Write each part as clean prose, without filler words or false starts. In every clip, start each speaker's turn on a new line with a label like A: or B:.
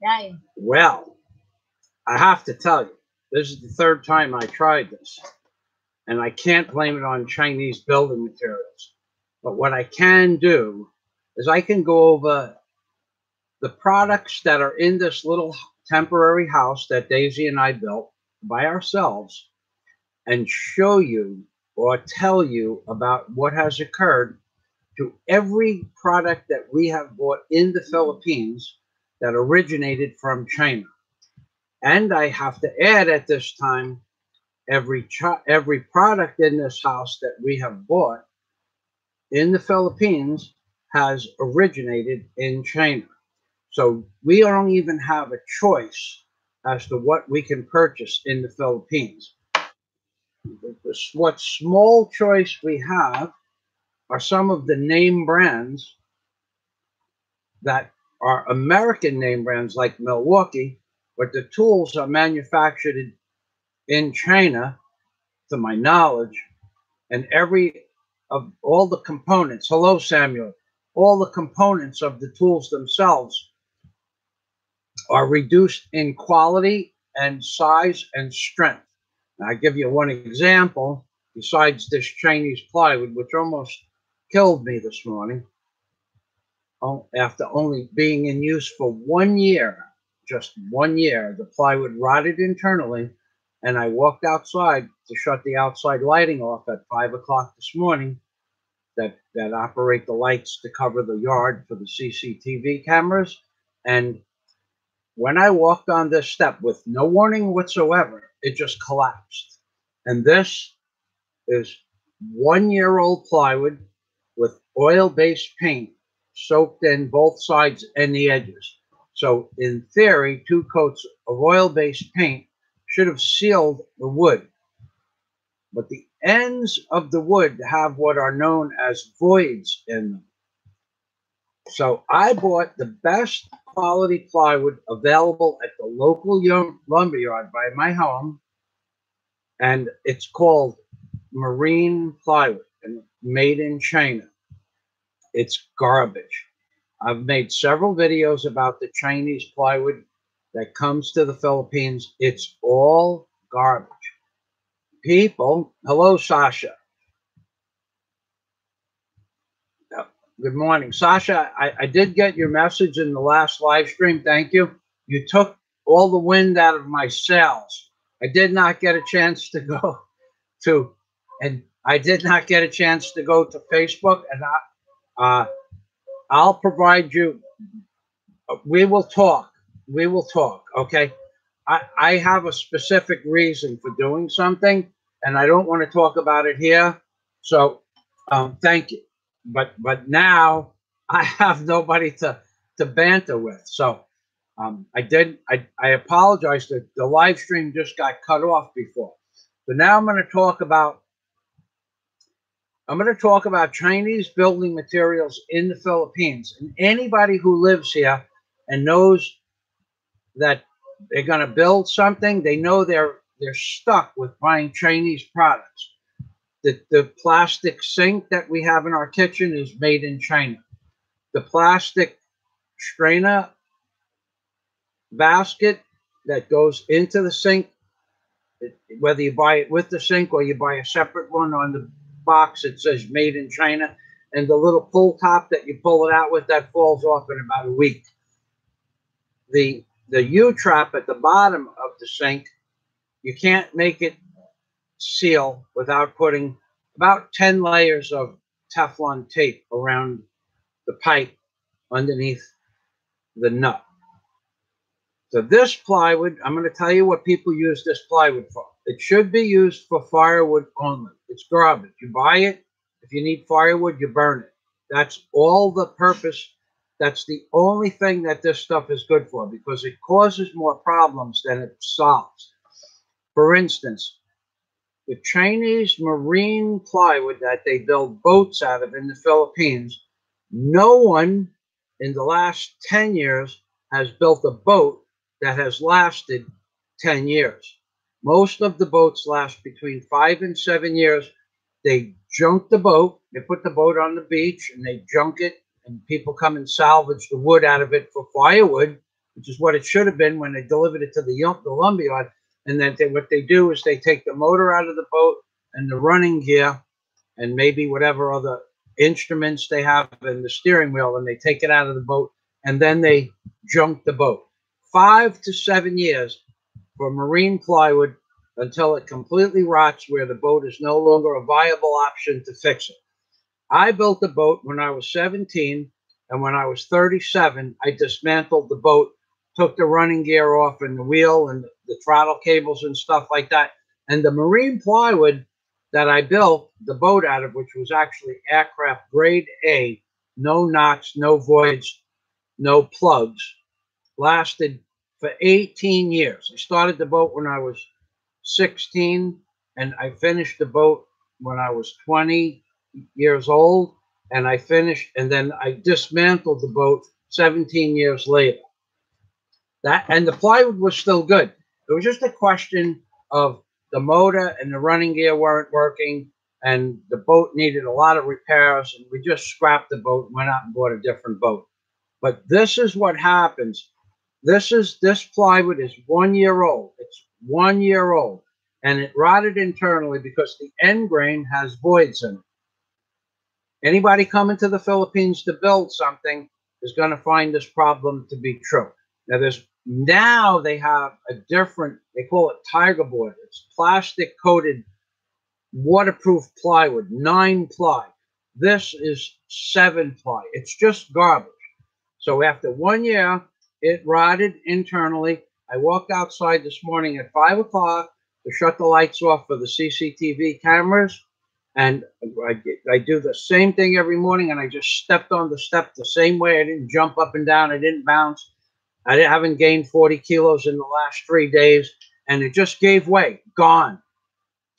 A: Right.
B: Well, I have to tell you, this is the third time I tried this, and I can't blame it on Chinese building materials. But what I can do is I can go over the products that are in this little temporary house that Daisy and I built by ourselves and show you or tell you about what has occurred to every product that we have bought in the Philippines that originated from China. And I have to add at this time, every product in this house that we have bought in the Philippines has originated in China. So we don't even have a choice as to what we can purchase in the Philippines. What small choice we have are some of the name brands that are American name brands like Milwaukee, but the tools are manufactured in China, to my knowledge, and all the components, hello Samuel, all the components of the tools themselves are reduced in quality and size and strength. Now, I give you one example, besides this Chinese plywood, which almost killed me this morning, after only being in use for 1 year, just 1 year. The plywood rotted internally, and I walked outside to shut the outside lighting off at 5 o'clock this morning that operate the lights to cover the yard for the CCTV cameras. And when I walked on this step with no warning whatsoever, it just collapsed. And this is 1-year-old plywood with oil-based paint soaked in both sides and the edges. So in theory, 2 coats of oil-based paint should have sealed the wood. But the ends of the wood have what are known as voids in them. So I bought the best quality plywood available at the local lumberyard by my home, and it's called Marine Plywood and made in China. It's garbage. I've made several videos about the Chinese plywood that comes to the Philippines. It's all garbage. People, hello, Sasha. Good morning. Sasha, I did get your message in the last live stream. Thank you. You took all the wind out of my sails. I did not get a chance to go to, Facebook, and I'll provide you. We will talk. We will talk. Okay. I have a specific reason for doing something, and I don't want to talk about it here. So, thank you. But now I have nobody to banter with. So, I apologize that the live stream just got cut off before. So now I'm going to talk about Chinese building materials in the Philippines. And anybody who lives here and knows that they're going to build something, they know they're stuck with buying Chinese products. The plastic sink that we have in our kitchen is made in China. The plastic strainer basket that goes into the sink, whether you buy it with the sink or you buy a separate one, on the box it says made in China, and the little pull top that you pull it out with, that falls off in about a week. The U-trap at the bottom of the sink, you can't make it seal without putting about 10 layers of Teflon tape around the pipe underneath the nut. So this plywood, I'm going to tell you what people use this plywood for. It should be used for firewood only. It's garbage. You buy it. If you need firewood, you burn it. That's all the purpose. That's the only thing that this stuff is good for, because it causes more problems than it solves. For instance, the Chinese marine plywood that they build boats out of in the Philippines, no one in the last 10 years has built a boat that has lasted 10 years. Most of the boats last between 5 and 7 years. They junk the boat. They put the boat on the beach and they junk it, and people come and salvage the wood out of it for firewood. which is what it should have been when they delivered it to the lumberyard. And then what they do is they take the motor out of the boat and the running gear and maybe whatever other instruments they have in the steering wheel, and they take it out of the boat, and then they junk the boat. 5 to 7 years for marine plywood until it completely rots where the boat is no longer a viable option to fix it. I built the boat when I was 17, and when I was 37, I dismantled the boat, took the running gear off and the wheel and the throttle cables and stuff like that. And the marine plywood that I built the boat out of, which was actually aircraft grade A, no knots, no voids, no plugs, lasted for 18 years. I started the boat when I was 16, and I finished the boat when I was 20 years old, and then I dismantled the boat 17 years later. And the plywood was still good. It was just a question of the motor and the running gear weren't working, and the boat needed a lot of repairs, and we just scrapped the boat and went out and bought a different boat. But this is what happens. This plywood is 1 year old. It's 1 year old, and it rotted internally because the end grain has voids in it. Anybody coming to the Philippines to build something is going to find this problem to be true. Now they have a different, they call it tiger board. It's plastic coated waterproof plywood, 9 ply. This is 7 ply. It's just garbage. So after 1 year, it rotted internally. I walked outside this morning at 5 o'clock to shut the lights off for the CCTV cameras. And I do the same thing every morning, and I just stepped on the step the same way. I didn't jump up and down. I didn't bounce. I haven't gained 40 kilos in the last 3 days, and it just gave way, gone.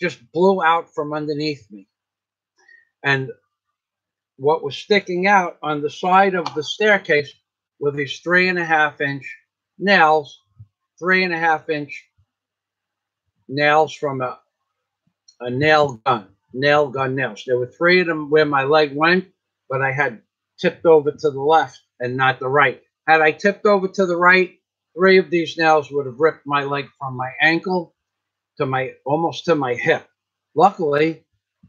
B: Just blew out from underneath me. And what was sticking out on the side of the staircase were these 3.5-inch nails, 3.5-inch nails from a nail gun nails. There were 3 of them where my leg went, but I had tipped over to the left and not the right. Had I tipped over to the right, 3 of these nails would have ripped my leg from my ankle to almost to my hip. Luckily,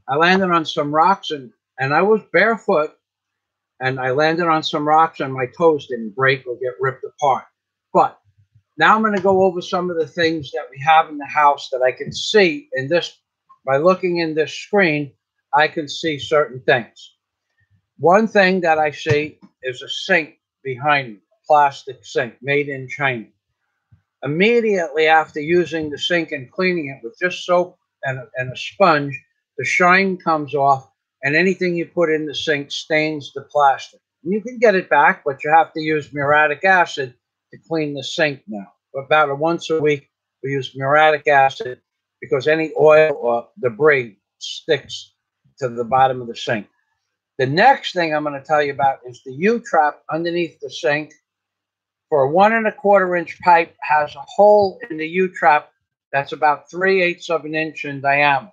B: I landed on some rocks, and I was barefoot, and I landed on some rocks and my toes didn't break or get ripped apart. But now I'm going to go over some of the things that we have in the house that I can see in this. By looking in this screen, I can see certain things. One thing that I see is a sink behind me, a plastic sink made in China. Immediately after using the sink and cleaning it with just soap and a sponge, the shine comes off, and anything you put in the sink stains the plastic. And you can get it back, but you have to use muriatic acid to clean the sink now. About once a week, we use muriatic acid because any oil or debris sticks to the bottom of the sink. The next thing I'm going to tell you about is the U-trap underneath the sink. For a 1.25-inch pipe has a hole in the U-trap that's about 3/8 of an inch in diameter.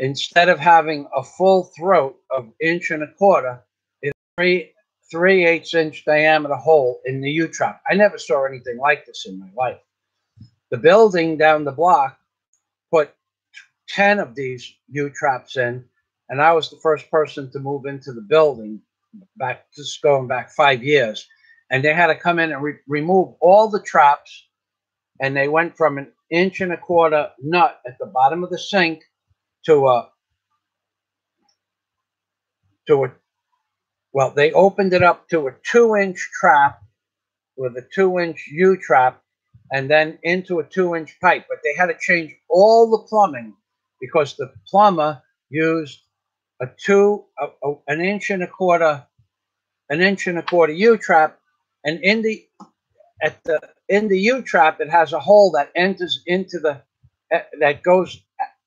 B: Instead of having a full throat of 1.25 inches, it's 3/8-inch diameter hole in the U-trap. I never saw anything like this in my life. The building down the block put 10 of these U-traps in, and I was the first person to move into the building going back 5 years. And they had to come in and remove all the traps, and they went from an 1.25-inch nut at the bottom of the sink well, they opened it up to a 2-inch trap with a 2-inch U-trap, and then into a 2-inch pipe. But they had to change all the plumbing because the plumber used an 1.25 U-trap, and in the U-trap it has a hole that enters into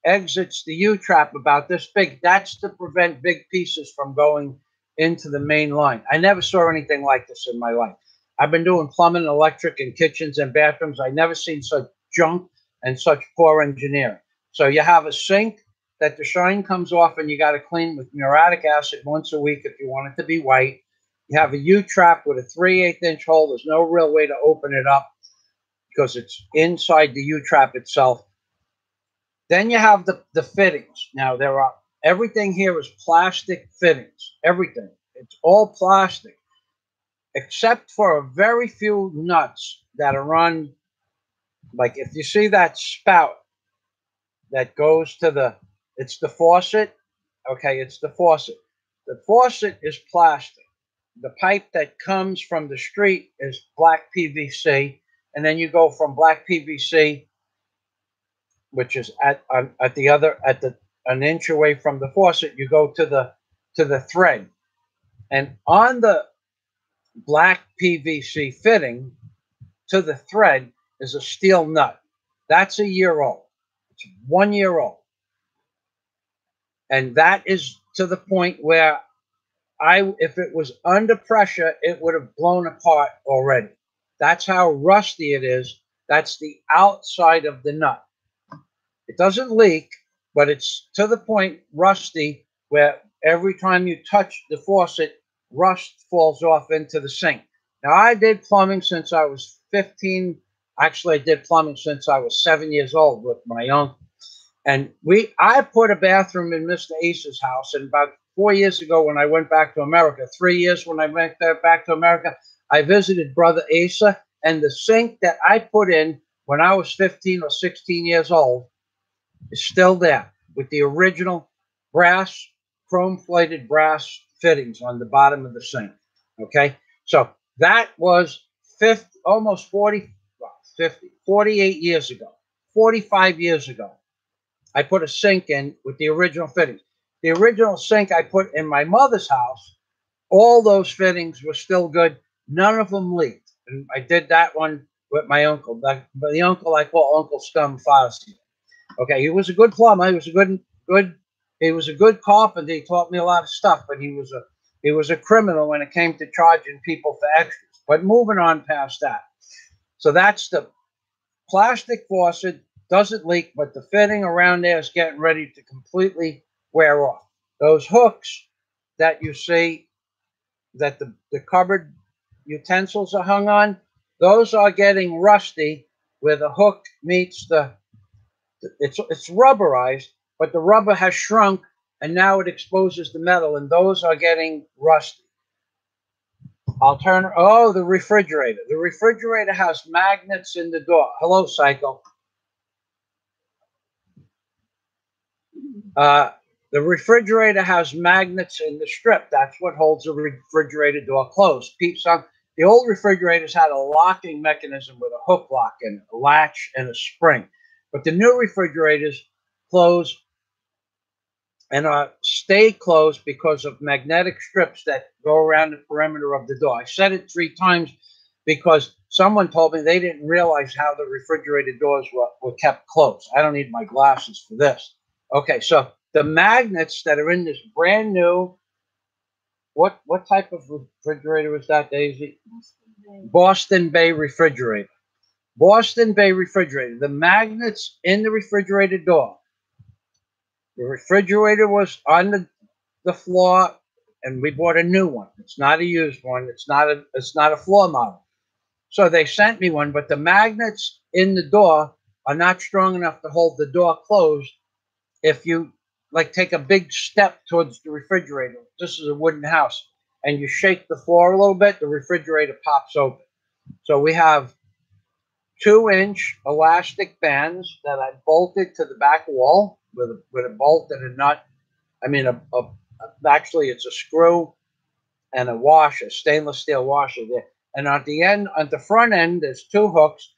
B: exits the U-trap about this big. That's to prevent big pieces from going into the main line. I never saw anything like this in my life. I've been doing plumbing, electric, in kitchens and bathrooms. I've never seen such junk and such poor engineering. So you have a sink that the shine comes off, and you got to clean with muriatic acid once a week if you want it to be white. You have a U-trap with a 3/8 inch hole. There's no real way to open it up because it's inside the U-trap itself. Then you have the fittings. Now everything here is plastic fittings. Everything. It's all plastic, except for a very few nuts that are on, like if you see that spout that goes to it's the faucet. Okay, it's the faucet. The faucet is plastic. The pipe that comes from the street is black PVC, and then you go from black PVC, which is at an inch away from the faucet, you go to the thread, and on the black PVC fitting to the thread is a steel nut. That's a year old. It's 1 year old, and that is to the point where if it was under pressure, it would have blown apart already. That's how rusty it is. That's the outside of the nut. It doesn't leak, but it's to the point rusty where every time you touch the faucet, rust falls off into the sink. Now, I did plumbing since I was 15. Actually, I did plumbing since I was 7 years old with my uncle. And I put a bathroom in Mr. Ace's house. And about 4 years ago, when I went back to America, 3 years when I went back to America, I visited Brother Asa. And the sink that I put in when I was 15 or 16 years old is still there with the original brass, chrome-plated brass fittings on the bottom of the sink. Okay? So that was 48 years ago, 45 years ago. I put a sink in with the original fittings. The original sink I put in my mother's house, all those fittings were still good. None of them leaked. And I did that one with my uncle. But the uncle I call Uncle Scum Fazio. Okay, he was a good plumber. He was a good carpenter. He taught me a lot of stuff, but he was a criminal when it came to charging people for extras. But moving on past that. So that's the plastic faucet. Doesn't leak, but the fitting around there is getting ready to completely wear off. Those hooks that you see that the cupboard utensils are hung on, those are getting rusty where the hook meets it's rubberized, but the rubber has shrunk and now it exposes the metal, and those are getting rusty. The refrigerator. The refrigerator has magnets in the door. Hello, Psycho. The refrigerator has magnets in the strip. That's what holds the refrigerator door closed. The old refrigerators had a locking mechanism with a hook lock and a latch and a spring. But the new refrigerators close and stay closed because of magnetic strips that go around the perimeter of the door. I said it 3 times because someone told me they didn't realize how the refrigerator doors were kept closed. I don't need my glasses for this. Okay, so the magnets that are in this brand new, what type of refrigerator is that, Daisy? Boston Bay refrigerator. Boston Bay refrigerator. The magnets in the refrigerator door. The refrigerator was on the floor, and we bought a new one. It's not a used one. It's not a floor model. So they sent me one, but the magnets in the door are not strong enough to hold the door closed. If you take a big step towards the refrigerator, this is a wooden house, and you shake the floor a little bit, the refrigerator pops open. So we have 2-inch elastic bands that I bolted to the back wall with a bolt and a nut. I mean, actually, it's a screw and a washer, stainless steel washer there. And at the front end, there's 2 hooks,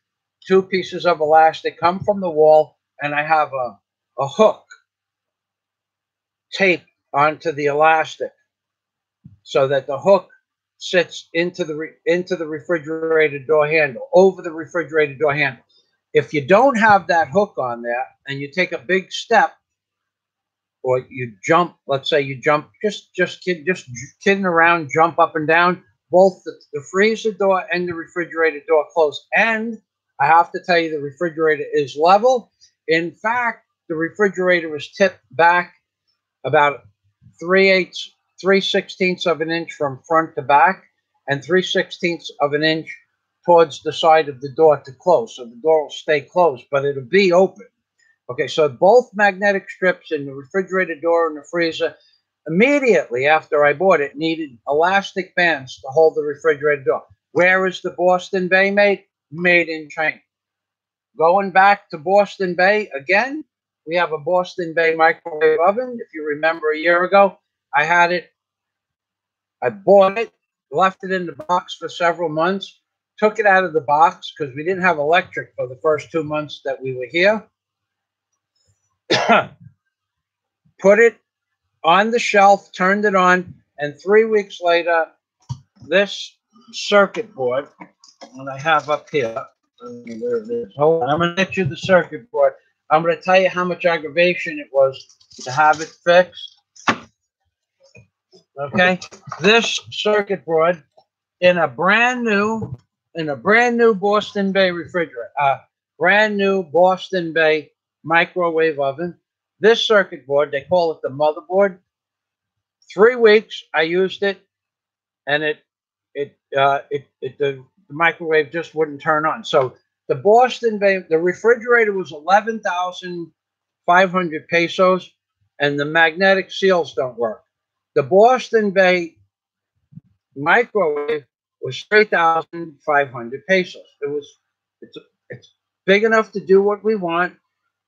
B: 2 pieces of elastic come from the wall, and I have a hook taped onto the elastic so that the hook sits into the refrigerator door handle, over the refrigerator door handle. If you don't have that hook on there and you take a big step, or you jump, let's say you jump, just kidding around, jump up and down, both the freezer door and the refrigerator door close. And I have to tell you, the refrigerator is level. In fact, the refrigerator is tipped back about 3/8 3/16 of an inch from front to back and 3/16 of an inch towards the side of the door to close. So the door will stay closed, but it'll be open. Okay, so both magnetic strips in the refrigerator door and the freezer, immediately after I bought it, needed elastic bands to hold the refrigerator door. Where is the Boston Bay made? Made in China. Going back to Boston Bay again, we have a Boston Bay microwave oven. If you remember a year ago, I had it. I bought it, left it in the box for several months, took it out of the box because we didn't have electric for the first 2 months that we were here. Put it on the shelf, turned it on, and 3 weeks later, this circuit board, and I have up here, there it is. Hold on, I'm going to get you the circuit board. I'm going to tell you how much aggravation it was to have it fixed. Okay, this circuit board in a brand new Boston Bay refrigerator, brand new Boston Bay microwave oven. This circuit board, they call it the motherboard. 3 weeks I used it, and the microwave just wouldn't turn on. So the Boston Bay, the refrigerator was 11,500 pesos, and the magnetic seals don't work. The Boston Bay microwave was 3,500 pesos. It's big enough to do what we want.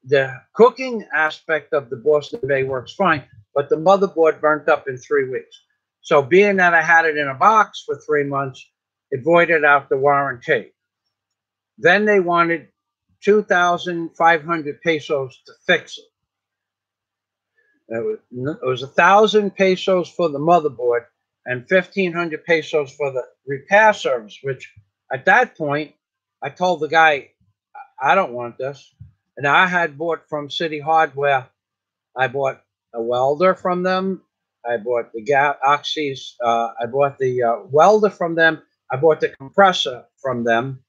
B: The cooking aspect of the Boston Bay works fine, but the motherboard burnt up in 3 weeks. So being that I had it in a box for 3 months, it voided out the warranty. Then they wanted 2,500 pesos to fix it. It was 1,000 pesos for the motherboard and 1,500 pesos for the repair service, which at that point, I told the guy, I don't want this. And I had bought from City Hardware, I bought a welder from them. I bought the oxys. I bought the welder from them. I bought the compressor from them.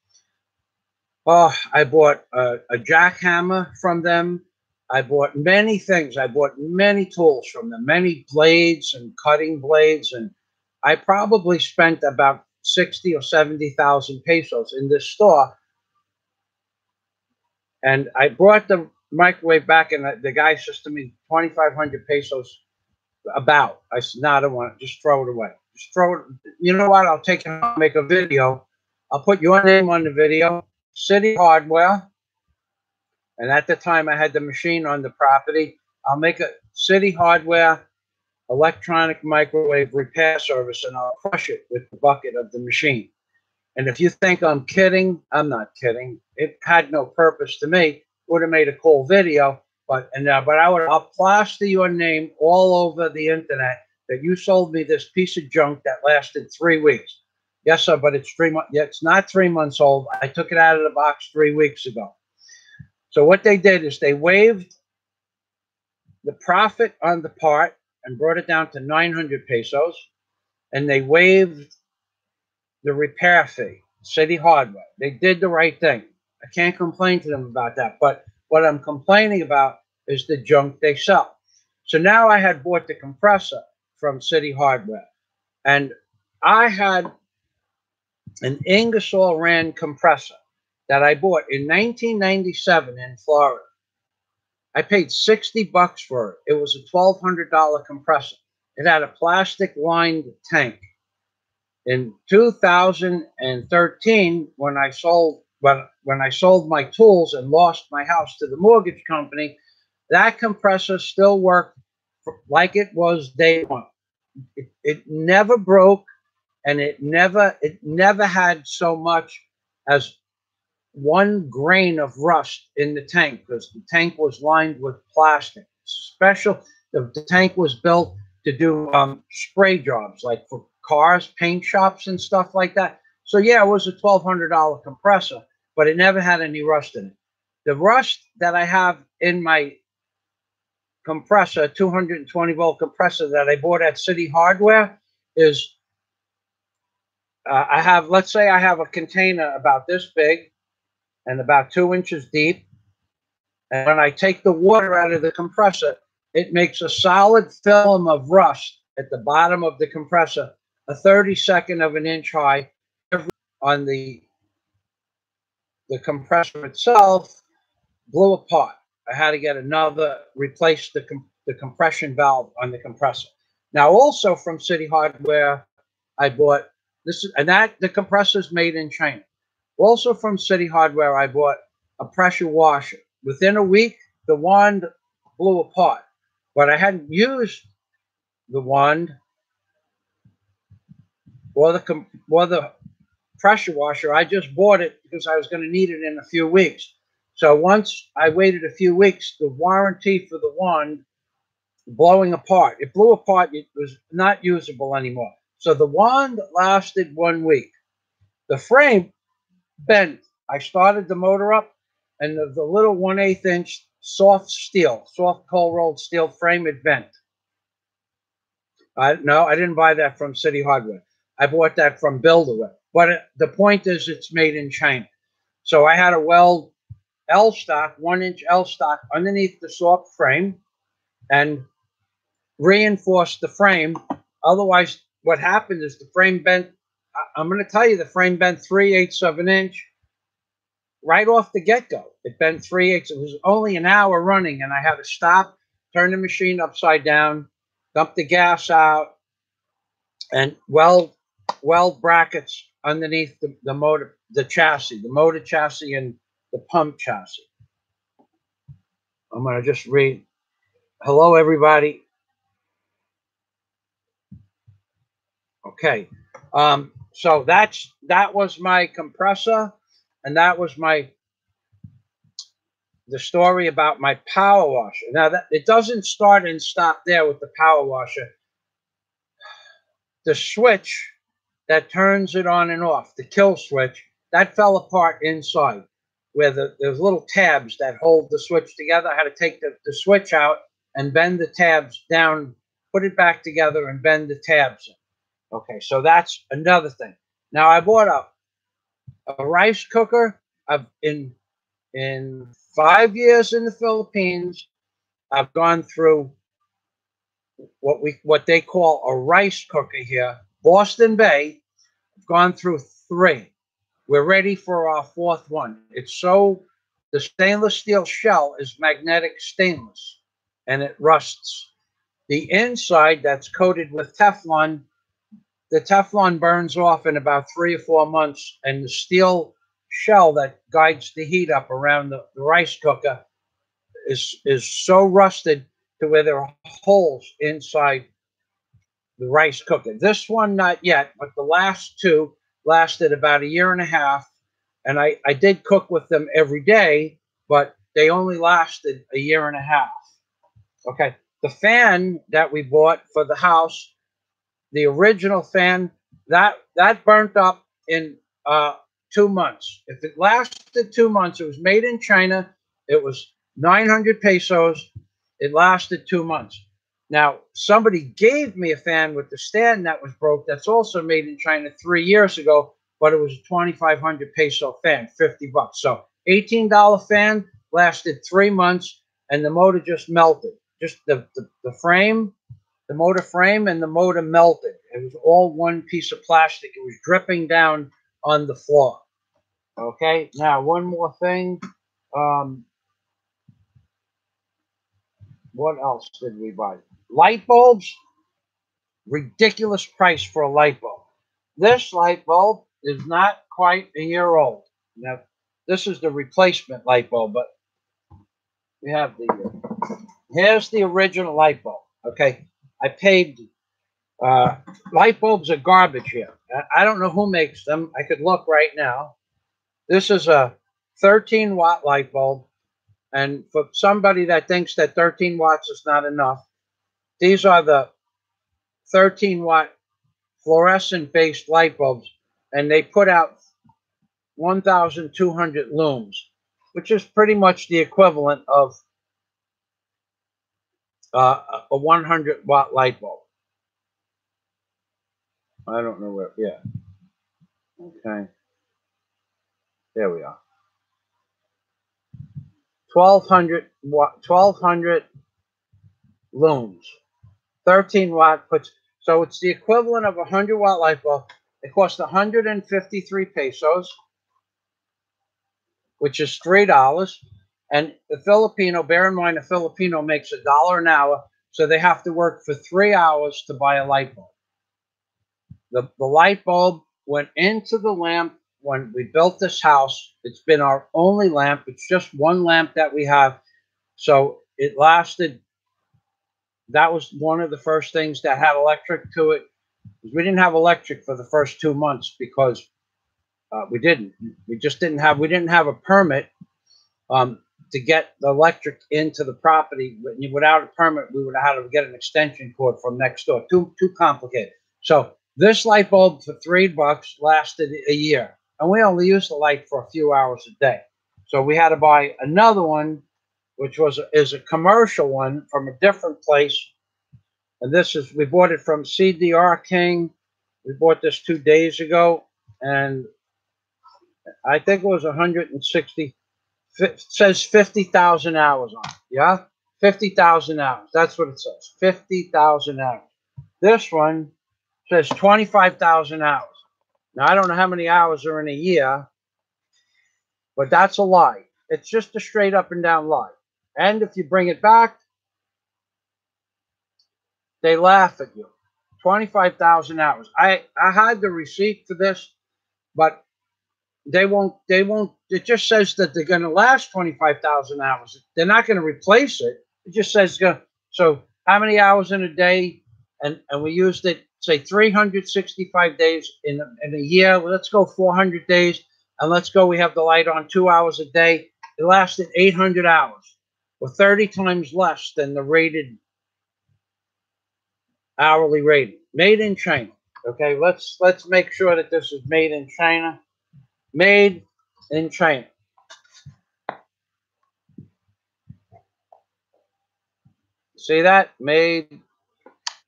B: Oh, I bought a jackhammer from them. I bought many things. I bought many tools from them, many blades and cutting blades. And I probably spent about 60 or 70,000 pesos in this store. And I brought the microwave back, and the guy says to me, 2,500 pesos about. I said, no, I don't want it. Just throw it away. Just throw it. You know what? I'll take it and make a video. I'll put your name on the video. City Hardware. And at the time, I had the machine on the property. I'll make a City Hardware electronic microwave repair service, and I'll crush it with the bucket of the machine. And if you think I'm kidding, I'm not kidding. It had no purpose to me. Would have made a cool video, but I'll plaster your name all over the internet that you sold me this piece of junk that lasted 3 weeks. Yes, sir, but it's 3 months. Yeah, it's not 3 months old. I took it out of the box 3 weeks ago. So what they did is they waived the profit on the part and brought it down to 900 pesos, and they waived the repair fee. City Hardware. They did the right thing. I can't complain to them about that. But what I'm complaining about is the junk they sell. So now I had bought the compressor from City Hardware. And I had an Ingersoll Rand compressor that I bought in 1997 in Florida. I paid 60 bucks for it. It was a $1,200 compressor. It had a plastic lined tank. In 2013, when I sold my tools and lost my house to the mortgage company, that compressor still worked like it was day one. It never broke, and it never had so much as 1 grain of rust in the tank, because the tank was lined with plastic. Special. The tank was built to do spray jobs, like for cars, paint shops, and stuff like that. So yeah, it was a $1,200 compressor, but it never had any rust in it. The rust that I have in my compressor, 220 volt compressor that I bought at City Hardware, is let's say I have a container about this big and about 2 inches deep. And when I take the water out of the compressor, it makes a solid film of rust at the bottom of the compressor, a 32nd of an inch high. On the compressor itself blew apart. I had to get another, replace the compression valve on the compressor. Now, also from City Hardware, I bought this, and that the compressor's made in China. Also from City Hardware, I bought a pressure washer. Within a week, the wand blew apart, but I hadn't used the wand or the pressure washer. I just bought it because I was going to need it in a few weeks. So once I waited a few weeks, the warranty for the wand blowing apart, it blew apart. It was not usable anymore. So the wand lasted 1 week. The frame bent. I started the motor up, and the little 1/8 inch soft cold rolled steel frame, it bent. No, I didn't buy that from City Hardware. I bought that from Builderware. But the point is, it's made in China. So I had to weld L-stock, 1-inch L-stock underneath the soft frame and reinforce the frame. Otherwise, what happened is the frame bent. I'm going to tell you, the frame bent 3/8 of an inch right off the get-go. It bent 3/8. It was only an hour running, and I had to stop, turn the machine upside down, dump the gas out, and weld brackets underneath the motor, the motor chassis and the pump chassis. I'm going to just read. Hello, everybody. Okay. So that was my compressor, and that was the story about my power washer. Now, it doesn't start and stop there with the power washer. The switch that turns it on and off, the kill switch, that fell apart inside, where there's little tabs that hold the switch together. I had to take the switch out and bend the tabs down, put it back together, and bend the tabs in. Okay, so that's another thing. Now, I bought a rice cooker. In 5 years in the Philippines, I've gone through what they call a rice cooker here. Boston Bay, I've gone through 3. We're ready for our 4th one. The stainless steel shell is magnetic stainless, and it rusts. The inside that's coated with Teflon, the Teflon burns off in about 3 or 4 months, and the steel shell that guides the heat up around the rice cooker is so rusted to where there are holes inside the rice cooker. This one, not yet, but the last 2 lasted about 1.5 years, and I did cook with them every day, but they only lasted 1.5 years. Okay, the fan that we bought for the house, the original fan, that burnt up in 2 months. If it lasted 2 months, it was made in China. It was 900 pesos. It lasted 2 months. Now, somebody gave me a fan with the stand that was broke. That's also made in China 3 years ago, but it was a 2,500 peso fan, $50. So $18 fan lasted 3 months, and the motor just melted. Just the frame, the motor frame, and the motor melted. It was all one piece of plastic. It was dripping down on the floor. Okay, now one more thing. What else did we buy? Light bulbs. Ridiculous price for a light bulb. This light bulb is not quite 1 year old. Now, this is the replacement light bulb, but we have here's the original light bulb. Okay, I paid. Light bulbs are garbage here. I don't know who makes them. I could look right now. This is a 13-watt light bulb. And for somebody that thinks that 13 watts is not enough, these are the 13-watt fluorescent-based light bulbs. And they put out 1,200 looms, which is pretty much the equivalent of a 100-watt light bulb. I don't know where, yeah. Okay. There we are. 1,200 looms. 13 watt puts, So it's the equivalent of a 100-watt light bulb. It costs 153 pesos, which is $3. And the Filipino, bear in mind, a Filipino makes $1 an hour, so they have to work for 3 hours to buy a light bulb. The light bulb went into the lamp when we built this house. It's been our only lamp. It's just one lamp that we have. So it lasted. That was one of the first things that had electric to it. We didn't have electric for the first 2 months because we didn't. We just didn't have. We didn't have a permit to get the electric into the property. Without a permit, we would have had to get an extension cord from next door. Too complicated. So this light bulb for $3 lasted a year, and we only used the light for a few hours a day. So we had to buy another one, which is a commercial one from a different place. And we bought it from CDR King. We bought this 2 days ago, and I think it was 160. It says 50,000 hours on it. Yeah, 50,000 hours. That's what it says. 50,000 hours. This one says 25,000 hours. Now I don't know how many hours are in a year, but that's a lie. It's just a straight up and down lie. And if you bring it back, they laugh at you. 25,000 hours. I had the receipt for this, but they won't. It just says that they're going to last 25,000 hours. They're not going to replace it. It just says so how many hours in a day? And we used it, say 365 days in a year. Well, let's go 400 days, and let's go. We have the light on 2 hours a day. It lasted 800 hours, or 30 times less than the rated hourly rating. Made in China. Okay, let's make sure that this is made in China. Made in China. See that? Made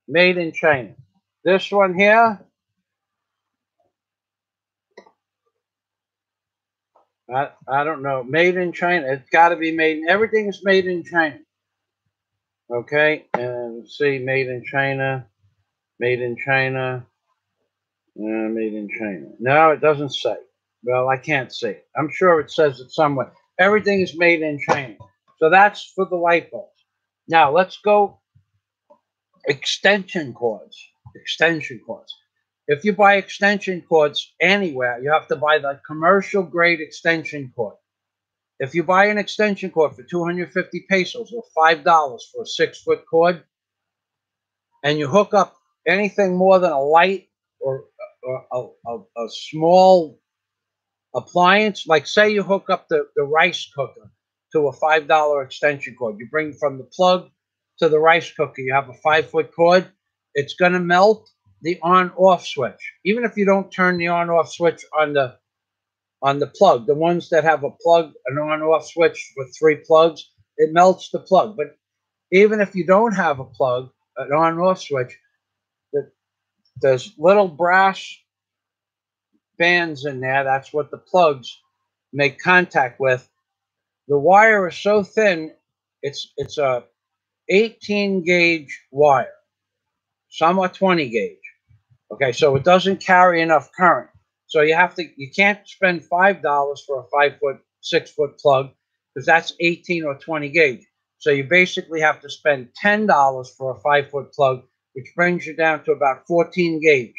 B: in China. This one here, I don't know. Made in China. It's got to be made. Everything is made in China. Okay, and see, made in China. Made in China. Made in China. No, it doesn't say. Well, I can't see it. I'm sure it says it somewhere. Everything is made in China. So that's for the light bulbs. Now let's go extension cords. Extension cords. If you buy extension cords anywhere, you have to buy the commercial grade extension cord. If you buy an extension cord for 250 pesos or $5 for a 6-foot cord, and you hook up anything more than a light or a small appliance, like say you hook up the rice cooker to a $5 extension cord, you bring from the plug to the rice cooker, you have a 5-foot cord, it's going to melt the on-off switch. Even if you don't turn the on-off switch on the plug, the ones that have a plug, an on-off switch with 3 plugs, it melts the plug. But even if you don't have a plug, an on-off switch, there's little brass bands in there. That's what the plugs make contact with. The wire is so thin, it's a 18 gauge wire. Some are 20 gauge. Okay, so it doesn't carry enough current. So you can't spend $5 for a 5-foot, 6-foot plug because that's 18 or 20 gauge. So you basically have to spend $10 for a 5-foot plug, which brings you down to about 14 gauge.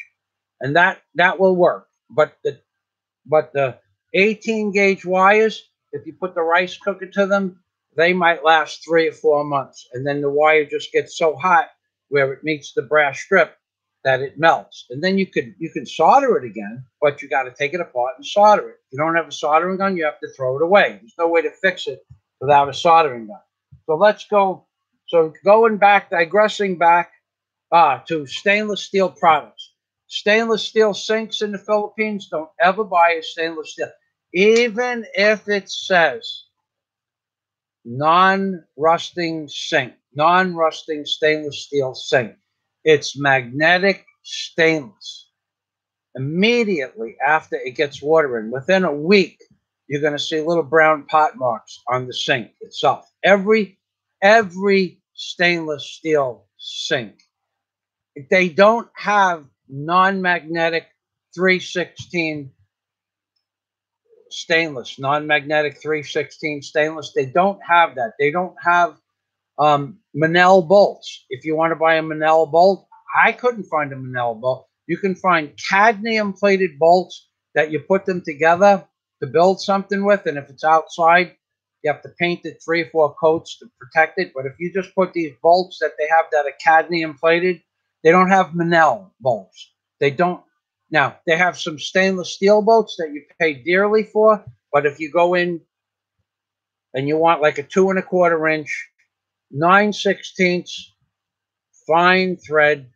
B: And that will work. But the 18 gauge wires, if you put the rice cooker to them, they might last 3 or 4 months. And then the wire just gets so hot where it meets the brass strip that it melts. And then you can solder it again, but you got to take it apart and solder it. If you don't have a soldering gun, you have to throw it away. There's no way to fix it without a soldering gun. So let's go. So digressing back to stainless steel products. Stainless steel sinks in the Philippines, don't ever buy a stainless steel. Even if it says non-rusting sink, non-rusting stainless steel sink, it's magnetic stainless. Immediately after it gets water in, within a week, you're going to see little brown pot marks on the sink itself. Every stainless steel sink They don't have non-magnetic 316 stainless, non-magnetic 316 stainless. They don't have that. They don't have Manel bolts. If you want to buy a Manel bolt, I couldn't find a Manel bolt. You can find cadmium plated bolts that you put them together to build something with, and if it's outside, you have to paint it 3 or 4 coats to protect it. But if you just put these bolts that they have that are cadmium plated, they don't have Manel bolts. They don't. Now, they have some stainless steel bolts that you pay dearly for, but if you go in and you want like a 2 1/4 inch 9/16 fine thread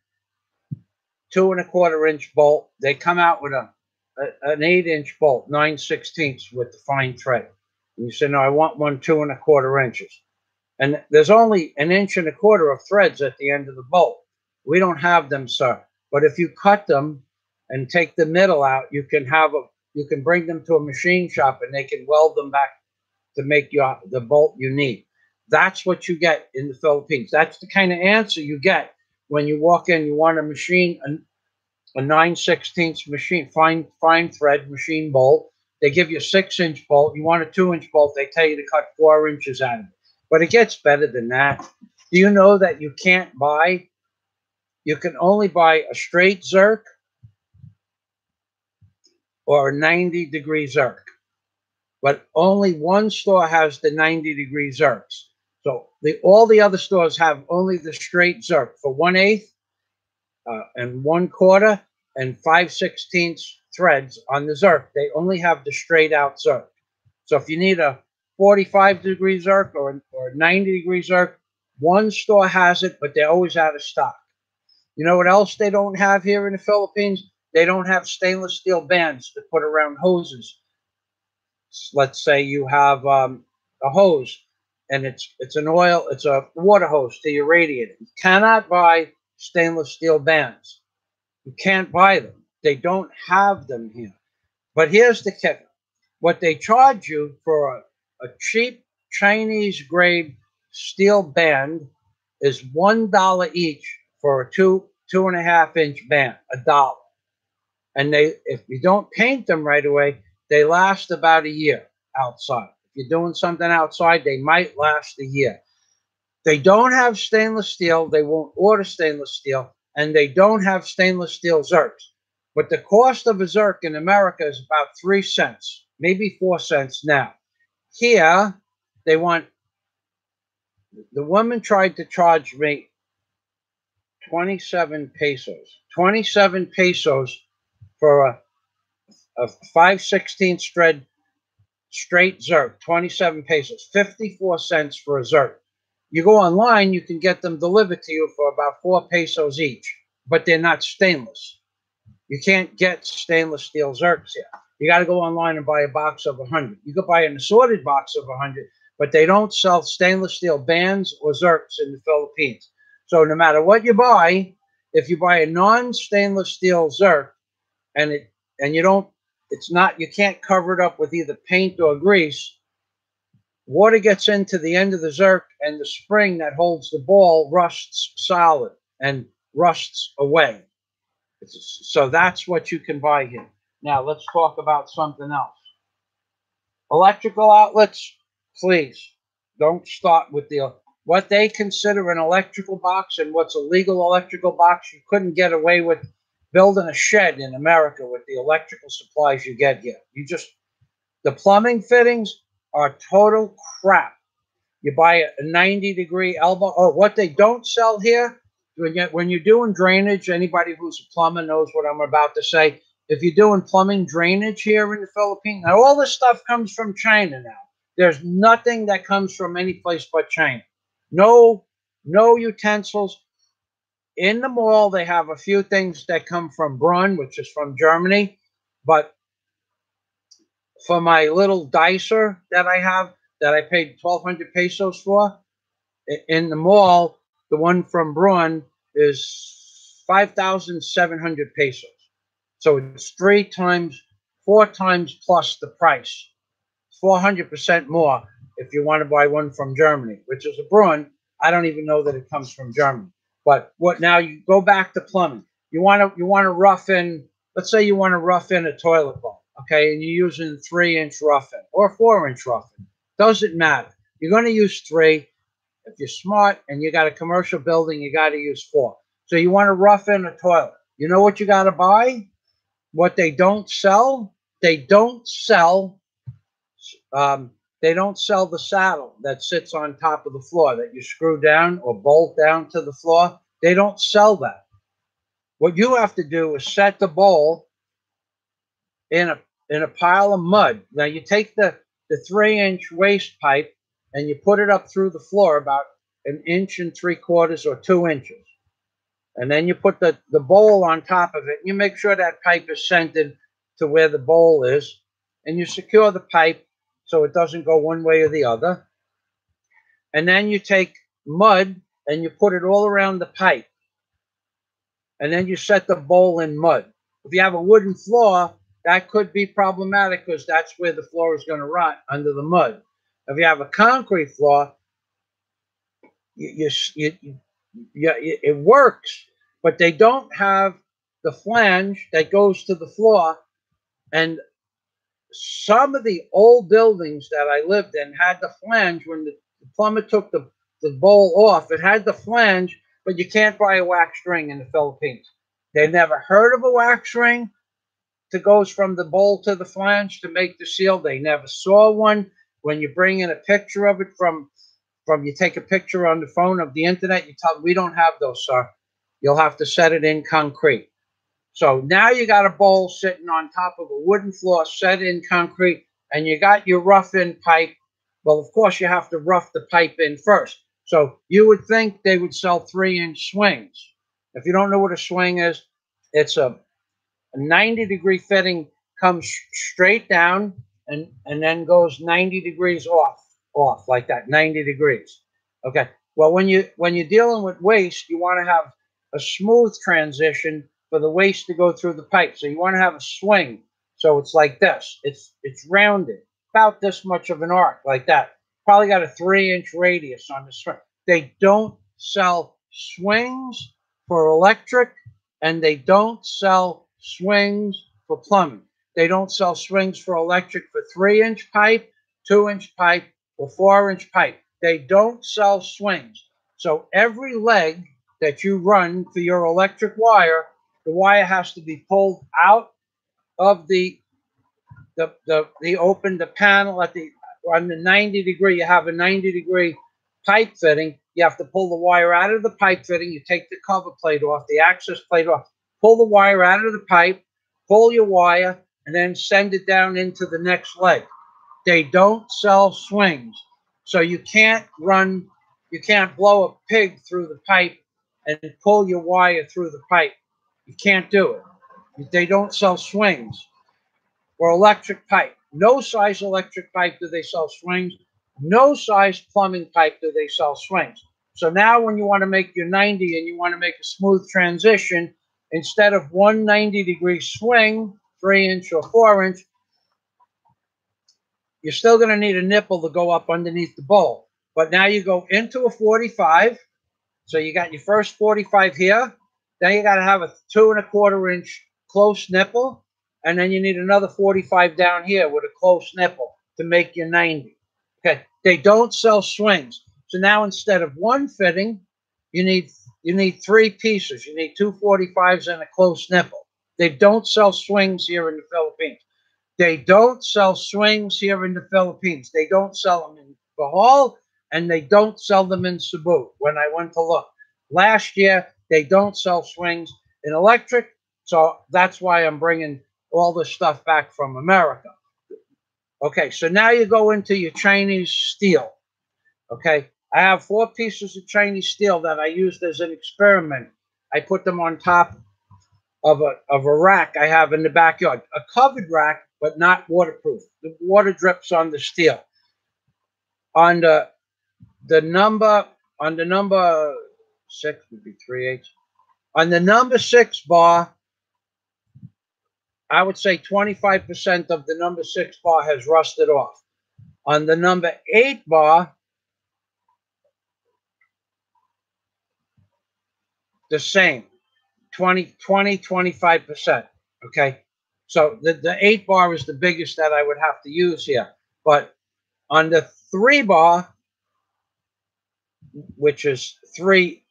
B: 2 1/4 inch bolt, they come out with an 8-inch bolt 9/16 with the fine thread. And you say, no, I want one 2 1/4 inches. And there's only 1 1/4 inches of threads at the end of the bolt. We don't have them, sir. But if you cut them and take the middle out, you can bring them to a machine shop and they can weld them back to make the bolt you need. That's what you get in the Philippines. That's the kind of answer you get when you walk in. You want a machine, a 9/16 machine, fine thread machine bolt. They give you a 6-inch bolt. You want a 2-inch bolt, they tell you to cut 4 inches out of it. But it gets better than that. Do you know that you can only buy a straight Zerk or a 90-degree Zerk? But only one store has the 90-degree Zerks. So all the other stores have only the straight Zerk for 1/8 and 1/4 and 5/16 threads on the Zerk. They only have the straight out Zerk. So if you need a 45-degree Zerk or a 90-degree Zerk, one store has it, but they're always out of stock. You know what else they don't have here in the Philippines? They don't have stainless steel bands to put around hoses. Let's say you have a hose and it's a water hose to your radiator. You cannot buy stainless steel bands. You can't buy them. They don't have them here. But here's the kicker. What they charge you for a cheap Chinese grade steel band is $1 each for a 2.5 inch band, $1. And if you don't paint them right away, they last about a year outside. If you're doing something outside, they might last a year. They don't have stainless steel. They won't order stainless steel. And they don't have stainless steel Zerks. But the cost of a Zerk in America is about 3 cents, maybe 4 cents now. Here, the woman tried to charge me 27 pesos. 27 pesos for a 5/16 thread straight Zerk, 27 pesos, 54 cents for a Zerk. You go online, you can get them delivered to you for about 4 pesos each, but they're not stainless. You can't get stainless steel Zerks here. You got to go online and buy a box of 100. You could buy an assorted box of 100, but they don't sell stainless steel bands or Zerks in the Philippines. So no matter what you buy, if you buy a non-stainless steel Zerk and you can't cover it up with either paint or grease, water gets into the end of the Zerk and the spring that holds the ball rusts solid and rusts away. So that's what you can buy here. Now let's talk about something else. Electrical outlets, please don't start with what they consider an electrical box and what's a legal electrical box. You couldn't get away with building a shed in America with the electrical supplies you get here. The plumbing fittings are total crap. You buy a 90-degree elbow. Oh, what they don't sell here, when you're doing drainage, anybody who's a plumber knows what I'm about to say. If you're doing plumbing drainage here in the Philippines, now all this stuff comes from China now. There's nothing that comes from any place but China. No utensils. In the mall, they have a few things that come from Brunn, which is from Germany. But for my little dicer that I have, that I paid 1,200 pesos for, in the mall, the one from Brunn is 5,700 pesos. So it's 4 times plus the price. 400% more if you want to buy one from Germany, which is a Brunn. I don't even know that it comes from Germany. But what now? You go back to plumbing. You want to rough in. Let's say you want to rough in a toilet bowl, okay, and you're using 3-inch rough-in or 4-inch rough-in. Doesn't matter. You're going to use 3. If you're smart and you got a commercial building, you got to use 4. So you want to rough in a toilet. You know what you got to buy? What they don't sell? They don't sell. They don't sell the saddle that sits on top of the floor that you screw down or bolt down to the floor. They don't sell that. What you have to do is set the bowl in a pile of mud. Now you take the 3-inch waste pipe and you put it up through the floor about 1 3/4 inches or 2 inches. And then you put the bowl on top of it. And you make sure that pipe is centered to where the bowl is. And you secure the pipe so it doesn't go one way or the other. And then you take mud and you put it all around the pipe. And then you set the bowl in mud. If you have a wooden floor, that could be problematic because that's where the floor is going to rot, under the mud. If you have a concrete floor, it works, but they don't have the flange that goes to the floor. And some of the old buildings that I lived in had the flange. When the plumber took the bowl off, it had the flange, but you can't buy a wax ring in the Philippines. They've never heard of a wax ring that goes from the bowl to the flange to make the seal. They never saw one. When you bring in a picture of it from you take a picture on the phone of the internet, you tell them, we don't have those, sir. You'll have to set it in concrete. So now you got a bowl sitting on top of a wooden floor set in concrete, and you got your rough-in pipe. Well, of course, you have to rough the pipe in first. So you would think they would sell 3-inch swings. If you don't know what a swing is, it's a 90-degree fitting, comes straight down and then goes 90 degrees off like that, 90 degrees. Okay. Well, when you're dealing with waste, you want to have a smooth transition for the waste to go through the pipe. So you want to have a swing. So it's like this. It's rounded, about this much of an arc, like that. Probably got a 3-inch radius on the swing. They don't sell swings for electric, and they don't sell swings for plumbing. They don't sell swings for electric for 3-inch pipe, 2-inch pipe, or 4-inch pipe. They don't sell swings. So every leg that you run for your electric wire, the wire has to be pulled out of the panel on the 90 degree. You have a 90-degree pipe fitting. You have to pull the wire out of the pipe fitting. You take the cover plate off, the access plate off, pull the wire out of the pipe, pull your wire, and then send it down into the next leg. They don't sell swings. So you can't blow a pig through the pipe and pull your wire through the pipe. You can't do it. They don't sell swings or electric pipe. No size electric pipe do they sell swings. No size plumbing pipe do they sell swings. So now when you want to make your 90 and you want to make a smooth transition, instead of one 90-degree swing, 3-inch or 4-inch, you're still going to need a nipple to go up underneath the bowl. But now you go into a 45. So you got your first 45 here. Then you got to have a 2 1/4-inch close nipple. And then you need another 45 down here with a close nipple to make your 90. Okay. They don't sell swings. So now instead of one fitting, you need 3 pieces. You need 2 45s and a close nipple. They don't sell swings here in the Philippines. They don't sell swings here in the Philippines. They don't sell them in Bohol, and they don't sell them in Cebu when I went to look. Last year, they don't sell swings in electric, so that's why I'm bringing all this stuff back from America. Okay, so now you go into your Chinese steel. Okay, I have 4 pieces of Chinese steel that I used as an experiment. I put them on top of a rack I have in the backyard, a covered rack, but not waterproof. The water drips on the steel. On the number 6 would be 3/8. On the number 6 bar, I would say 25% of the number 6 bar has rusted off. On the number 8 bar, the same, 25%. Okay. So the 8 bar is the biggest that I would have to use here. But on the 3 bar, which is three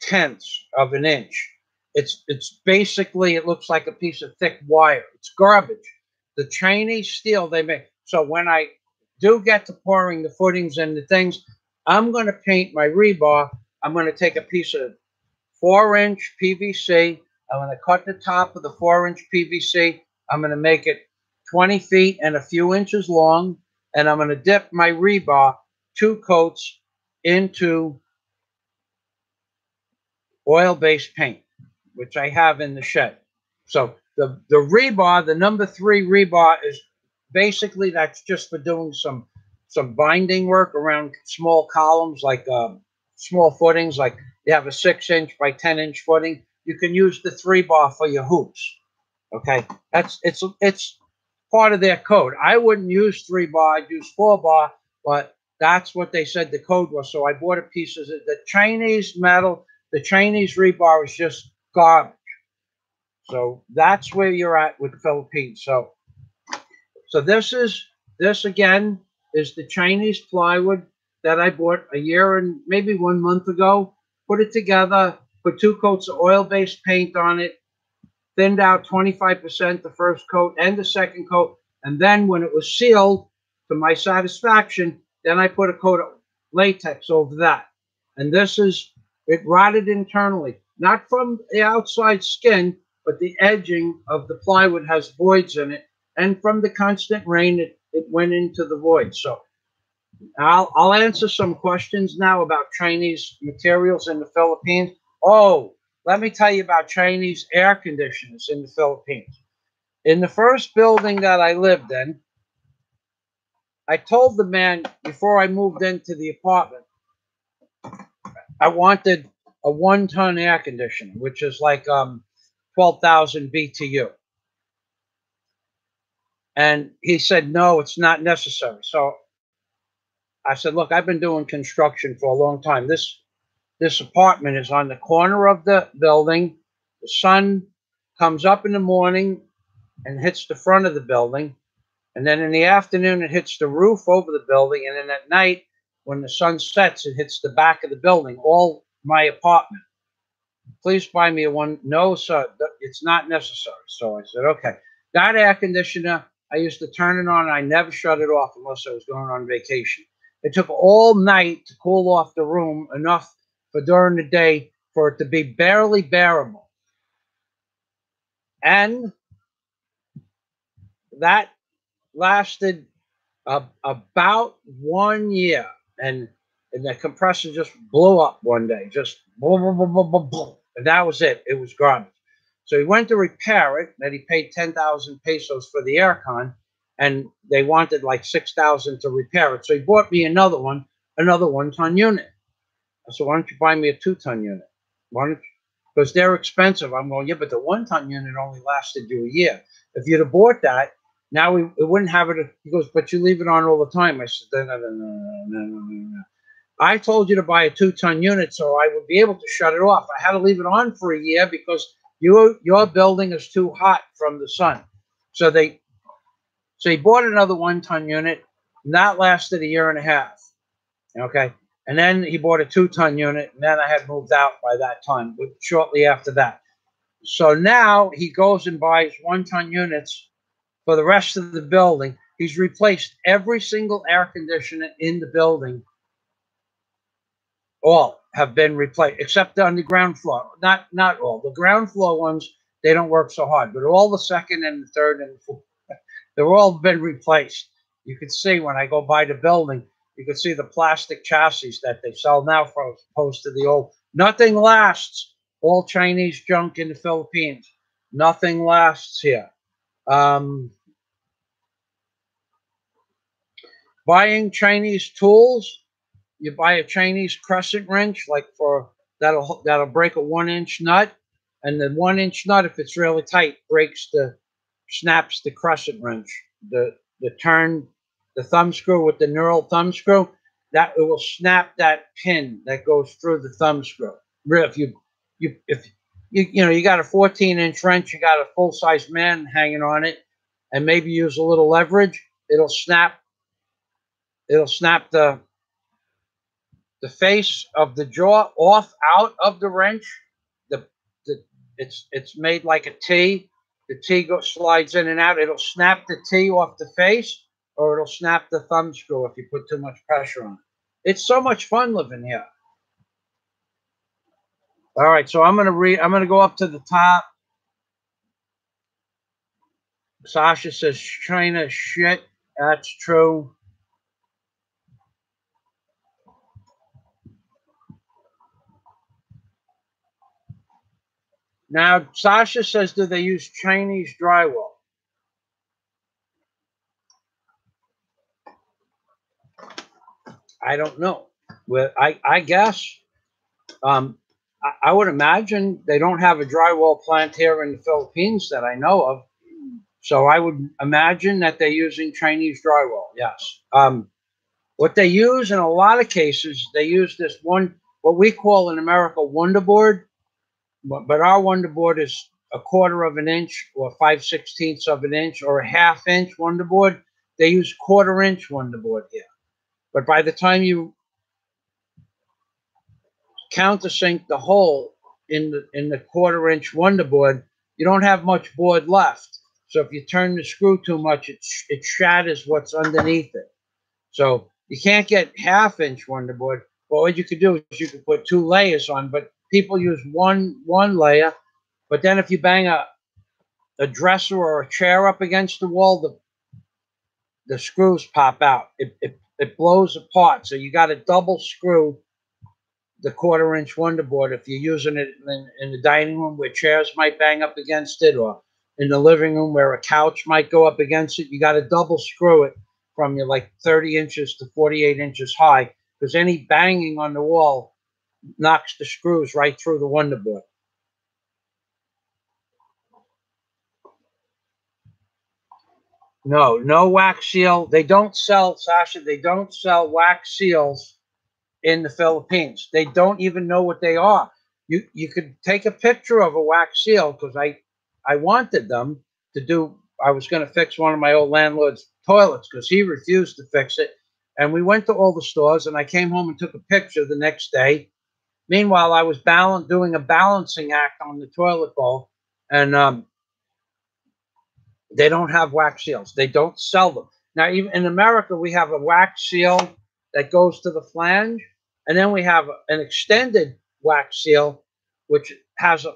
B: tenths of an inch, it's basically, it looks like a piece of thick wire. It's garbage. The Chinese steel they make. So when I do get to pouring the footings and the things, I'm going to paint my rebar. I'm going to take a piece of 4-inch PVC. I'm going to cut the top of the 4-inch PVC. I'm going to make it 20 feet and a few inches long. And I'm going to dip my rebar 2 coats into oil-based paint, which I have in the shed. So the rebar, the number 3 rebar, is basically, that's just for doing some binding work around small columns, like small footings, like you have a 6-inch by 10-inch footing. You can use the 3 bar for your hoops. Okay, it's part of their code. I wouldn't use 3 bar. I'd use 4 bar, but that's what they said the code was. So I bought a piece of the Chinese metal. The Chinese rebar is just garbage. So that's where you're at with the Philippines. So this again is the Chinese plywood that I bought a year and maybe 1 month ago. Put it together, put 2 coats of oil-based paint on it, thinned out 25% the first coat and the second coat, and then when it was sealed to my satisfaction, then I put a coat of latex over that. And this is, it rotted internally, not from the outside skin, but the edging of the plywood has voids in it, and from the constant rain, it went into the void. So I'll answer some questions now about Chinese materials in the Philippines. Oh, let me tell you about Chinese air conditioners in the Philippines. In the first building that I lived in, I told the man before I moved into the apartment, I wanted a 1-ton air conditioner, which is like 12,000 BTU. And he said, no, it's not necessary. So I said, look, I've been doing construction for a long time. This apartment is on the corner of the building. The sun comes up in the morning and hits the front of the building. And then in the afternoon, it hits the roof over the building. And then at night, when the sun sets, it hits the back of the building, all my apartment. Please buy me a one. No, sir, it's not necessary. So I said, okay. That air conditioner, I used to turn it on. I never shut it off unless I was going on vacation. It took all night to cool off the room enough for during the day for it to be barely bearable. And that lasted about 1 year. And the compressor just blew up one day. Just boom, boom, boom, boom, boom, boom. And that was it. It was garbage. So he went to repair it, and he paid 10,000 pesos for the aircon, and they wanted like 6,000 to repair it. So he bought me another 1-ton unit. I said, why don't you buy me a 2-ton unit? Why don't you? Because they're expensive. I'm going, yeah, but the 1-ton unit only lasted you a year. If you'd have bought that, now it wouldn't have it. He goes, but you leave it on all the time. I said, no. I told you to buy a 2-ton unit so I would be able to shut it off. I had to leave it on for a year because your building is too hot from the sun. So he bought another 1-ton unit, and that lasted a year and a half. Okay. And then he bought a 2-ton unit, and then I had moved out by that time, but shortly after that. So now he goes and buys 1-ton units for the rest of the building. He's replaced every single air conditioner in the building. All have been replaced, except on the ground floor. Not all. The ground floor ones, they don't work so hard, but all the second and the third and the fourth, they've all been replaced. You can see when I go by the building, you can see the plastic chassis that they sell now for opposed to the old. Nothing lasts. All Chinese junk in the Philippines. Nothing lasts here. Buying Chinese tools. You buy a Chinese crescent wrench, like that'll break a 1-inch nut, and the 1-inch nut, if it's really tight, snaps the crescent wrench. The thumb screw with the knurled thumb screw, that it will snap that pin that goes through the thumb screw. If you you got a 14-inch wrench, you got a full-size man hanging on it, and maybe use a little leverage, it'll snap the face of the jaw off out of the wrench. It's made like a T. The T slides in and out. It'll snap the T off the face, or it'll snap the thumb screw if you put too much pressure on it. It's so much fun living here. All right, so I'm gonna go up to the top. Sasha says China shit. That's true. Now, Sasha says, do they use Chinese drywall? I don't know. Well, I guess. I would imagine they don't have a drywall plant here in the Philippines that I know of. So I would imagine that they're using Chinese drywall, yes. What they use in a lot of cases, they use this one, what we call in America, Wonder Board. But our Wonder Board is 1/4 of an inch or 5/16 of an inch or a 1/2 inch Wonder Board. They use 1/4 inch Wonder Board here. But by the time you countersink the hole in the 1/4 inch Wonder Board, you don't have much board left. So if you turn the screw too much, it shatters what's underneath it. So you can't get 1/2 inch Wonder Board. Well, what you could do is you could put 2 layers on, but people use one layer. But then if you bang a dresser or a chair up against the wall, the screws pop out. It blows apart. So you got to double screw the 1/4 inch Wonder Board if you're using it in the dining room where chairs might bang up against it, or in the living room where a couch might go up against it. You got to double screw it from your like 30 inches to 48 inches high, because any banging on the wall knocks the screws right through the Wonder Board. No wax seal. They don't sell, Sasha, they don't sell wax seals in the Philippines. They don't even know what they are. You could take a picture of a wax seal, because I wanted them to do, I was going to fix one of my old landlord's toilets because he refused to fix it. And we went to all the stores, and I came home and took a picture the next day. Meanwhile, I was doing a balancing act on the toilet bowl, and they don't have wax seals. They don't sell them. Now, even in America, we have a wax seal that goes to the flange, and then we have an extended wax seal, which has a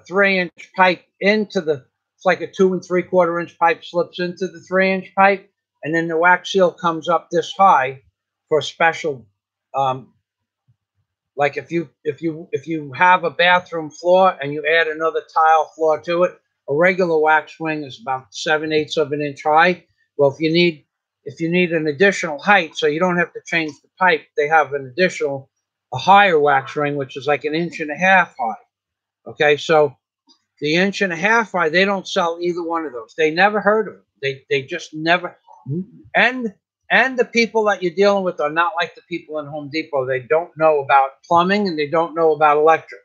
B: 3-inch pipe into the, it's like a 2 3/4 inch pipe slips into the 3-inch pipe, and then the wax seal comes up this high for a special, like if you have a bathroom floor and you add another tile floor to it, a regular wax ring is about 7/8 of an inch high. Well, if you need an additional height, so you don't have to change the pipe, they have a higher wax ring, which is like 1.5 inches high. Okay, so the 1.5 inches high, they don't sell either one of those. They never heard of them. They just never. And the people that you're dealing with are not like the people in Home Depot. They don't know about plumbing, and they don't know about electric.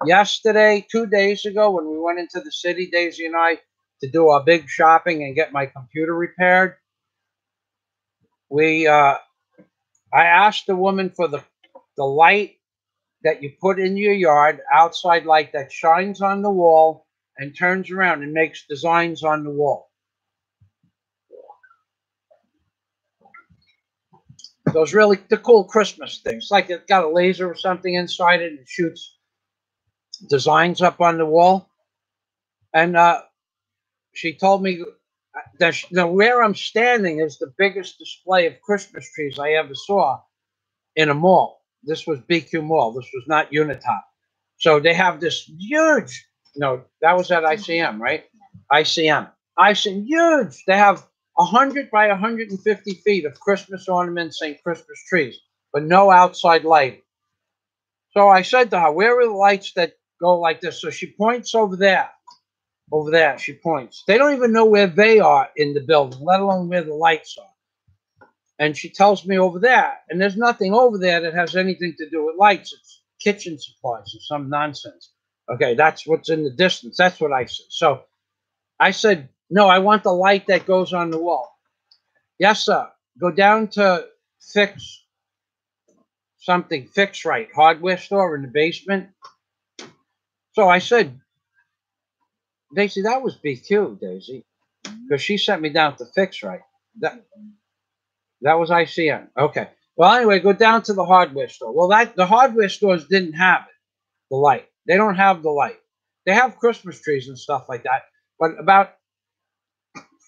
B: Yesterday, 2 days ago, when we went into the city, Daisy and I, to do our big shopping and get my computer repaired, I asked the woman for the light that you put in your yard, outside light that shines on the wall and turns around and makes designs on the wall. Those really the cool Christmas things, like it's got a laser or something inside it and shoots designs up on the wall. And she told me that where I'm standing is the biggest display of Christmas trees I ever saw in a mall. This was BQ Mall. This was not Unitop. So they have this huge, no, that was at ICM, right? ICM. Huge. They have 100 by 150 feet of Christmas ornaments and Christmas trees, but no outside light. So I said to her, where are the lights that go like this? So she points over there. Over there, she points. They don't even know where they are in the building, let alone where the lights are. And she tells me over there, and there's nothing over there that has anything to do with lights. kitchen supplies or some nonsense. Okay, that's what's in the distance. That's what I said. So I said, no, I want the light that goes on the wall. Yes, sir. Go down to Fix something, Fix Right, hardware store in the basement. So I said, Daisy, that was BQ, Daisy, because she sent me down to Fix Right. That was ICN. Okay. Well, anyway, go down to the hardware store. Well, the hardware stores didn't have it, the light. They don't have the light. They have Christmas trees and stuff like that. But about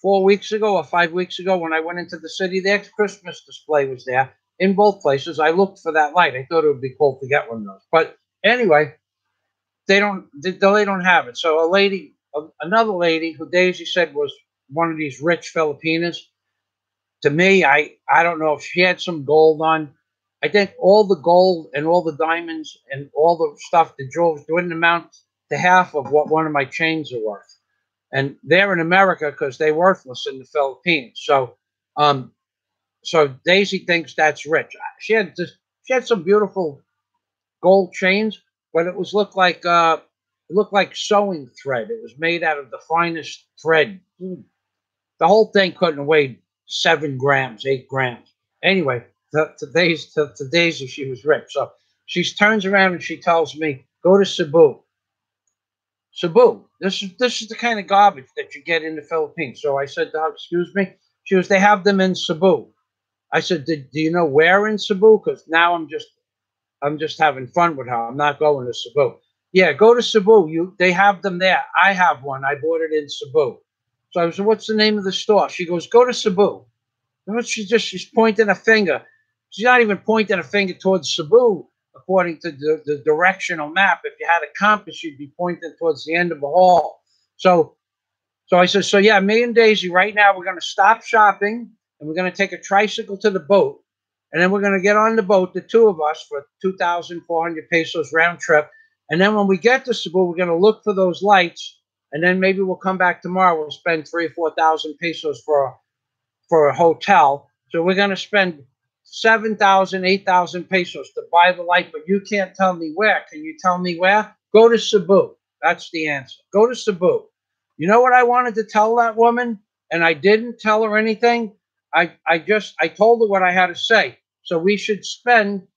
B: 4 weeks ago or 5 weeks ago, when I went into the city, their Christmas display was there in both places. I looked for that light. I thought it would be cool to get one of those. But anyway, they don't have it. So another lady who Daisy said was one of these rich Filipinas. To me, I don't know if she had some gold on. I think all the gold and all the diamonds and all the stuff, the jewels, didn't amount to half of what one of my chains are worth. And they're in America because they're worthless in the Philippines. So, so Daisy thinks that's rich. She had some beautiful gold chains, but it looked like sewing thread. It was made out of the finest thread. The whole thing couldn't have weighed 7 grams, 8 grams. Anyway, to Daisy, she was rich. So she turns around and she tells me, go to Cebu. Cebu, this is the kind of garbage that you get in the Philippines. So I said to her, excuse me? She goes, they have them in Cebu. I said, do you know where in Cebu? Because now I'm just having fun with her. I'm not going to Cebu. Yeah, go to Cebu. They have them there. I have one. I bought it in Cebu. So I said, what's the name of the store? She goes, go to Cebu. She's pointing a finger. She's not even pointing a finger towards Cebu, according to the directional map. If you had a compass, you'd be pointing towards the end of the hall. So I said, so yeah, me and Daisy, right now, we're going to stop shopping, and we're going to take a tricycle to the boat, and then we're going to get on the boat, the two of us, for 2,400 pesos round trip. And then when we get to Cebu, we're going to look for those lights, and then maybe we'll come back tomorrow. We'll spend 3,000 or 4,000 pesos for a hotel. So we're going to spend 7,000, 8,000 pesos to buy the light, but you can't tell me where. Can you tell me where? Go to Cebu. That's the answer. Go to Cebu. You know what I wanted to tell that woman, and I didn't tell her anything? I told her what I had to say. So we should spend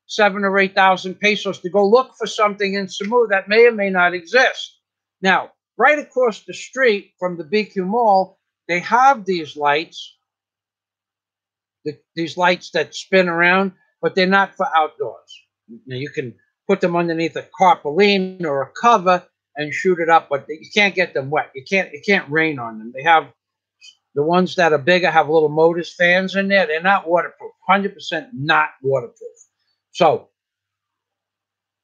B: 7,000 or 8,000 pesos to go look for something in Cebu that may or may not exist. Now, right across the street from the BQ Mall, they have these lights. These lights that spin around, but they're not for outdoors. Now, you can put them underneath a tarpaulin or a cover and shoot it up, but you can't get them wet. It can't rain on them. They have the ones that are bigger have little Motus fans in there. They're not waterproof. 100% not waterproof.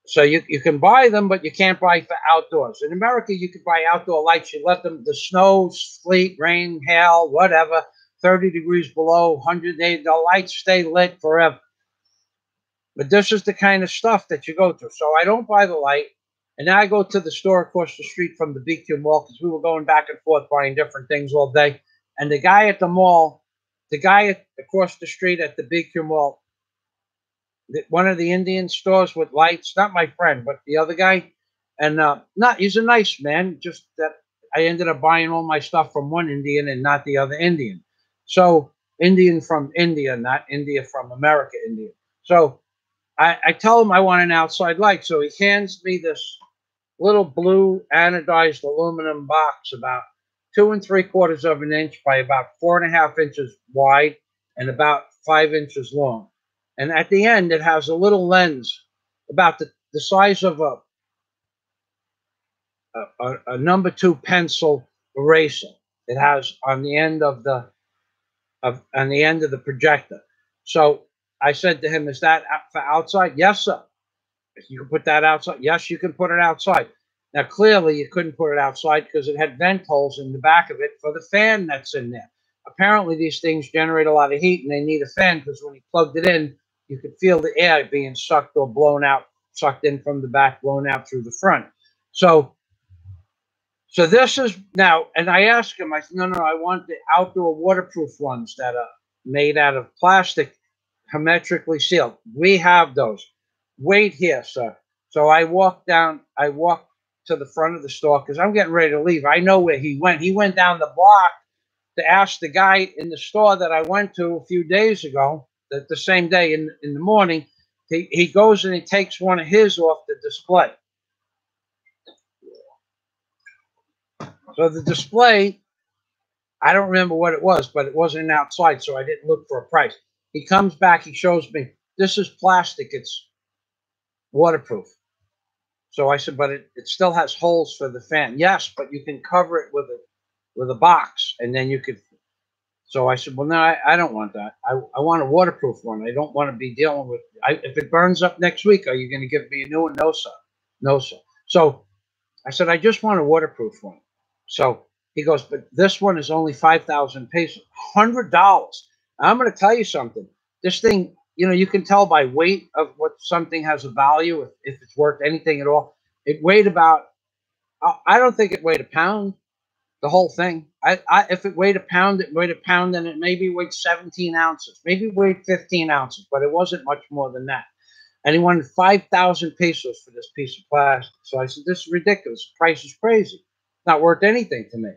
B: So you can buy them, but you can't buy for outdoors. In America, you can buy outdoor lights. You let them, the snow, sleet, rain, hail, whatever, 30 degrees below, 100 days, the lights stay lit forever. But this is the kind of stuff that you go through. So I don't buy the light. And then I go to the store across the street from the BQ Mall because we were going back and forth buying different things all day. And the guy at the mall, across the street at the BQ Mall, one of the Indian stores with lights, not my friend, but the other guy. And he's a nice man, just that I ended up buying all my stuff from one Indian and not the other Indian. So Indian from India, not India from America, Indian. So I tell him I want an outside light. So he hands me this little blue anodized aluminum box about 2 3/4 of an inch by about 4.5 inches wide and about 5 inches long. And at the end, it has a little lens about the size of a number 2 pencil eraser. It has on the end of the projector. So I said to him, "Is that for outside?" "Yes, sir." "If you can put that outside?" "Yes, you can put it outside." Now, clearly, you couldn't put it outside because it had vent holes in the back of it for the fan that's in there. Apparently, these things generate a lot of heat, and they need a fan because when you plugged it in, you could feel the air being sucked or blown out, sucked in from the back, blown out through the front. So this is now, and I asked him, I said, no, I want the outdoor waterproof ones that are made out of plastic, hermetically sealed. We have those. Wait here, sir. So I walked to the front of the store because I'm getting ready to leave. I know where he went. He went down the block to ask the guy in the store that I went to a few days ago, that the same day in the morning. He goes and he takes one of his off the display. So the display, I don't remember what it was, but it wasn't outside, so I didn't look for a price. He comes back, he shows me, this is plastic, it's waterproof. So I said, but it still has holes for the fan. Yes, but you can cover it with a box, and then you could. So I said, well, no, I don't want that. I want a waterproof one. I don't want to be dealing with. If it burns up next week, are you going to give me a new one? No, sir. No, sir. So I said, I just want a waterproof one. So he goes, but this one is only 5,000 pesos, $100. I'm going to tell you something. This thing, you can tell by weight of what something has a value, if it's worth anything at all. It weighed about, I don't think it weighed a pound, the whole thing. If it weighed a pound, and it maybe weighed 17 ounces, maybe it weighed 15 ounces, but it wasn't much more than that. And he wanted 5,000 pesos for this piece of plastic. So I said, this is ridiculous. The price is crazy. It's not worth anything to me.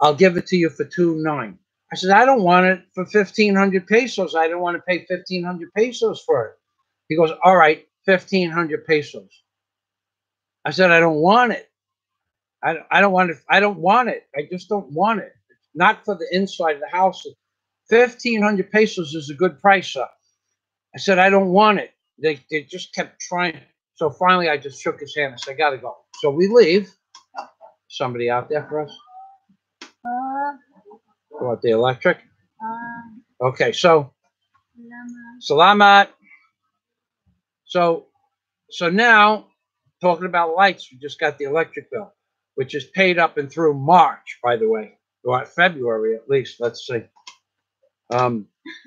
B: I'll give it to you for 2,900. I said, I don't want it for 1,500 pesos. I don't want to pay 1,500 pesos for it. He goes, all right, 1,500 pesos. I said, I don't want it. I don't want it. I don't want it. I just don't want it. Not for the inside of the house. 1,500 pesos is a good price, sir. I said, I don't want it. They just kept trying. So finally, I just shook his hand and said, I got to go. So we leave. Somebody out there for us? What, the electric? Okay, so salamat. So now, talking about lights, we just got the electric bill, which is paid up and through March, by the way, or February at least. Let's see.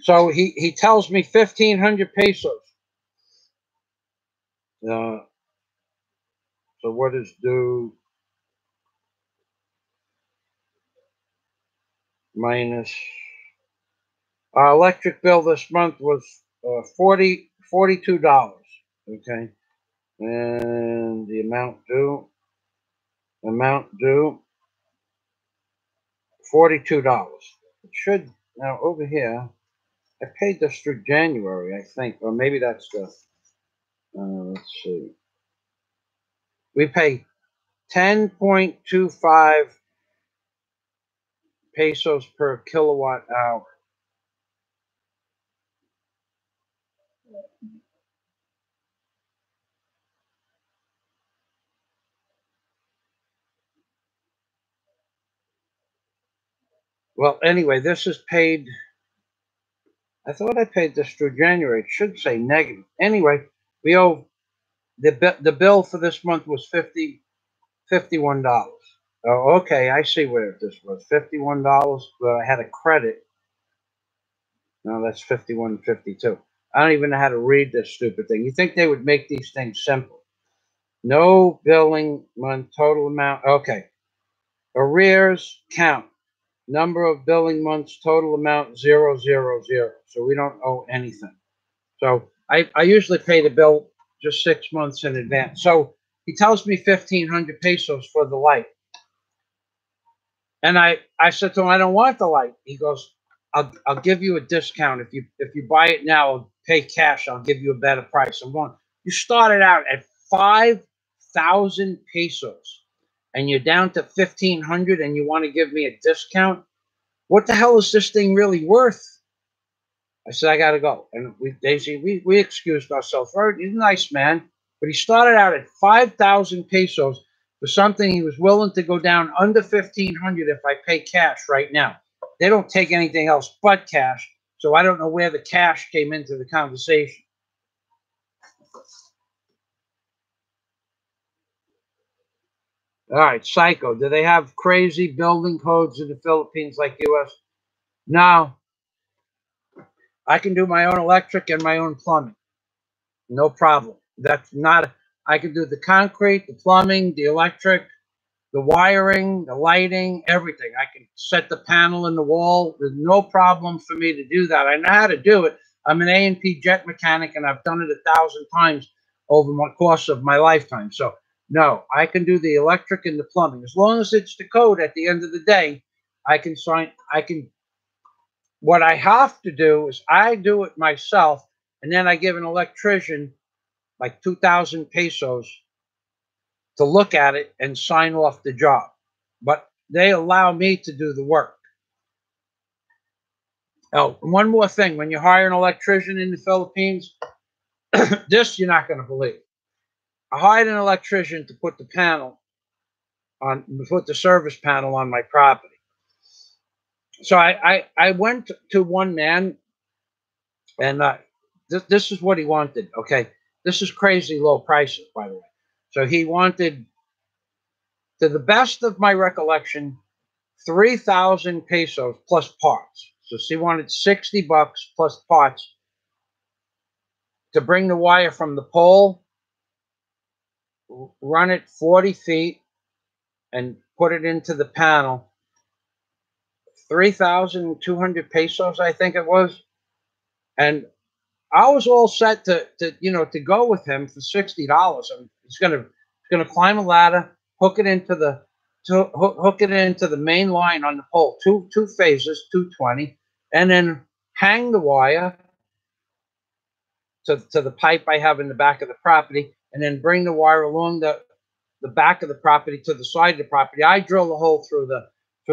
B: So he tells me 1,500 pesos. So what is due minus our electric bill this month was $42. Okay, and the amount due $42. It should now over here. I paid this through January, I think, or maybe that's the. Let's see. We pay 10.25 pesos per kilowatt hour. Well, anyway, this is paid. I thought I paid this through January. It should say negative. Anyway, we owe the bill for this month was $51. Oh, okay, I see where this was. $51, but I had a credit. No, that's 51.52. I don't even know how to read this stupid thing. You think they would make these things simple? No billing month, total amount. Okay. Arrears count. Number of billing months, total amount 000. So we don't owe anything. So I usually pay the bill just 6 months in advance. So he tells me 1,500 pesos for the light. And I said to him, I don't want the light. He goes, I'll give you a discount. If you buy it now, I'll pay cash. I'll give you a better price. I'm going, you started out at 5,000 pesos and you're down to 1,500 and you want to give me a discount? What the hell is this thing really worth? I said, I got to go. And we excused ourselves. He's a nice man, but he started out at 5,000 pesos for something he was willing to go down under 1,500 if I pay cash right now. They don't take anything else but cash, so I don't know where the cash came into the conversation. All right, psycho. Do they have crazy building codes in the Philippines like U.S.? No. I can do my own electric and my own plumbing. No problem. That's not, I can do the concrete, the plumbing, the electric, the wiring, the lighting, everything. I can set the panel in the wall. There's no problem for me to do that. I know how to do it. I'm an A&P jet mechanic, and I've done it 1,000 times over the course of my lifetime. So no, I can do the electric and the plumbing. As long as it's the code at the end of the day, I can sign, what I have to do is I do it myself, and then I give an electrician like 2,000 pesos to look at it and sign off the job. But they allow me to do the work. Oh, one more thing. When you hire an electrician in the Philippines, this you're not going to believe. I hired an electrician to put the service panel on my property. So I went to one man, and this is what he wanted. Okay, this is crazy low prices, by the way. So he wanted, to the best of my recollection, 3,000 pesos plus parts. So she wanted $60 plus parts to bring the wire from the pole, run it 40 feet, and put it into the panel. 3,200 pesos, I think it was. And I was all set to go with him for $60. I mean, he's gonna climb a ladder, hook it into the main line on the pole, two phases, 220, and then hang the wire to the pipe I have in the back of the property, and then bring the wire along the back of the property to the side of the property. I drill a hole through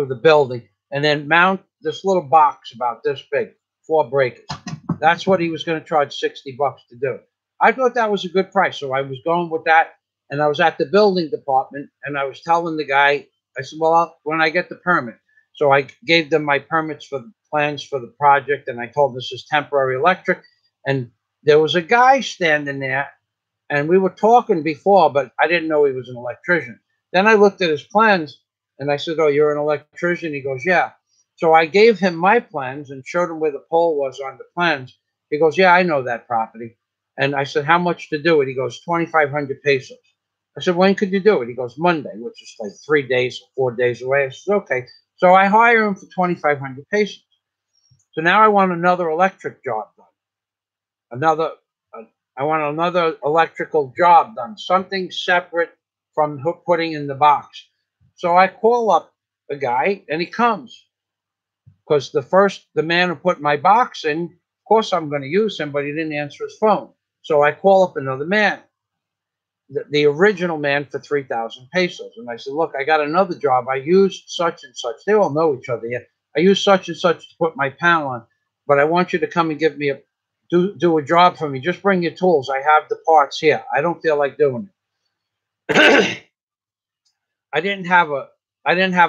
B: the building, and then mount this little box about this big, 4 breakers. That's what he was going to charge $60 to do. I thought that was a good price, so I was going with that. And I was at the building department, and I was telling the guy, I said, well, when I get the permit. So I gave them my permits for the plans for the project, and I told them this is temporary electric. And there was a guy standing there, and we were talking before, but I didn't know he was an electrician. Then I looked at his plans, and I said, oh, you're an electrician? He goes, yeah. So I gave him my plans and showed him where the pole was on the plans. He goes, yeah, I know that property. And I said, how much to do it? He goes, 2,500 pesos. I said, when could you do it? He goes, Monday, which is like 3 days or 4 days away. I said, okay. So I hire him for 2,500 pesos. So now I want another electric job done. I want another electrical job done, something separate from putting in the box. So I call up the guy, and he comes. Because the man who put my box in, of course I'm going to use him, but he didn't answer his phone. So I call up another man, the original man, for 3,000 pesos. And I said, look, I got another job. I used such and such. They all know each other. Yeah. I used such and such to put my panel on, but I want you to come and give me do a job for me. Just bring your tools. I have the parts here. I don't feel like doing it. I didn't have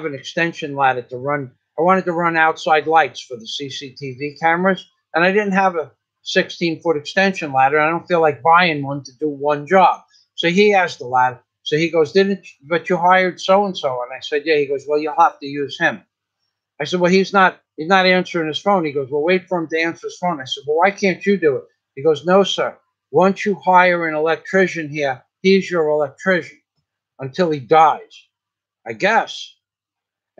B: an extension ladder to run. I wanted to run outside lights for the CCTV cameras, and I didn't have a 16-foot extension ladder. I don't feel like buying one to do one job. So he has the ladder. So he goes, but you hired so-and-so. And I said, yeah. He goes, well, you'll have to use him. I said, well, he's not answering his phone. He goes, well, wait for him to answer his phone. I said, well, why can't you do it? He goes, no, sir. Once you hire an electrician here, he's your electrician until he dies, I guess.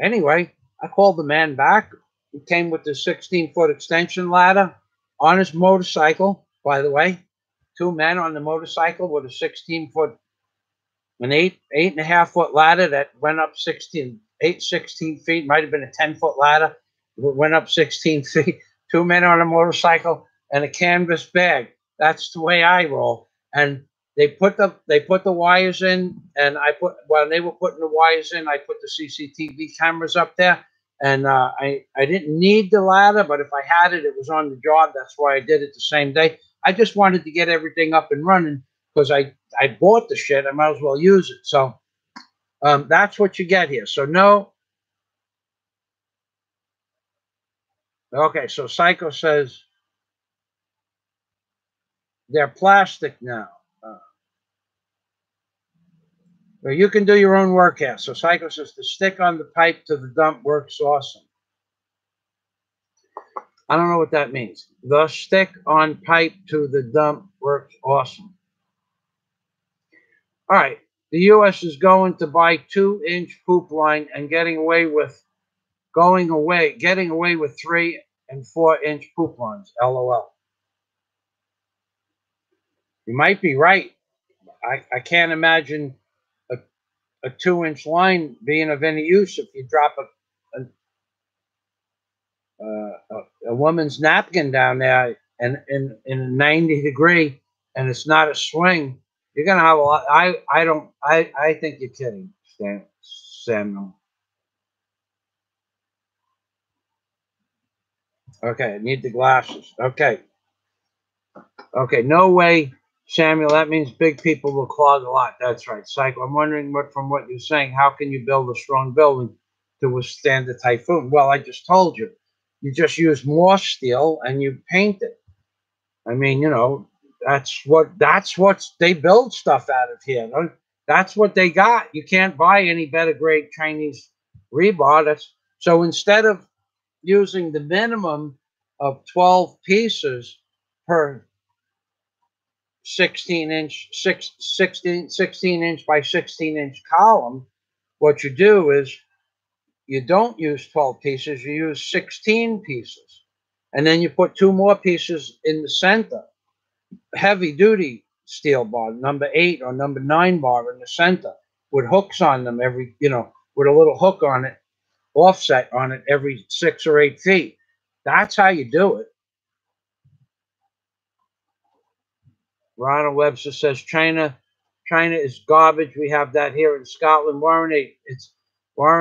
B: Anyway, I called the man back. He came with the 16-foot extension ladder on his motorcycle, by the way. 2 men on the motorcycle with a 16-foot, an 8.5-foot ladder that went up 16 feet. Might have been a 10-foot ladder. It went up 16 feet. 2 men on a motorcycle and a canvas bag. That's the way I roll. And they put the wires in, and while they were putting the wires in, I put the CCTV cameras up there. And I didn't need the ladder, but if I had it, it was on the job. That's why I did it the same day. I just wanted to get everything up and running because I bought the shit. I might as well use it. So that's what you get here. So no. Okay, so Psycho says they're plastic now. Well, you can do your own work here. So Psycho says the stick on the pipe to the dump works awesome. I don't know what that means. The stick on pipe to the dump works awesome. All right. The U.S. is going to buy 2-inch poop line and getting away with 3 and 4-inch poop lines. LOL. You might be right. I can't imagine a 2-inch line being of any use if you drop a woman's napkin down there and in a 90-degree and it's not a swing. You're gonna have a lot. I think you're kidding, Samuel. Okay, I need the glasses. Okay. Okay, no way, Samuel. That means big people will clog a lot. That's right. Cycle. I'm wondering from what you're saying, how can you build a strong building to withstand the typhoon? Well, I just told you. You just use more steel and you paint it. I mean, that's what they build stuff out of here. That's what they got. You can't buy any better grade Chinese rebar. So instead of using the minimum of 12 pieces per 16 inch by 16-inch column, what you do is you don't use 12 pieces, you use 16 pieces. And then you put 2 more pieces in the center. Heavy duty steel bar, number 8 or number 9 bar in the center with hooks on them with a little hook on it, offset on it every 6 or 8 feet. That's how you do it. Ronald Webster says China is garbage. We have that here in Scotland. Warren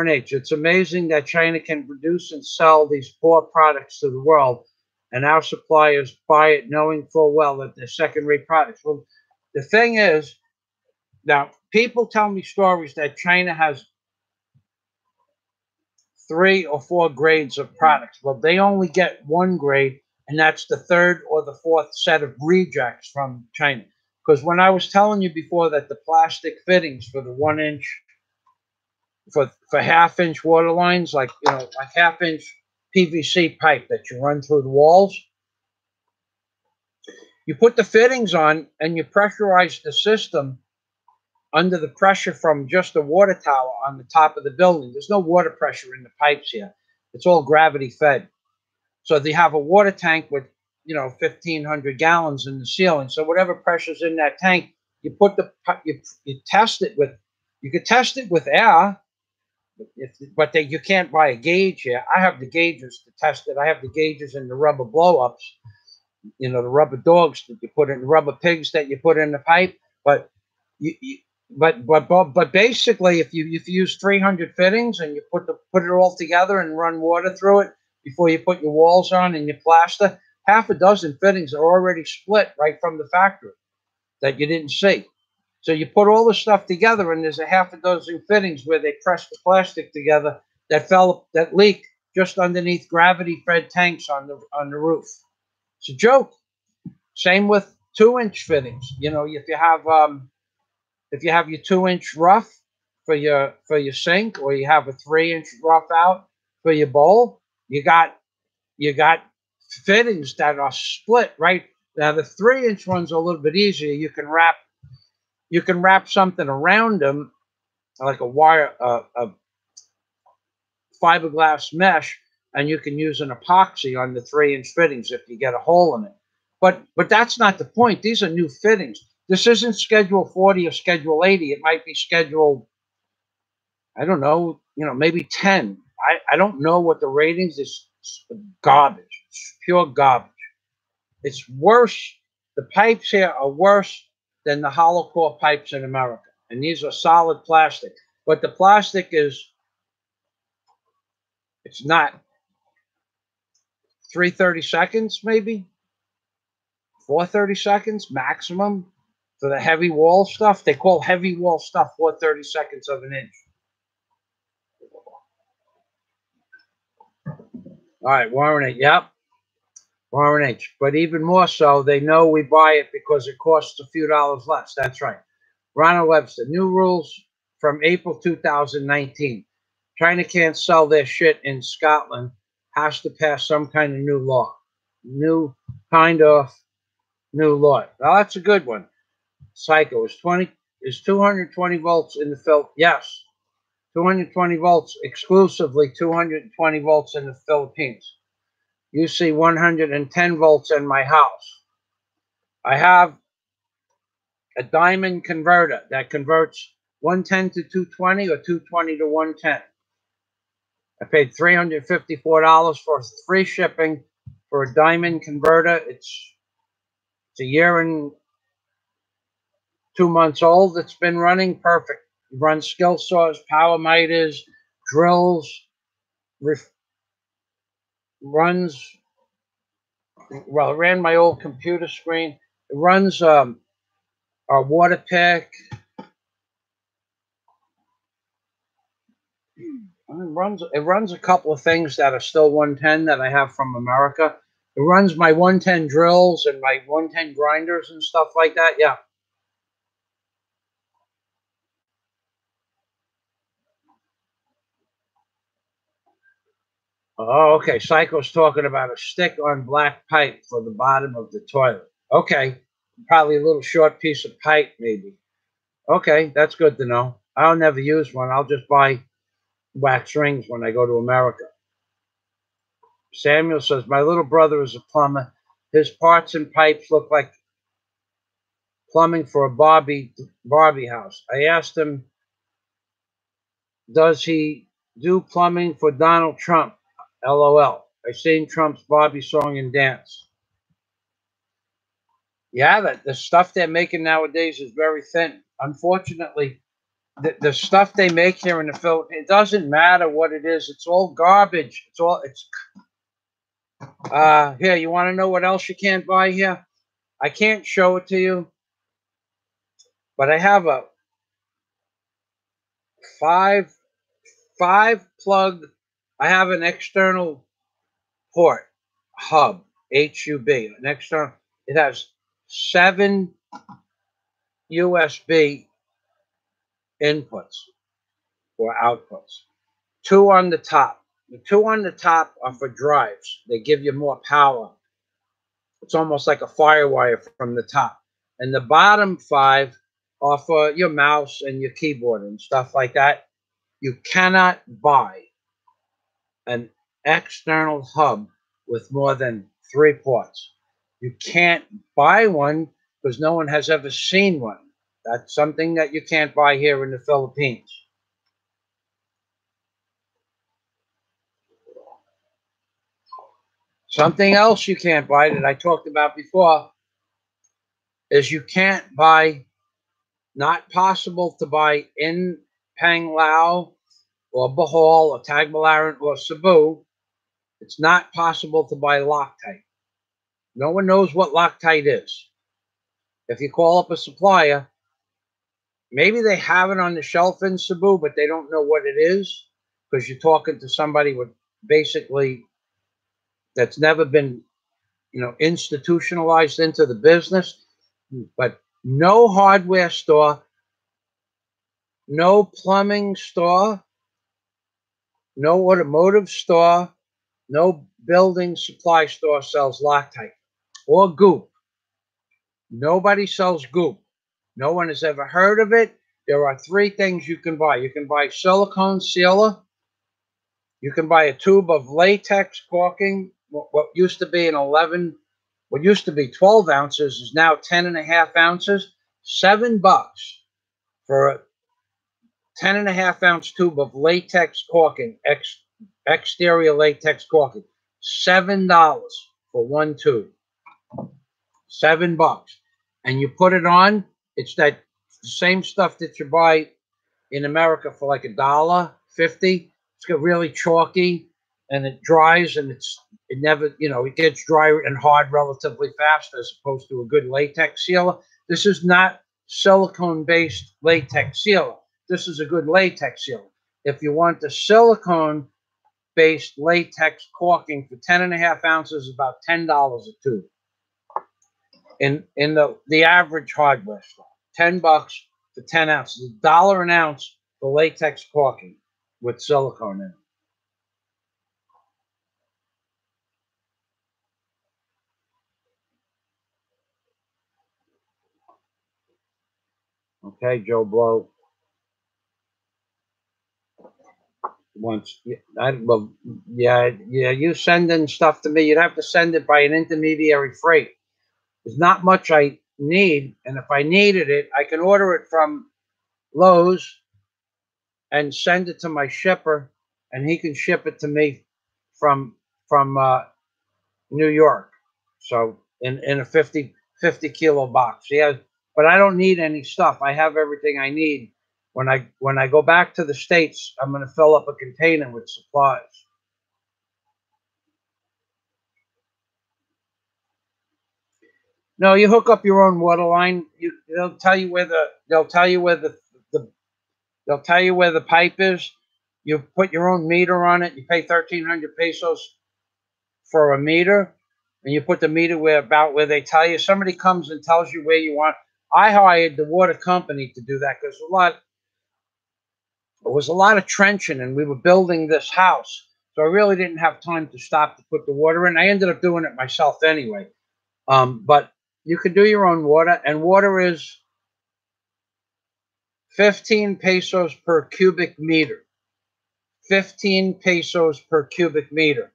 B: H. It's amazing that China can produce and sell these poor products to the world, and our suppliers buy it knowing full well that they're second-rate products. Well, the thing is, now people tell me stories that China has 3 or 4 grades of products. Well, they only get 1 grade, and that's the 3rd or the 4th set of rejects from China. Because when I was telling you before that the plastic fittings for the 1-inch, for half-inch water lines, like half-inch PVC pipe that you run through the walls, you put the fittings on and you pressurize the system under the pressure from just a water tower on the top of the building. There's no water pressure in the pipes here. It's all gravity fed. So they have a water tank with 1,500 gallons in the ceiling. So whatever pressure's in that tank, you put you test it with. You could test it with air, but you can't buy a gauge here. I have the gauges to test it. I have the gauges in the rubber blow-ups, the rubber dogs that you put in, the rubber pigs that you put in the pipe. But but basically, if you use 300 fittings and you put it all together and run water through it before you put your walls on and your plaster, half a dozen fittings are already split right from the factory that you didn't see. So you put all the stuff together, and there's a half a dozen fittings where they press the plastic together that leak just underneath gravity-fed tanks on the roof. It's a joke. Same with 2-inch fittings. If you have your 2-inch rough for your sink, or you have a 3-inch rough out for your bowl, you got fittings that are split right. Now the 3-inch ones are a little bit easier. You can wrap something around them, like a wire, a fiberglass mesh, and you can use an epoxy on the 3-inch fittings if you get a hole in it. But that's not the point. These are new fittings. This isn't Schedule 40 or Schedule 80. It might be Schedule, I don't know, maybe 10. I don't know what the ratings is. Garbage. It's pure garbage. It's worse. The pipes here are worse than the hollow core pipes in America. And these are solid plastic. But the plastic it's not 3/32 maybe, 4/32 maximum for the heavy wall stuff. They call heavy wall stuff 4/32 of an inch. All right, Warren H. Yep. Warren H. But even more so, they know we buy it because it costs a few dollars less. That's right. Ronald Webster, new rules from April 2019. China can't sell their shit in Scotland. Has to pass some kind of new law. New law. Well, that's a good one. Psycho is 220 volts in the Philippines. Yes. 220 volts exclusively, 220 volts in the Philippines. You see 110 volts in my house. I have a diamond converter that converts 110 to 220 or 220 to 110. I paid $354 for free shipping for a diamond converter. It's a year and 2 months old. It's been running perfect. It runs skill saws, power miters, drills, runs, well, it ran my old computer screen. It runs our water pick. It runs a couple of things that are still 110 that I have from America. It runs my 110 drills and my 110 grinders and stuff like that. Yeah. Oh, okay. Psycho's talking about a stick-on black pipe for the bottom of the toilet. Okay. Probably a little short piece of pipe, maybe. Okay, that's good to know. I'll never use one. I'll just buy wax rings when I go to America. Samuel says, my little brother is a plumber. His parts and pipes look like plumbing for a Barbie house. I asked him, does he do plumbing for Donald Trump? LOL. I seen Trump's Barbie song and dance. Yeah, the stuff they're making nowadays is very thin. Unfortunately, the stuff they make here in the Philippines, it doesn't matter what it is. It's all garbage. Here, you want to know what else you can't buy here? I can't show it to you, but I have a five plug. I have an external port hub, HUB, an external. It has 7 USB inputs or outputs. 2 on the top. The 2 on the top are for drives. They give you more power. It's almost like a firewire from the top. And the bottom 5 are for your mouse and your keyboard and stuff like that. You cannot buy an external hub with more than 3 ports. You can't buy one because no one has ever seen one. That's something that you can't buy here in the Philippines. Something else you can't buy that I talked about before is you can't buy, not possible to buy in Panglao or Bohol or Tagbilaran or Cebu. It's not possible to buy Loctite. No one knows what Loctite is. If you call up a supplier, maybe they have it on the shelf in Cebu, but they don't know what it is because you're talking to somebody with basically that's never been, institutionalized into the business. But no hardware store, no plumbing store, no automotive store, no building supply store sells Loctite or goop. Nobody sells goop. No one has ever heard of it. There are 3 things you can buy. You can buy silicone sealer. You can buy a tube of latex caulking. What used to be what used to be 12 ounces is now 10.5 ounces. $7 for a 10.5 ounce tube of latex caulking, exterior latex caulking. $7 for 1 tube. $7. And you put it on, it's that same stuff that you buy in America for like $1.50. It's got really chalky and it dries and it never, it gets dry and hard relatively fast as opposed to a good latex sealer. This is not silicone-based latex sealer. This is a good latex sealer. If you want the silicone-based latex caulking for 10.5 ounces, about $10 a tube. In the average hardware store, $10 for 10 ounces, $1 an ounce for latex caulking with silicone in it. Okay, Joe Blow. You sending stuff to me, you'd have to send it by an intermediary freight. There's not much I need, and if I needed it, I can order it from Lowe's and send it to my shipper, and he can ship it to me from from New York. So in a 50 kilo box. Yeah, but I don't need any stuff. I have everything I need. When I go back to the States, I'm going to fill up a container with supplies. No, you hook up your own water line. They'll tell you where the they'll tell you where the pipe is. You put your own meter on it. You pay 1,300 pesos for a meter, and you put the meter where they tell you. Somebody comes and tells you where you want. I hired the water company to do that because there was a lot of trenching, and we were building this house, so I really didn't have time to stop to put the water in. I ended up doing it myself anyway. But you can do your own water, and water is 15 pesos per cubic meter. 15 pesos per cubic meter.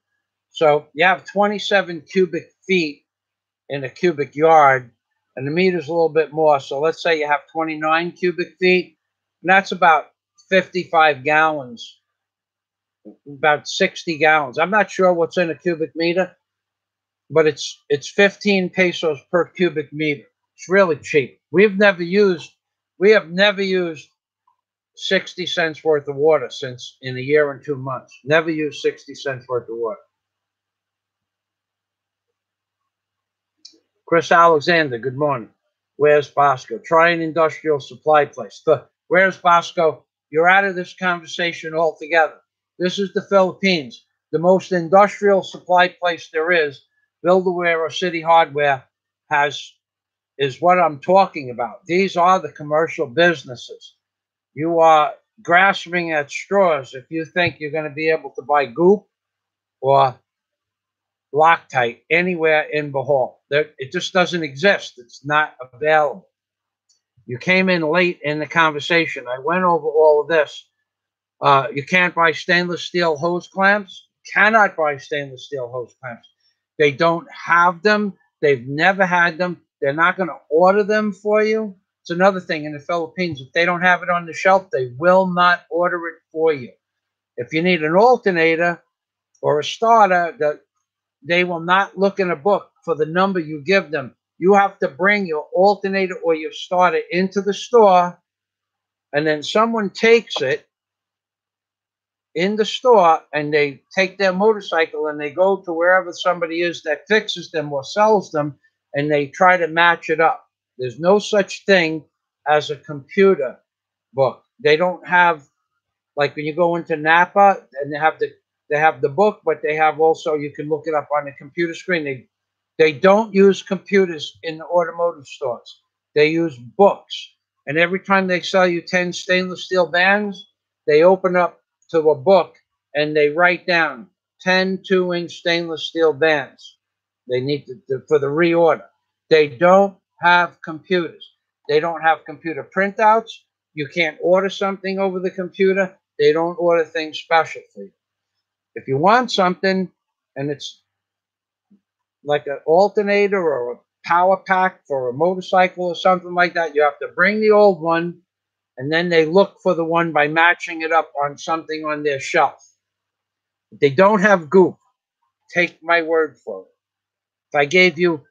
B: So you have 27 cubic feet in a cubic yard, and the meter's a little bit more. So let's say you have 29 cubic feet, and that's about 55 gallons, about 60 gallons. I'm not sure what's in a cubic meter, but it's 15 pesos per cubic meter. It's really cheap. We have never used 60 cents worth of water since in a year and 2 months. Never used 60 cents worth of water. Chris Alexander, good morning. Where's Bosco? Try an industrial supply place. Where's Bosco? You're out of this conversation altogether. This is the Philippines, the most industrial supply place there is. Build-A-Ware or City Hardware is what I'm talking about. These are the commercial businesses. You are grasping at straws if you think you're going to be able to buy goop or Loctite anywhere in Bohol. It just doesn't exist. It's not available. You came in late in the conversation. I went over all of this. You can't buy stainless steel hose clamps. Cannot buy stainless steel hose clamps. They don't have them. They've never had them. They're not going to order them for you. It's another thing in the Philippines. If they don't have it on the shelf, they will not order it for you. If you need an alternator or a starter, they will not look in a book for the number you give them. You have to bring your alternator or your starter into the store, and then someone takes it in the store and they take their motorcycle and they go to wherever somebody is that fixes them or sells them, and they try to match it up. There's no such thing as a computer book. They don't have, like when you go into Napa and they have the book, but they have also, you can look it up on the computer screen. They don't use computers in the automotive stores. They use books. And every time they sell you 10 stainless steel bands, they open up to a book and they write down 10 2-inch stainless steel bands. They need for the reorder. They don't have computers. They don't have computer printouts. You can't order something over the computer. They don't order things special for you. If you want something and it's like an alternator or a power pack for a motorcycle or something like that, you have to bring the old one, and then they look for the one by matching it up on something on their shelf. If they don't have goop, take my word for it. If I gave you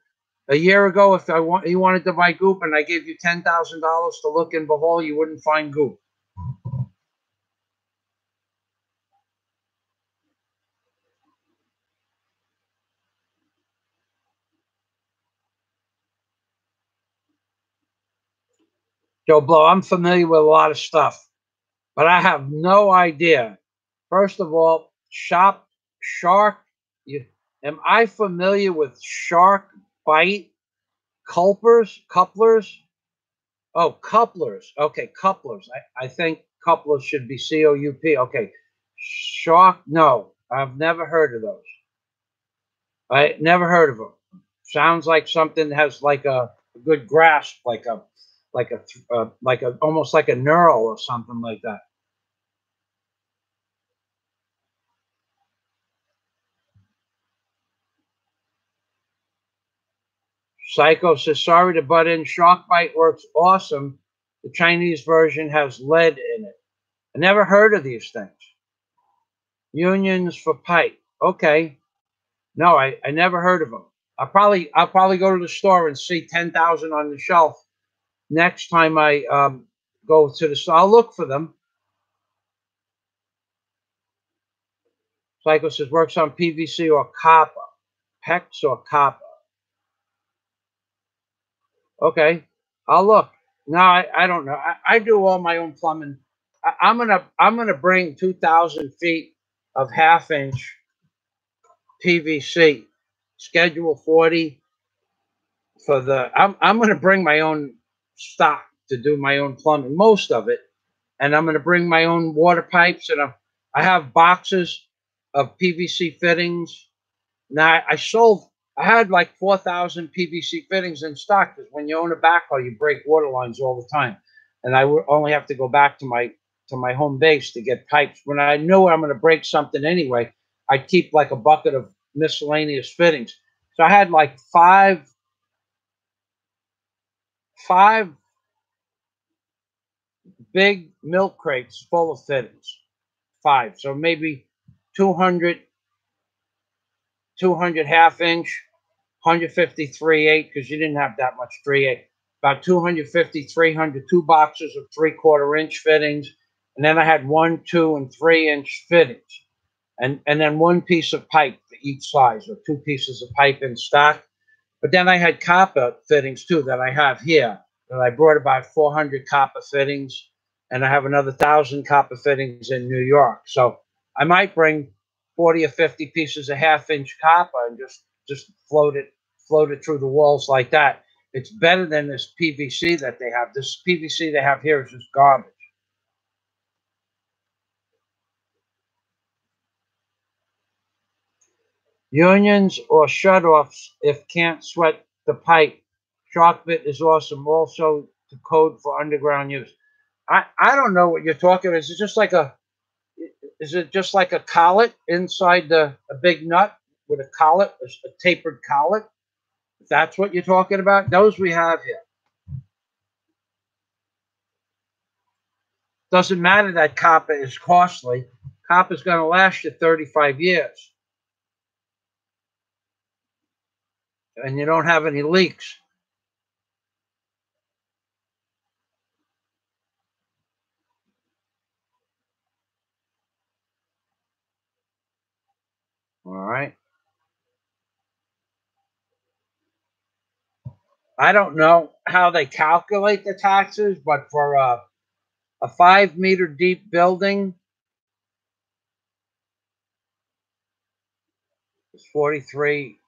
B: a year ago, if you wanted to buy goop and I gave you $10,000 to look in Bohol, you wouldn't find goop. Joe Blow, I'm familiar with a lot of stuff, but I have no idea. First of all, shark. Am I familiar with shark bite? Couplers? Oh, couplers. Okay, couplers. I think couplers should be COUP. Okay, shark. No, I've never heard of those. I never heard of them. Sounds like something that has like a good grasp, like a almost like a knurl or something like that. Psycho says, sorry to butt in. Shark Bite works awesome. The Chinese version has lead in it. I never heard of these things. Unions for pipe. Okay. No, I never heard of them. I'll probably go to the store and see 10,000 on the shelf next time I go to the store. I'll look for them. Psycho says works on PVC or copper. Hex or copper. Okay, I'll look. No, I don't know. I do all my own plumbing. I'm gonna bring 2,000 feet of half-inch PVC, Schedule 40 for the. I'm gonna bring my own stock to do my own plumbing, most of it, and I'm gonna bring my own water pipes, and I have boxes of PVC fittings. Now I had like 4,000 PVC fittings in stock because when you own a backhoe, you break water lines all the time, and I would only have to go back to my home base to get pipes. When I know I'm going to break something anyway, I keep like a bucket of miscellaneous fittings. So I had like five big milk crates full of fittings. Five, so maybe 200 half-inch, 150 3/8 because you didn't have that much 3/8. About 250, 300, two boxes of 3/4-inch fittings, and then I had 1, 2, and 3-inch fittings, and then one piece of pipe for each size, or two pieces of pipe in stock. But then I had copper fittings too that I have here. And I brought about 400 copper fittings, and I have another 1,000 copper fittings in New York. So I might bring 40 or 50 pieces of half-inch copper and just float it through the walls like that. It's better than this PVC that they have. This PVC they have here is just garbage. Unions or shutoffs if can't sweat the pipe. Shark bit is awesome. Also to code for underground use. I don't know what you're talking about. Is it just like a collet inside a big nut with a collet, a tapered collet? If that's what you're talking about, those we have here. Doesn't matter that copper is costly. Copper's going to last you 35 years. And you don't have any leaks. All right. I don't know how they calculate the taxes, but for a 5-meter deep building, it's 43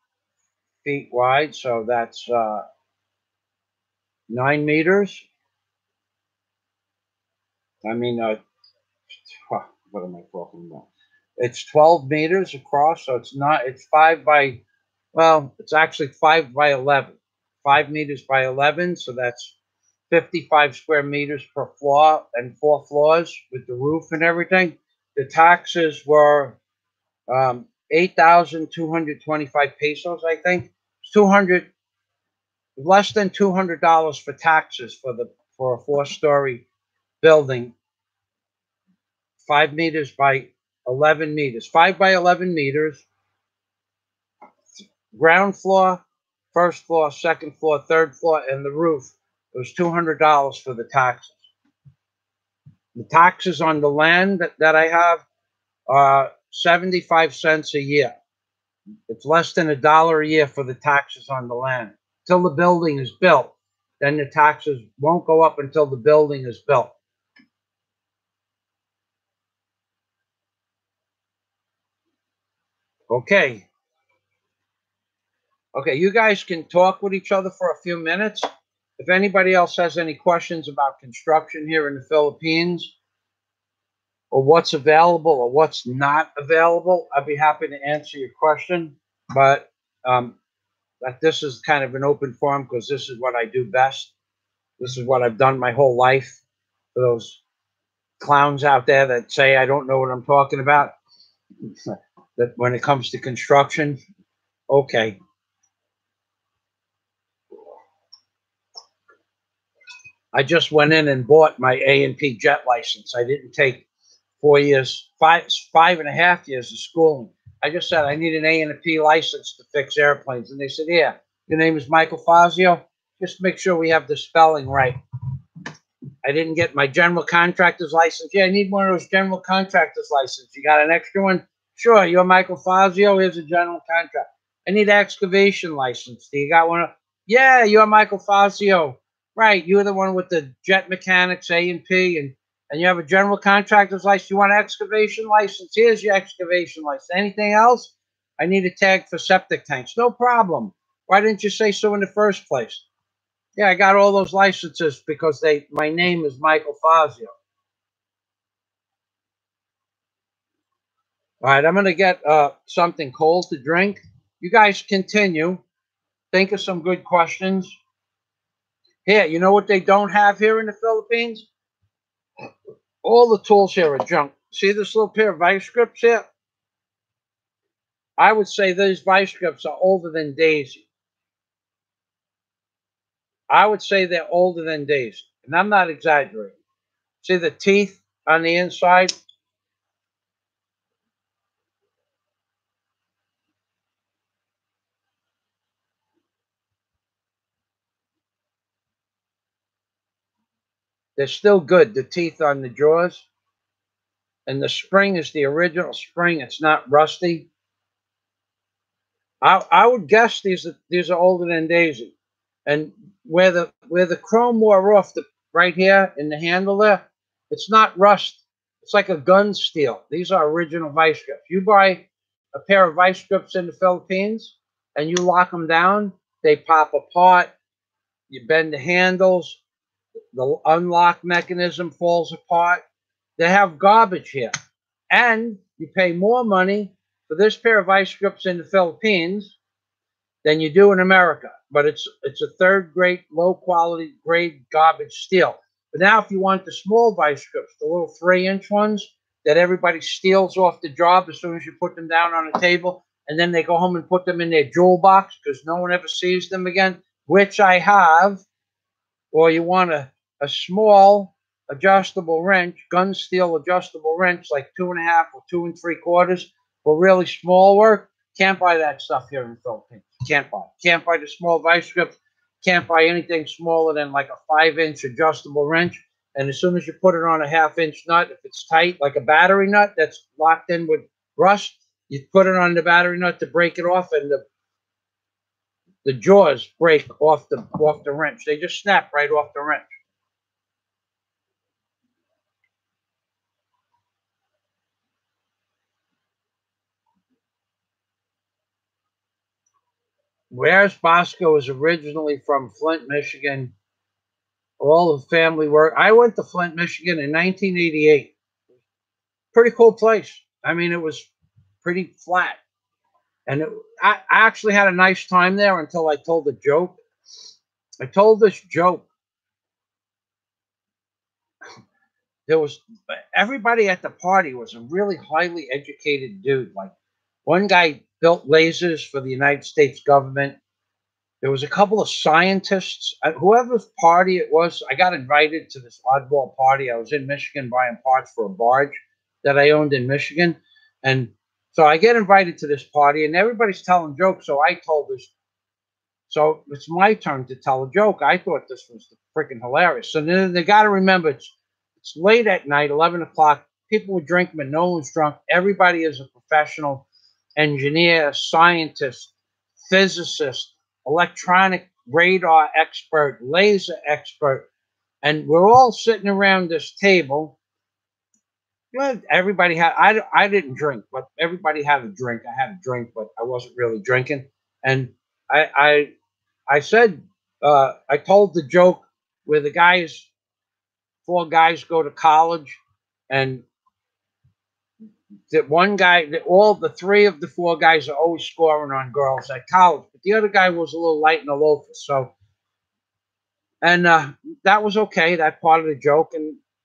B: feet wide, so that's 9 meters. I mean, what am I talking about? It's 12 meters across, so it's not. It's 5 by, well, it's actually 5 by 11. 5 meters by 11, so that's 55 square meters per floor and 4 floors with the roof and everything. The taxes were 8,225 pesos, I think. It's less than $200 for taxes for a 4-story building, 5 meters by 11 meters, 5 by 11 meters, ground floor, first floor, second floor, third floor, and the roof. It was $200 for the taxes. The taxes on the land that I have are 75 cents a year. It's less than $1 a year for the taxes on the land. Till the building is built. Then the taxes won't go up until the building is built. Okay. Okay, you guys can talk with each other for a few minutes. If anybody else has any questions about construction here in the Philippines, or what's available or what's not available, I'd be happy to answer your question. But this is kind of an open forum because this is what I do best. This is what I've done my whole life. For those clowns out there that say I don't know what I'm talking about, that when it comes to construction, okay. I just went in and bought my A&P jet license. I didn't take 4 years, 5.5 years of schooling. I just said I need an A&P license to fix airplanes. And they said, yeah, your name is Michael Fazio. Just make sure we have the spelling right. I didn't get my general contractor's license. Yeah, I need one of those general contractor's licenses. You got an extra one? Sure, you're Michael Fazio. Here's a general contract. I need an excavation license. Do you got one? Yeah, you're Michael Fazio. Right, you're the one with the jet mechanics, A&P, and you have a general contractor's license. You want an excavation license? Here's your excavation license. Anything else? I need a tag for septic tanks. No problem. Why didn't you say so in the first place? Yeah, I got all those licenses because my name is Michael Fazio. All right, I'm going to get something cold to drink. You guys continue. Think of some good questions. Here, you know what they don't have here in the Philippines? All the tools here are junk. See this little pair of vice grips here? I would say these vice grips are older than Daisy. I would say they're older than Daisy. And I'm not exaggerating. See the teeth on the inside? They're still good. The teeth on the jaws. And the spring is the original spring. It's not rusty. I would guess these are older than Daisy. And where the chrome wore off right here in the handle there, it's not rust. It's like a gun steel. These are original vice grips. You buy a pair of vice grips in the Philippines and you lock them down, they pop apart. You bend the handles, the unlock mechanism falls apart. They have garbage here. And you pay more money for this pair of vice grips in the Philippines than you do in America. But it's a third grade, low quality grade garbage steel. But now if you want the small vice grips, the little 3-inch ones that everybody steals off the job as soon as you put them down on a table, and then they go home and put them in their jewel box because no one ever sees them again, which I have, or you want a small adjustable wrench, gun steel adjustable wrench, like 2.5 or 2 3/4 for really small work, can't buy that stuff here in the Philippines. Can't buy. Can't buy the small vice grips. Can't buy anything smaller than like a 5-inch adjustable wrench. And as soon as you put it on a 1/2-inch nut, if it's tight, like a battery nut that's locked in with rust, you put it on the battery nut to break it off, and the jaws break off the wrench. They just snap right off the wrench. Whereas Bosco is originally from Flint, Michigan, all the family work. I went to Flint, Michigan in 1988. Pretty cool place. I mean, it was pretty flat. And I actually had a nice time there until I told a joke. I told this joke. There was everybody at the party was a really highly educated dude. Like one guy built lasers for the United States government. There was a couple of scientists. Whoever's party it was, I got invited to this oddball party. I was in Michigan buying parts for a barge that I owned in Michigan. And so I get invited to this party, and everybody's telling jokes. So I told this. So it's my turn to tell a joke. I thought this was freaking hilarious. So then they got to remember it's late at night, 11 o'clock. People were drinking, but no one's drunk. Everybody is a professional engineer, scientist, physicist, electronic radar expert, laser expert, and we're all sitting around this table. Well, everybody had. I didn't drink, but everybody had a drink. I had a drink, but I wasn't really drinking. And I said I told the joke where the guys, 4 guys go to college, and that one guy, all the 3 of the 4 guys are always scoring on girls at college, but the other guy was a little light in the loafers. So, and that was okay. That part of the joke,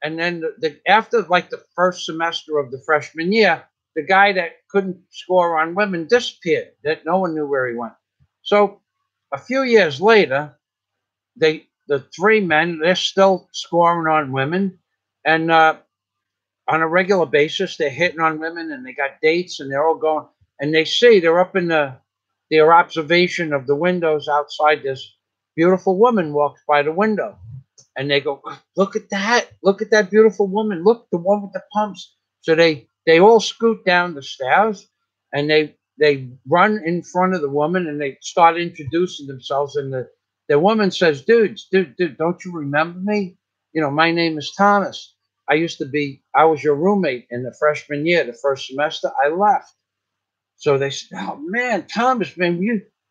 B: and then after like the first semester of the freshman year, the guy that couldn't score on women disappeared. That no one knew where he went. So, a few years later, the three men, they're still scoring on women, and on a regular basis, they're hitting on women, and they got dates, and they're all going, and they're up in their observation of the windows outside. This beautiful woman walks by the window, and they go, look at that beautiful woman, look, the one with the pumps. So they all scoot down the stairs, and they run in front of the woman, and they start introducing themselves, and the woman says, dude, don't you remember me? My name is Thomas. I was your roommate in the freshman year, the first semester. I left. So they said, oh man, Thomas, man,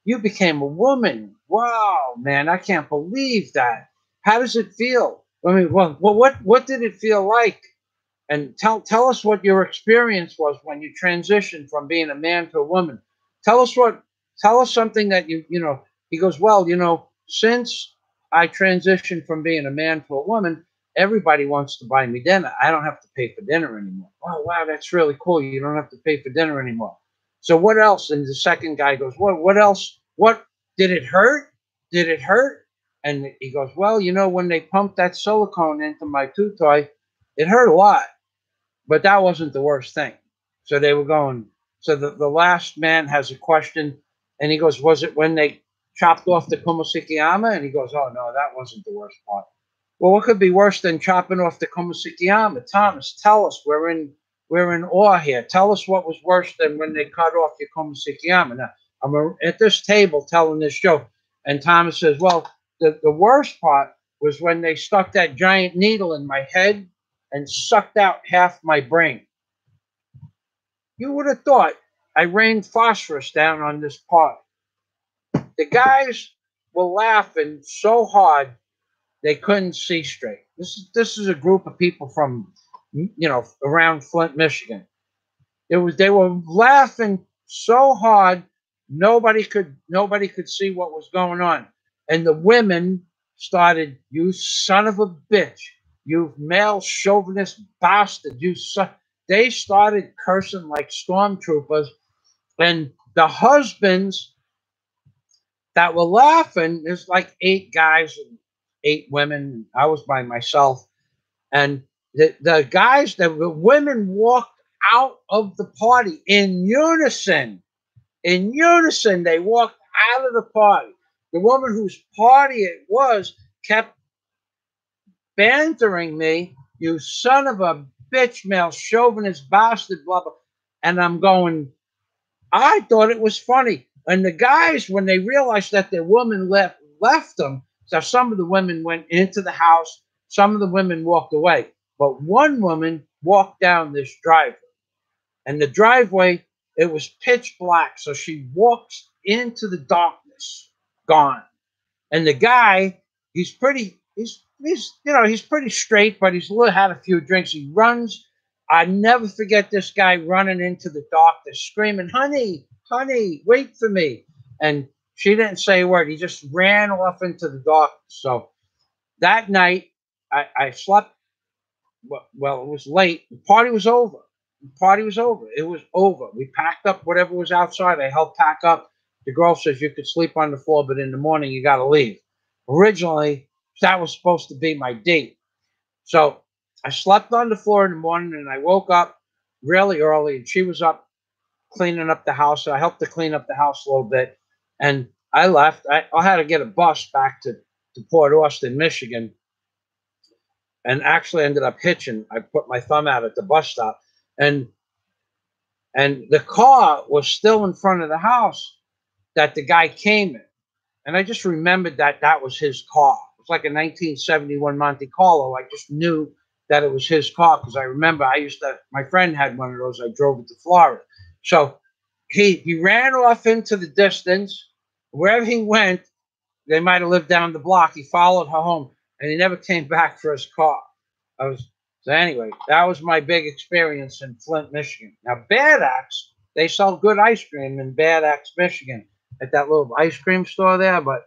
B: you became a woman. Wow, man, I can't believe that. How does it feel? I mean, well, what did it feel like? And tell us what your experience was when you transitioned from being a man to a woman. Tell us something that He goes, well, since I transitioned from being a man to a woman, everybody wants to buy me dinner. I don't have to pay for dinner anymore. Oh wow, that's really cool. You don't have to pay for dinner anymore. So what else? And the second guy goes, what else? What did it hurt? Did it hurt? And he goes, well, when they pumped that silicone into my tooth toy, it hurt a lot, but that wasn't the worst thing. So they were going. So the last man has a question, and he goes, was it when they chopped off the kumosikiyama? And he goes, oh no, that wasn't the worst part. Well, what could be worse than chopping off the kumosikiyama? Thomas, tell us. We're in awe here. Tell us what was worse than when they cut off your kumosikiyama. Now, I'm at this table telling this joke, and Thomas says, well, the worst part was when they stuck that giant needle in my head and sucked out half my brain. You would have thought I rained phosphorus down on this part. The guys were laughing so hard they couldn't see straight. This is a group of people from around Flint, Michigan. They were laughing so hard nobody could see what was going on. And the women started, you son of a bitch, you male chauvinist bastard, they started cursing like stormtroopers. And the husbands that were laughing, there's like 8 guys and 8 women. I was by myself. And the women walked out of the party in unison. In unison, they walked out of the party. The woman whose party it was kept bantering me, you son of a bitch, male chauvinist bastard, blah, blah. And I'm going, I thought it was funny. And the guys, when they realized that their woman left them, so some of the women went into the house, some of the women walked away. But one woman walked down this driveway. And the driveway, it was pitch black. So she walks into the darkness, gone. And the guy, he's pretty straight, but he's had a few drinks. He runs. I never forget this guy running into the darkness, screaming, honey, wait for me. And she didn't say a word. He just ran off into the darkness. So that night, I slept. Well, it was late. The party was over. It was over. We packed up whatever was outside. I helped pack up. The girl says you could sleep on the floor, but in the morning you got to leave. Originally, that was supposed to be my date. So I slept on the floor in the morning, and I woke up really early, and she was up cleaning up the house. So I helped her clean up the house a little bit, and I left. I had to get a bus back to Port Austin, Michigan, and actually ended up hitching. I put my thumb out at the bus stop, and the car was still in front of the house that the guy came in. And I just remembered that was his car. It was like a 1971 Monte Carlo. I just knew that it was his car because I remember my friend had one of those. I drove it to Florida. So he ran off into the distance. Wherever he went, they might have lived down the block. He followed her home, and he never came back for his car. So anyway, that was my big experience in Flint, Michigan. Now, Bad Axe, they sell good ice cream in Bad Axe, Michigan, at that little ice cream store there. But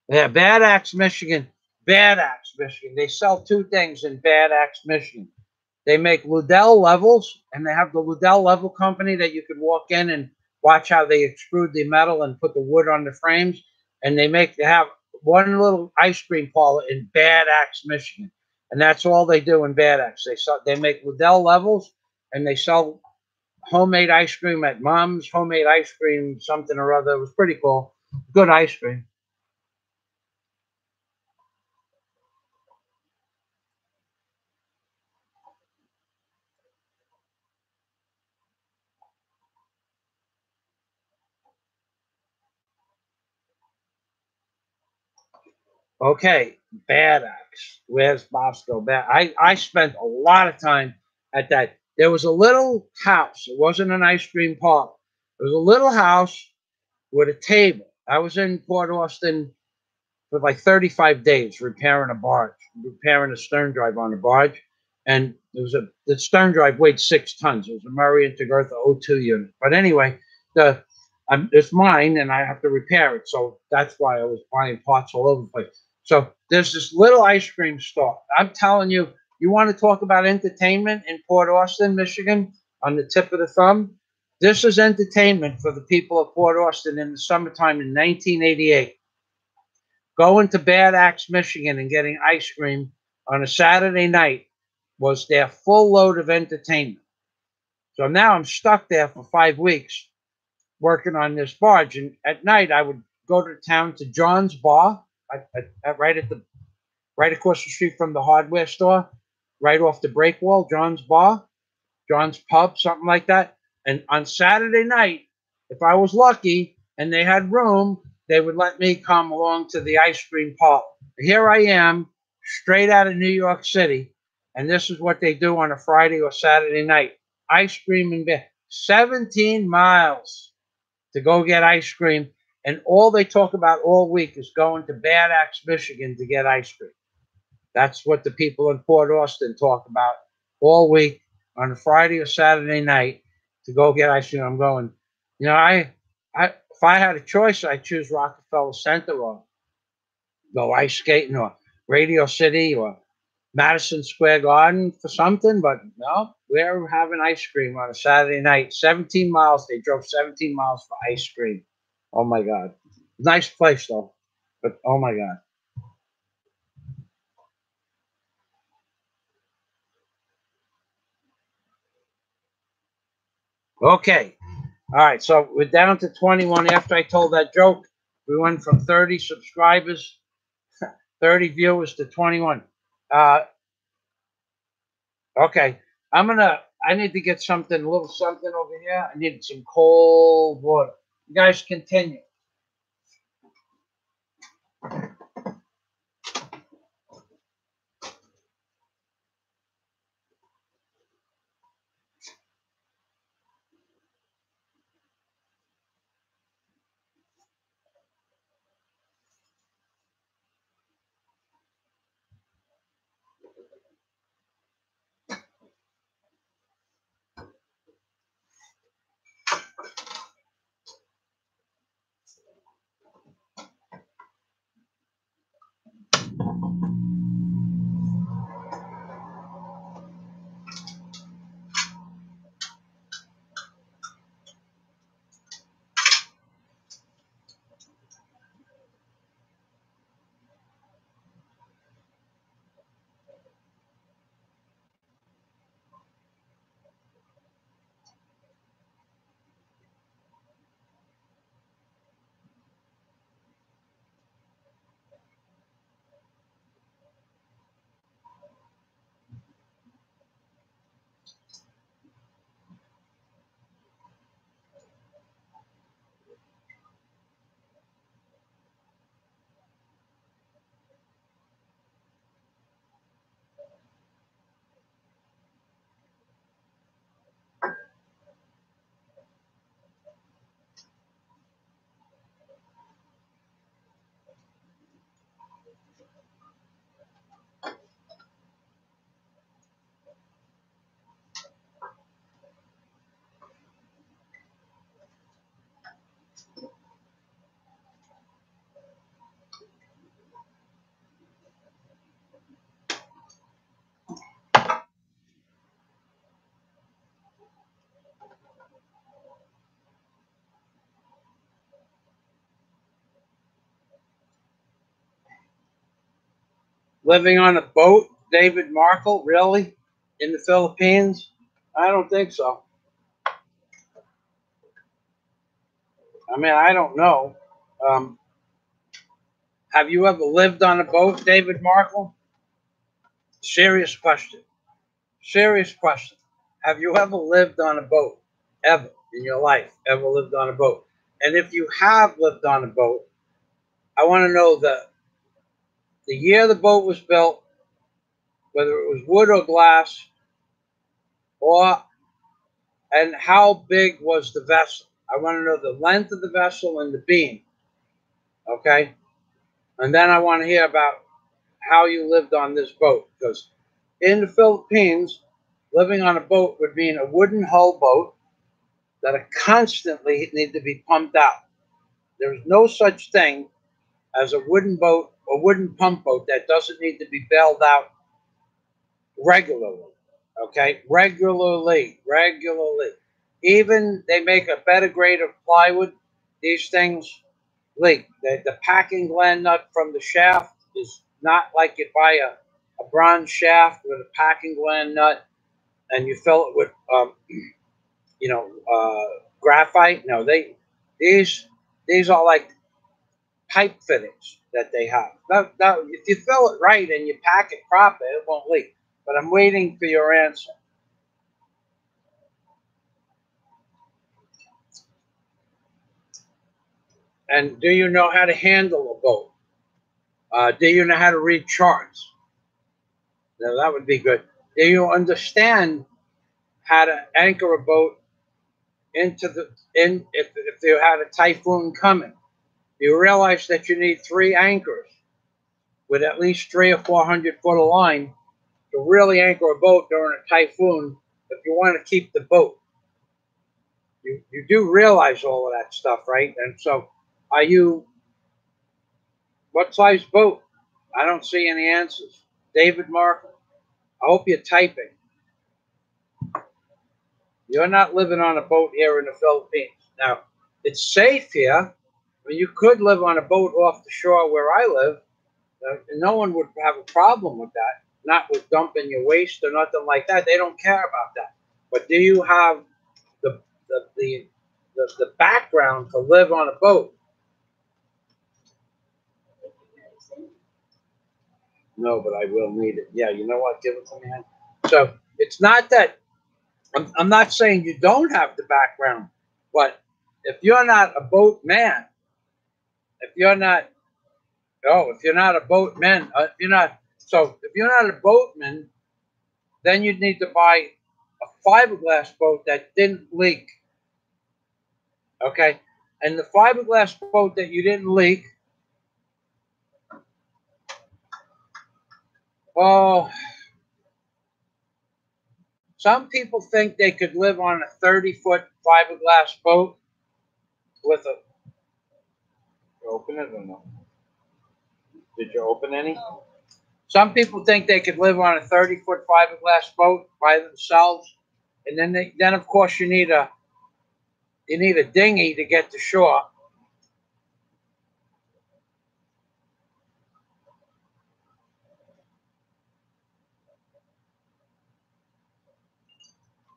B: yeah, Bad Axe, Michigan. They sell 2 things in Bad Axe, Michigan. They make Ludell levels, and they have the Ludell level company that you could walk in and watch how they extrude the metal and put the wood on the frames. and they have one little ice cream parlor in Bad Axe, Michigan, and that's all they do in Bad Axe. They make Liddell levels, and they sell homemade ice cream at Mom's Homemade Ice Cream, something or other. It was pretty cool. Good ice cream. Okay, Bad Axe. Where's Bosco? I spent a lot of time at that. There was a little house. It wasn't an ice cream parlor. It was a little house with a table. I was in Port Austin for like 35 days repairing a barge, repairing a stern drive on a barge. And the stern drive weighed 6 tons. It was a Murray and Togertha O2 unit. But anyway, it's mine and I have to repair it. So that's why I was buying parts all over the place. So there's this little ice cream store. I'm telling you, you want to talk about entertainment in Port Austin, Michigan, on the tip of the thumb? This is entertainment for the people of Port Austin in the summertime in 1988. Going to Bad Axe, Michigan, and getting ice cream on a Saturday night was their full load of entertainment. So now I'm stuck there for 5 weeks working on this barge. And at night, I would go to town to John's Bar, right across the street from the hardware store, right off the break wall. John's Bar, John's Pub, something like that. And on Saturday night, if I was lucky and they had room, they would let me come along to the ice cream parlor. Here I am, straight out of New York City, and this is what they do on a Friday or Saturday night. Ice cream and beer. 17 miles to go get ice cream, and all they talk about all week is going to Bad Axe, Michigan to get ice cream. That's what the people in Port Austin talk about all week on a Friday or Saturday night to go get ice cream. I'm going, if I had a choice, I'd choose Rockefeller Center or go ice skating or Radio City or Madison Square Garden for something. But no, we're having ice cream on a Saturday night. 17 miles. They drove 17 miles for ice cream. Oh my God. Nice place though. But oh my God. Okay. All right. So we're down to 21. After I told that joke, we went from 30 subscribers, 30 viewers to 21. Uh, okay. I need to get something, a little something over here. I need some cold water. You guys continue. Living on a boat, David Markle, really? In the Philippines? I don't think so. I mean, I don't know. Um, have you ever lived on a boat, David Markle? Serious question. Serious question. Have you ever lived on a boat? Ever in your life? Ever lived on a boat? And if you have lived on a boat, I want to know the year the boat was built, whether it was wood or glass, or and how big was the vessel. I want to know the length of the vessel and the beam. Okay? And then I want to hear about how you lived on this boat. Because in the Philippines, living on a boat would mean a wooden hull boat that constantly need to be pumped out. There's no such thing as a wooden boat or wooden pump boat that doesn't need to be bailed out regularly. Okay? Regularly. Even they make a better grade of plywood. These things leak. The packing gland nut from the shaft is not like you buy a bronze shaft with a packing gland nut and you fill it with, graphite. No, these are like pipe fittings that they have. Now, if you fill it right and you pack it proper, it won't leak. But I'm waiting for your answer. And do you know how to handle a boat? Do you know how to read charts? Now, that would be good. Do you understand how to anchor a boat if you had a typhoon coming? You realize that you need 3 anchors with at least 300 or 400 foot of line to really anchor a boat during a typhoon if you want to keep the boat. You do realize all of that stuff, right? And so, what size boat? I don't see any answers. David Markle, I hope you're typing. You're not living on a boat here in the Philippines. Now, it's safe here. I mean, you could live on a boat off the shore where I live. No one would have a problem with that. Not with dumping your waste or nothing like that. They don't care about that. But do you have the background to live on a boat? No, but I will need it. Yeah, you know what? Give it to me. So it's not that I'm not saying you don't have the background, but if you're not a boatman, if you're not a boatman, if you're not a boatman, then you'd need to buy a fiberglass boat that didn't leak. Okay, and the fiberglass boat that you didn't leak, oh, some people think they could live on a 30-foot fiberglass boat with a. You open it or no? Did you open any? No. Some people think they could live on a 30-foot fiberglass boat by themselves, and then of course you need a dinghy to get to shore.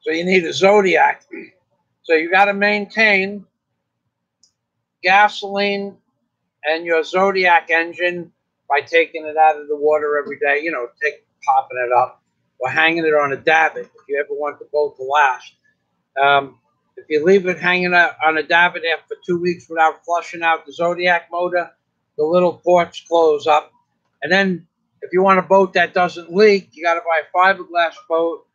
B: So you need a Zodiac. So you got to maintain gasoline and your Zodiac engine by taking it out of the water every day. Popping it up or hanging it on a davit if you ever want the boat to last. If you leave it hanging out on a davit for 2 weeks without flushing out the Zodiac motor, the little ports close up. And then if you want a boat that doesn't leak, you got to buy a fiberglass boat.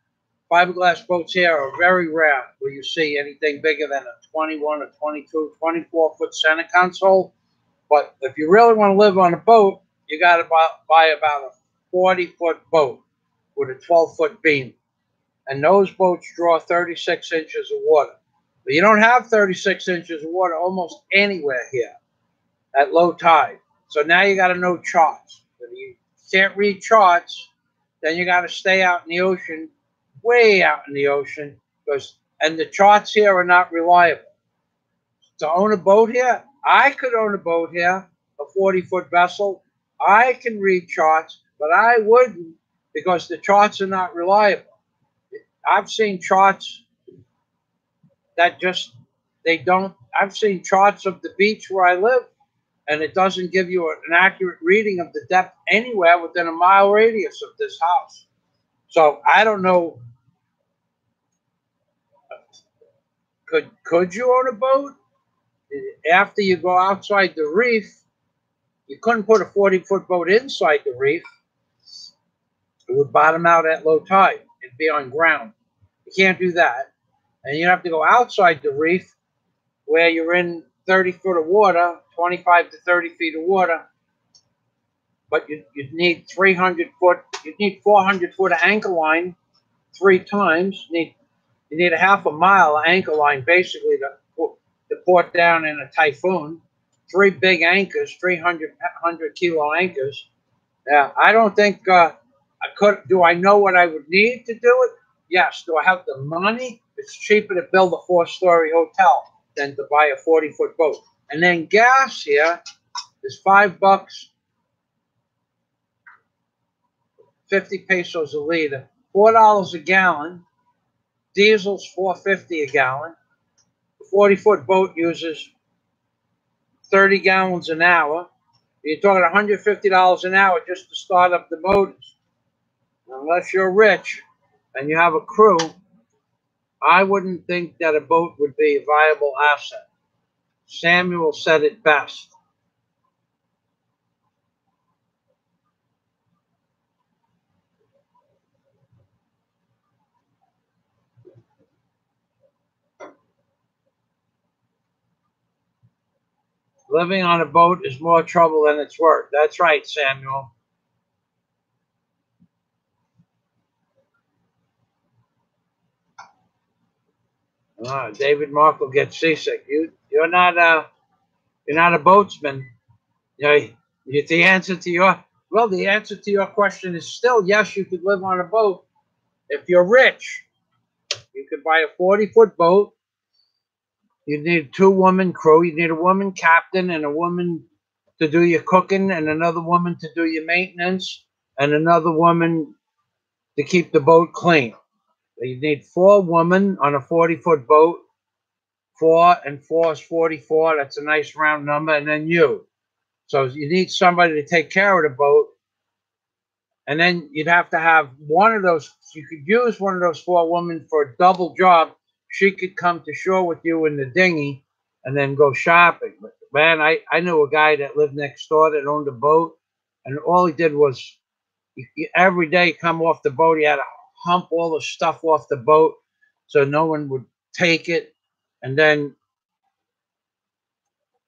B: Fiberglass boats here are very rare where you see anything bigger than a 21 or 22, 24-foot center console. But if you really want to live on a boat, you got to buy about a 40-foot boat with a 12-foot beam. And those boats draw 36 inches of water. But you don't have 36 inches of water almost anywhere here at low tide. So now you got to know charts. If you can't read charts, then you got to stay out in the ocean, way out in the ocean, and the charts here are not reliable. To own a boat here, I could own a boat here, a 40-foot vessel. I can read charts, but I wouldn't, because the charts are not reliable. I've seen charts that just, they don't, I've seen charts of the beach where I live, and it doesn't give you an accurate reading of the depth anywhere within a mile radius of this house. So I don't know. Could you own a boat? After you go outside the reef, you couldn't put a 40-foot boat inside the reef. It would bottom out at low tide. It'd be on ground. You can't do that. And you have to go outside the reef where you're in 30 foot of water, 25 to 30 feet of water. But you'd need 300 foot, you'd need 400 foot of anchor line 3 times. You need a half a mile of anchor line basically to port down in a typhoon. 3 big anchors, 300 kilo anchors. Yeah, I don't think I could. Do I know what I would need to do it? Yes. Do I have the money? It's cheaper to build a 4-story hotel than to buy a 40-foot boat. And then gas here is $5, 50 pesos a liter, $4 a gallon. Diesel's $4.50 a gallon. A 40-foot boat uses 30 gallons an hour. You're talking $150 an hour just to start up the motors. Unless you're rich and you have a crew, I wouldn't think that a boat would be a viable asset. Samuel said it best. Living on a boat is more trouble than it's worth. That's right, Samuel. David Markle gets seasick. You're not a boatsman. You know, the answer to your question is still yes. You could live on a boat if you're rich. You could buy a 40-foot boat. You need a 2-woman crew. You need a woman captain and a woman to do your cooking, and another woman to do your maintenance, and another woman to keep the boat clean. You need 4 women on a 40-foot boat. 4 and 4 is 44. That's a nice round number. And then you. So you need somebody to take care of the boat. And then you'd have to have one of those. You could use one of those 4 women for a double job. She could come to shore with you in the dinghy and then go shopping. But man, I knew a guy that lived next door that owned a boat. And all he did was every day come off the boat. He had to hump all the stuff off the boat so no one would take it. And then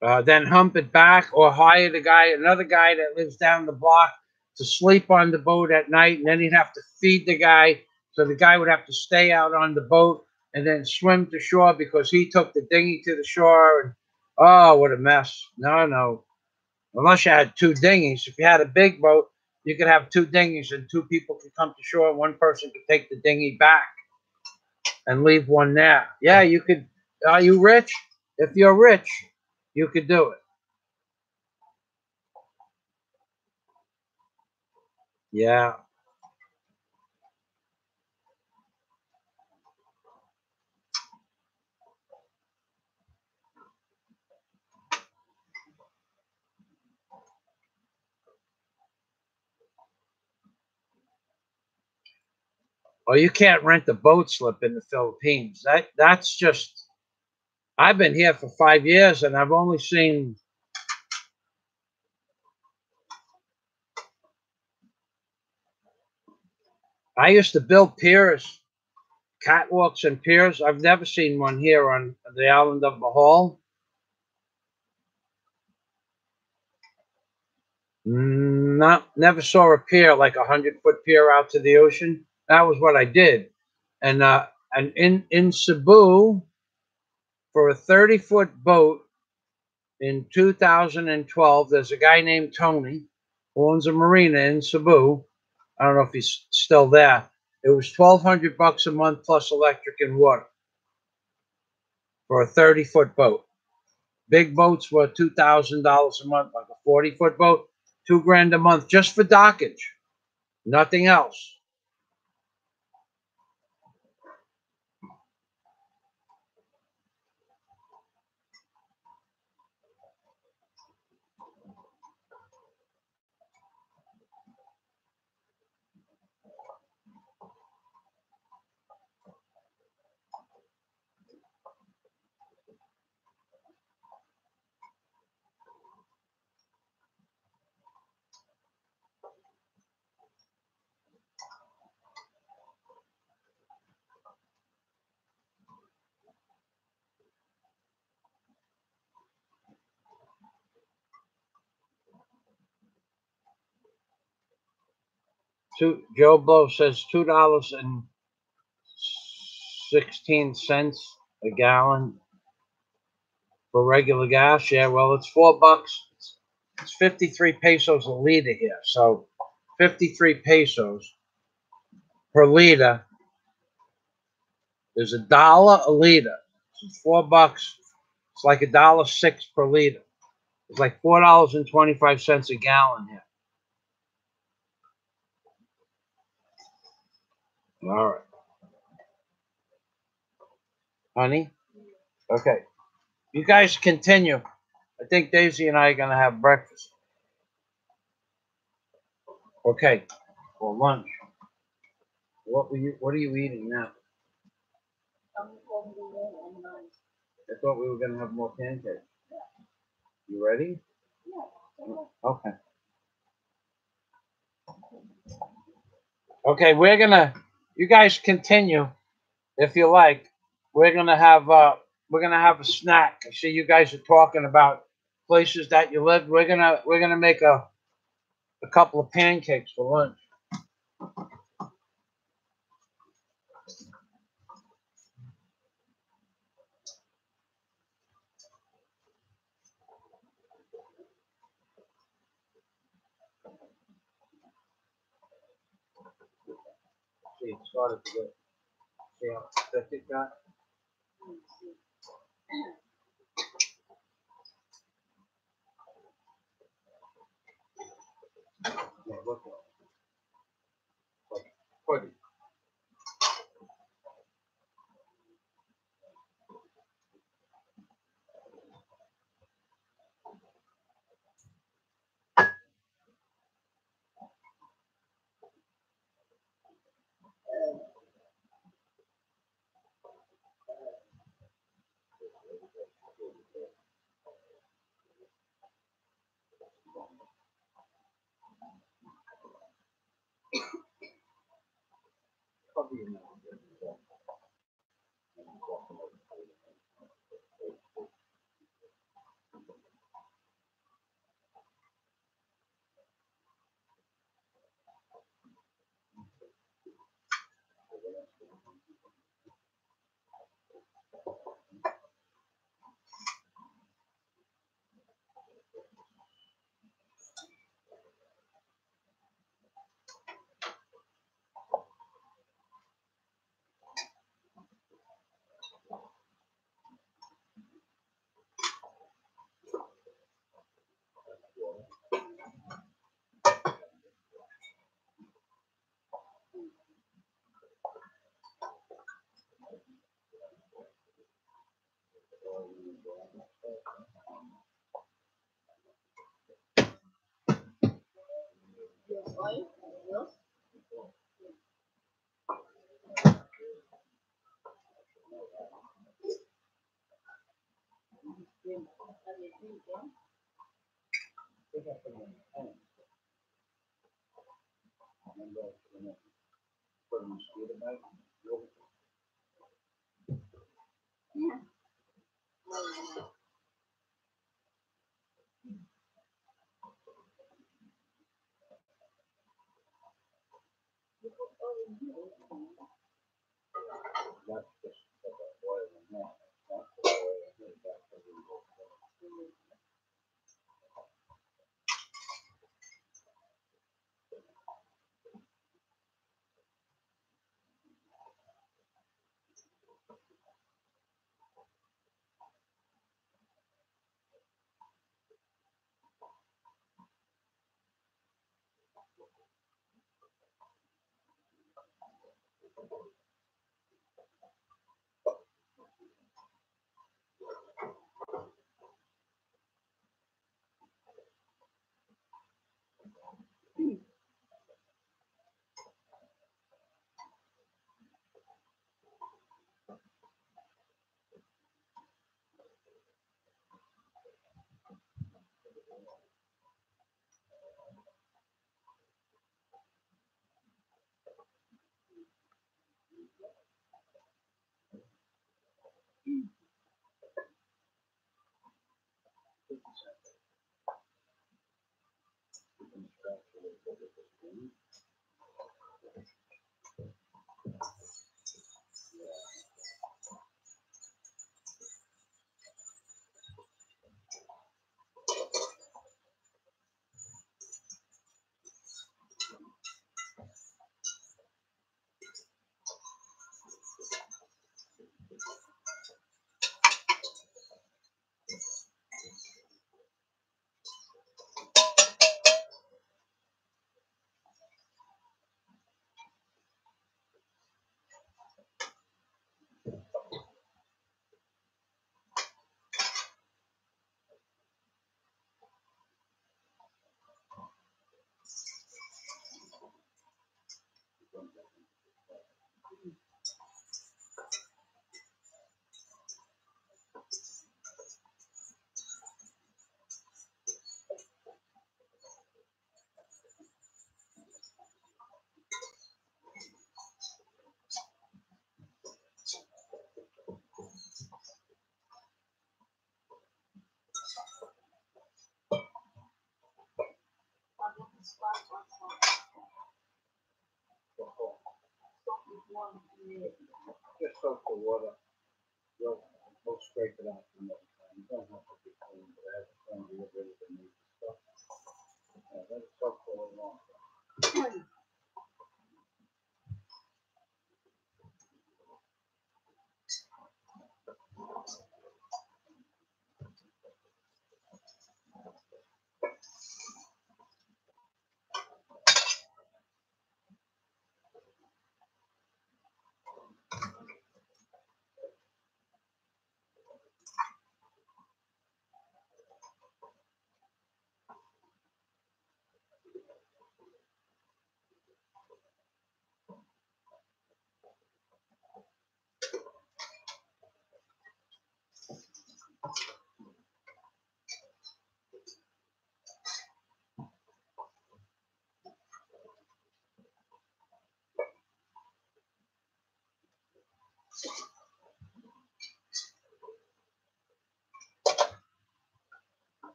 B: hump it back, or hire another guy that lives down the block to sleep on the boat at night, and then he'd have to feed the guy, so the guy would have to stay out on the boat and then swim to shore because he took the dinghy to the shore. And oh, what a mess. No. Unless you had 2 dinghies. If you had a big boat, you could have 2 dinghies and 2 people could come to shore, and one person could take the dinghy back and leave one there. Yeah, you could. Are you rich? If you're rich, you could do it. Yeah. Or you can't rent a boat slip in the Philippines. That's just. I've been here for 5 years and I've only seen. I used to build piers, catwalks and piers. I've never seen one here on the island of Bohol. Never saw a pier like 100-foot pier out to the ocean. That was what I did, and in Cebu, for a 30-foot boat in 2012, there's a guy named Tony who owns a marina in Cebu. I don't know if he's still there. It was $1,200 a month plus electric and water for a 30-foot boat. Big boats were $2,000 a month, like a 40-foot boat, $2,000 a month just for dockage. Nothing else. Joe Blow says $2.16 a gallon for regular gas. Yeah, well, it's $4. It's 53 pesos a liter here. So 53 pesos per liter is $1 a liter. So $4. It's like $1.06 per liter. It's like $4.25 a gallon here. All right, honey. Okay, you guys continue. I think Daisy and I are gonna have breakfast. Okay, for lunch. What are you eating now? I thought we were gonna have more pancakes. You ready? Okay. Okay, you guys continue if you like. We're gonna have a snack. I see you guys are talking about places that you live. We're gonna make a couple of pancakes for lunch. See, it started to get, see how thick it got? Yeah, look at it. Pretty. Probably enough. Just soak the water. We'll scrape it out from the time. You don't have to be clean, but I have to clean a little bit of the meat stuff. Let it soak for a little longer.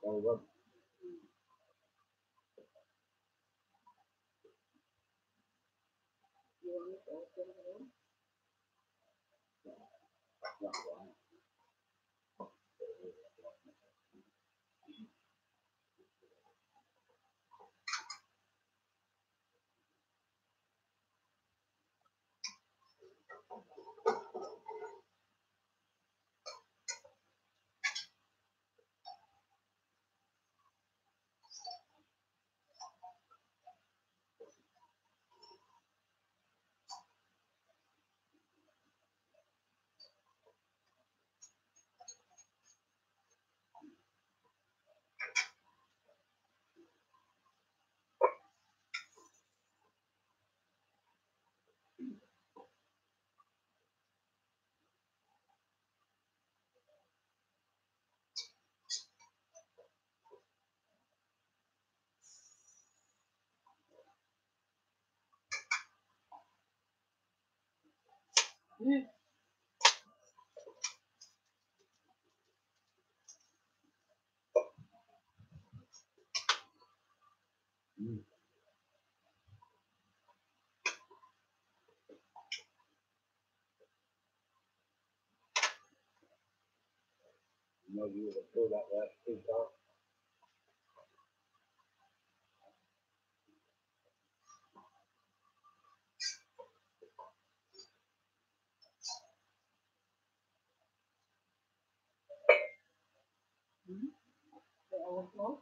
B: Well,
A: Mm.
B: Mm. You know you would have threw that last piece out.
A: Mm. The overflow.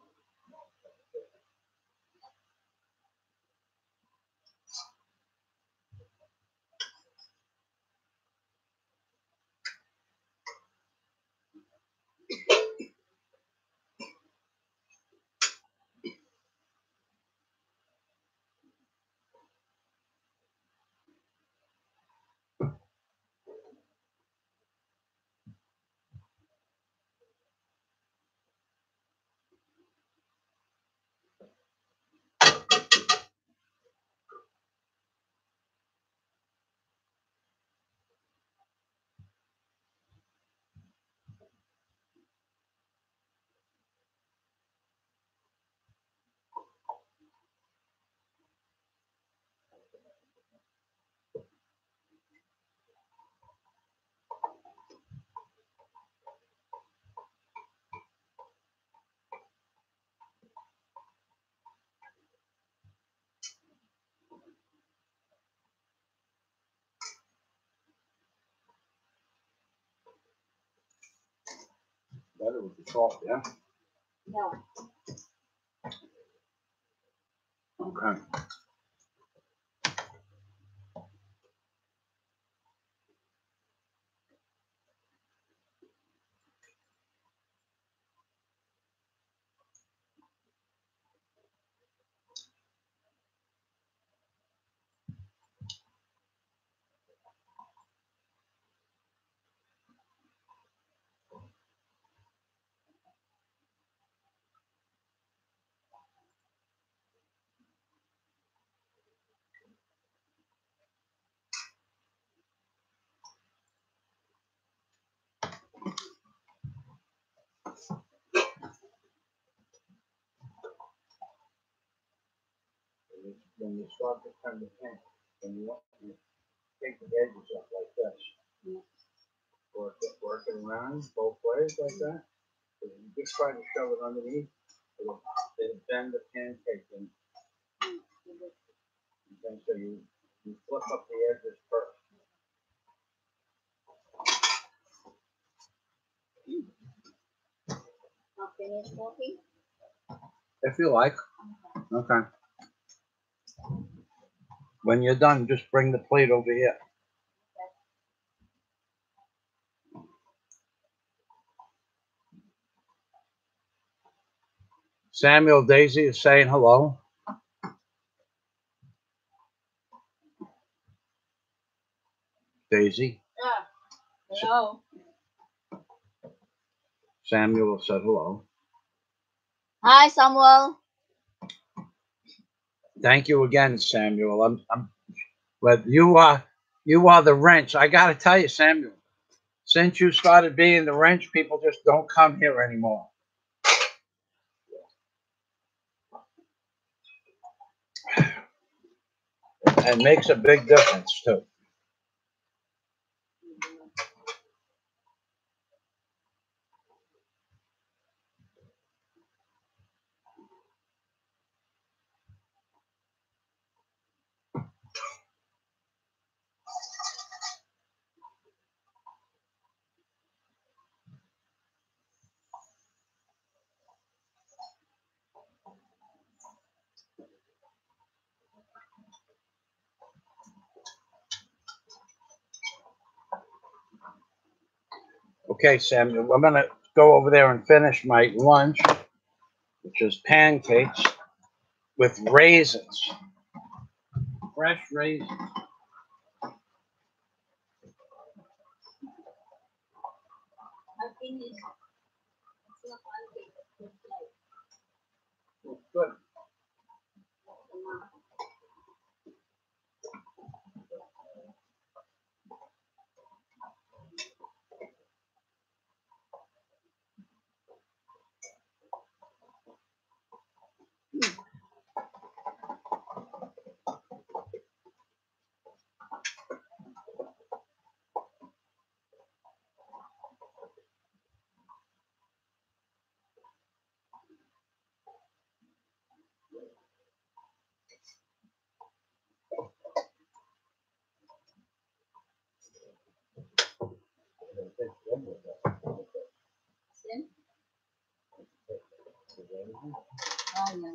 B: Better with the salt, yeah?
A: No.
B: Okay. When you start to turn the pan, when you want to take the edges up like this,
A: Mm.
B: work it around both ways like that. So you just try to shove it underneath, it'll bend the pancake and then so you flip up the edges first.
A: Not finished cooking?
B: If you like. Okay. When you're done, just bring the plate over here. Samuel, Daisy is saying hello. Daisy.
A: Ah. Hello.
B: Samuel said hello.
A: Hi, Samuel.
B: Thank you again, Samuel. But you are the wrench. I got to tell you, Samuel. Since you started being the wrench, people just don't come here anymore. It makes a big difference too. Okay, Samuel, I'm gonna go over there and finish my lunch, which is pancakes with raisins, fresh raisins.
A: I finished. It's not pancake. It's
B: Good.
A: like Sin? Oh, no.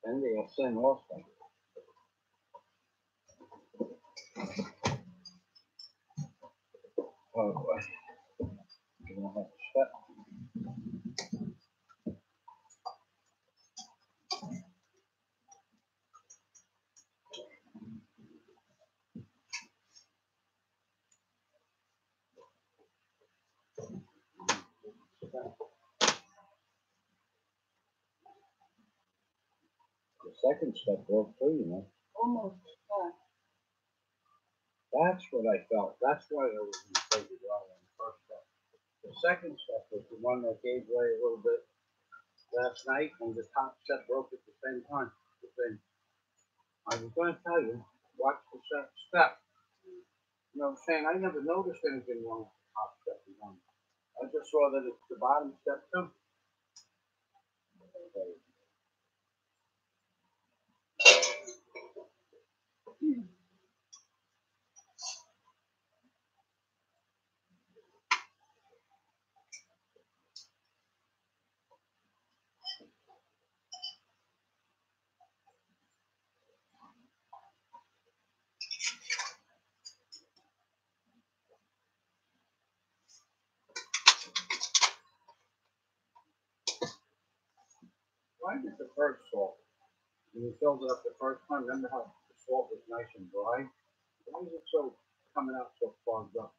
B: And they are sin also. Oh boy. You don't have to step. The second step broke too, you know.
A: Almost. Yeah.
B: That's what I felt. That's why I was in the drywall on the first step. The second step was the one that gave way a little bit last night, and the top step broke at the same time. The thing. I was going to tell you, watch the step. You know what I'm saying? I never noticed anything wrong with the top step. I just saw that it's the bottom step too. Why did the first salt? When you filled it up the first time, remember how the salt was nice and dry? Why is it so coming out so clogged up?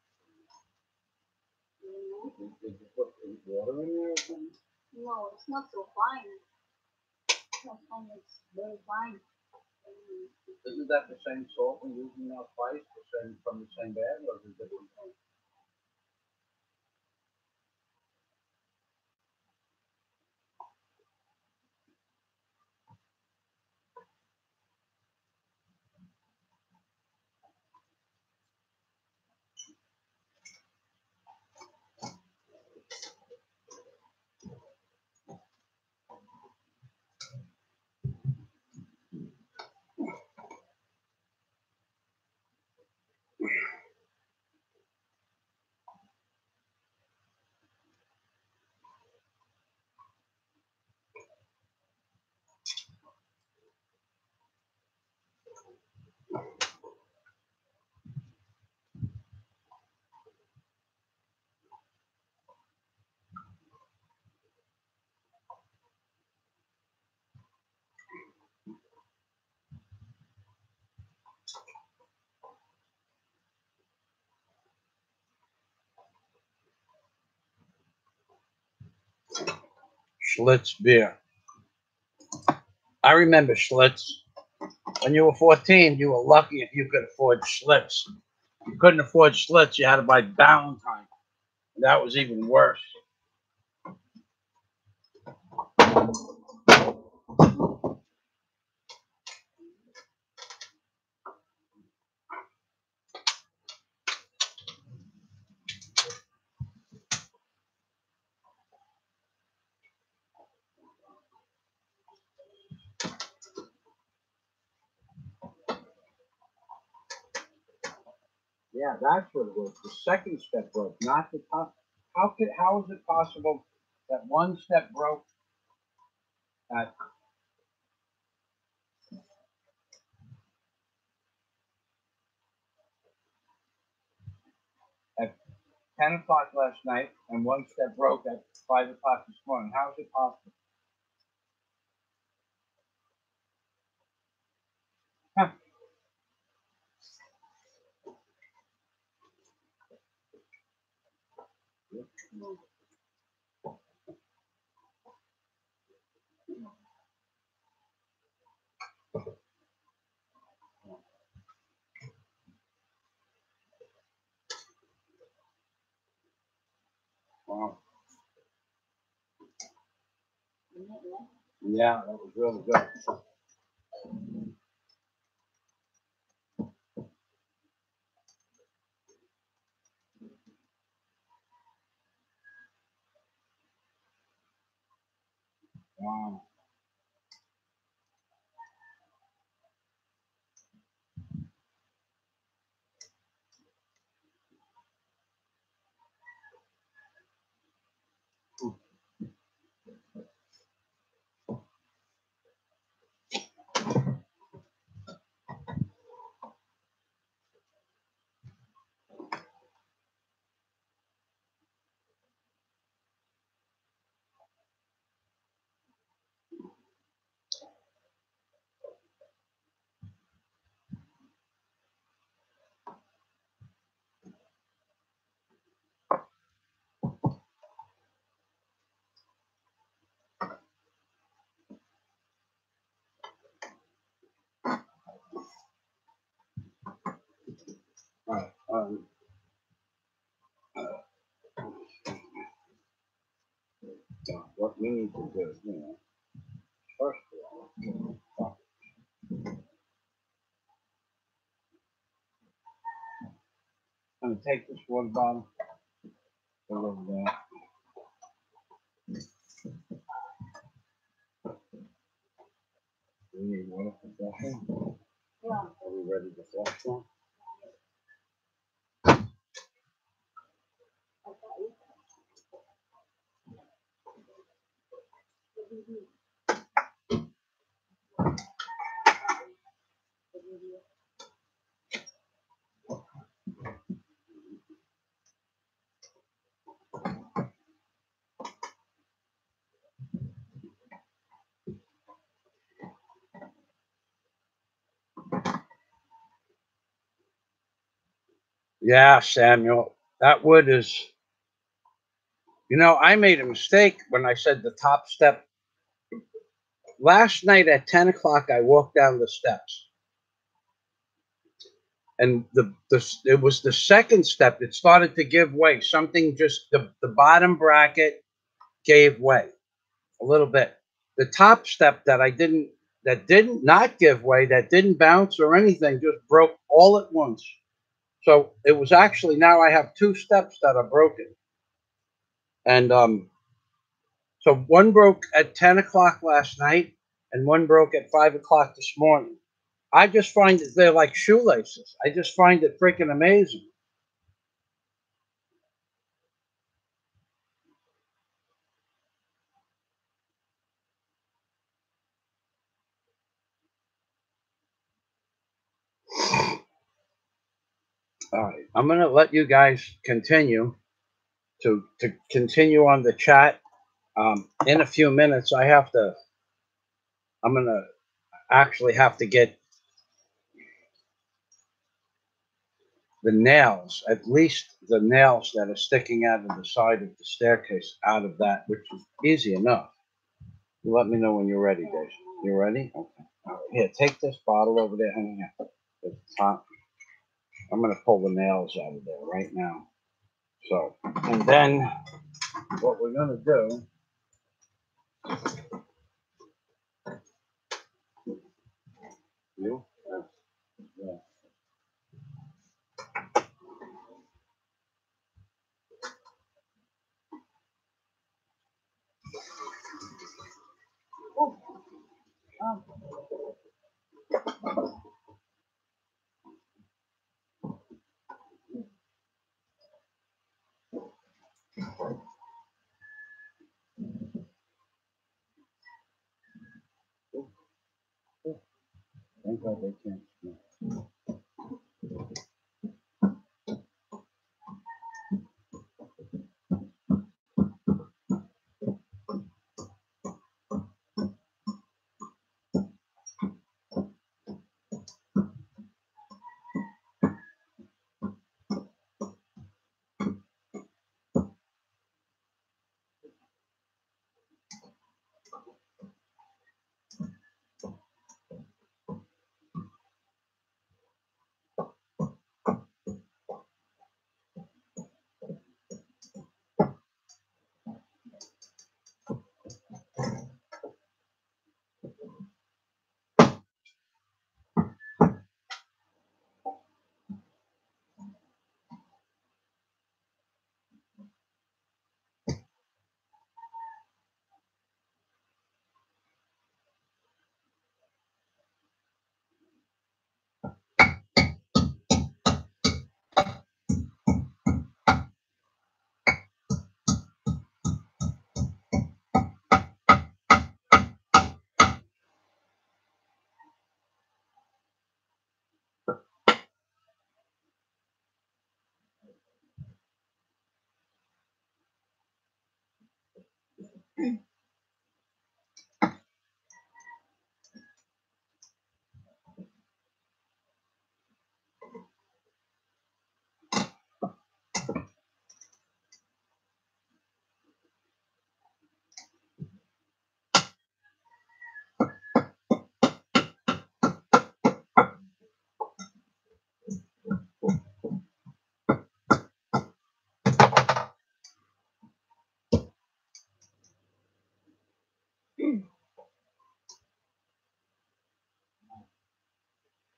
B: Did you put water in there or something?
A: No, it's not so fine. Sometimes it's very fine.
B: Isn't that the same salt we're using now twice, from the same bag, or is it different? Schlitz beer. I remember Schlitz. When you were 14, you were lucky if you could afford Schlitz. If you couldn't afford Schlitz, you had to buy Ballantine. And that was even worse. Yeah, that's what it was. The second step broke, not the top. How is it possible that one step broke at 10 o'clock last night and one step broke at 5 o'clock this morning? How is it possible? Huh. Wow. Yeah, that was really good. Wow. we need to do, you know, first of all, I'm going to take this water bottle, go over there. We need water for flushing.
A: Yeah.
B: Are we ready to flush now? Yeah, Samuel, that wood is, you know, I made a mistake when I said the top step. Last night at 10 o'clock, I walked down the steps. And it was the second step that started to give way. Something just, the bottom bracket gave way a little bit. The top step that didn't not give way, that didn't bounce or anything, just broke all at once. So it was actually, now I have two steps that are broken. And so one broke at 10 o'clock last night and one broke at 5 o'clock this morning. I just find that they're like shoelaces. I just find it freaking amazing. All right, I'm going to let you guys continue to continue on the chat. In a few minutes, I'm going to actually have to get the nails, at least the nails that are sticking out of the side of the staircase, out of that, which is easy enough. You let me know when you're ready, Dave. You ready? Okay. All right. Here, take this bottle over there. Hang here. At the top. I'm going to pull the nails out of there right now. So, and then what we're going to do, you, yeah.
A: Oh,
B: Thank God they can't smell.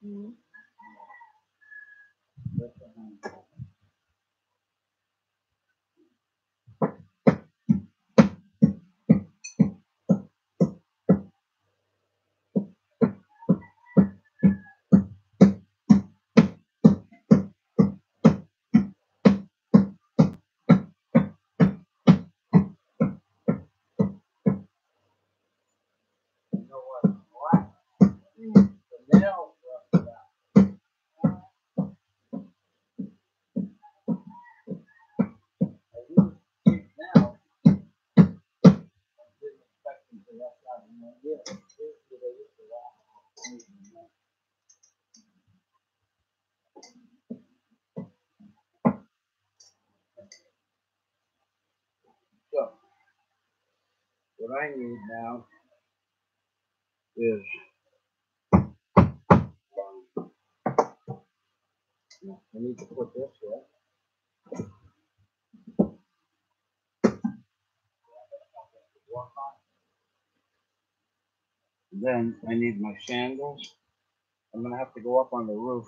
A: Mm-hmm.
B: You know what? Black. The nails are black. I use it now. Didn't expect them to left out in one year. Here's what they used to rock. So, what I need now is I need to put this here. Then I need my sandals. I'm gonna have to go up on the roof.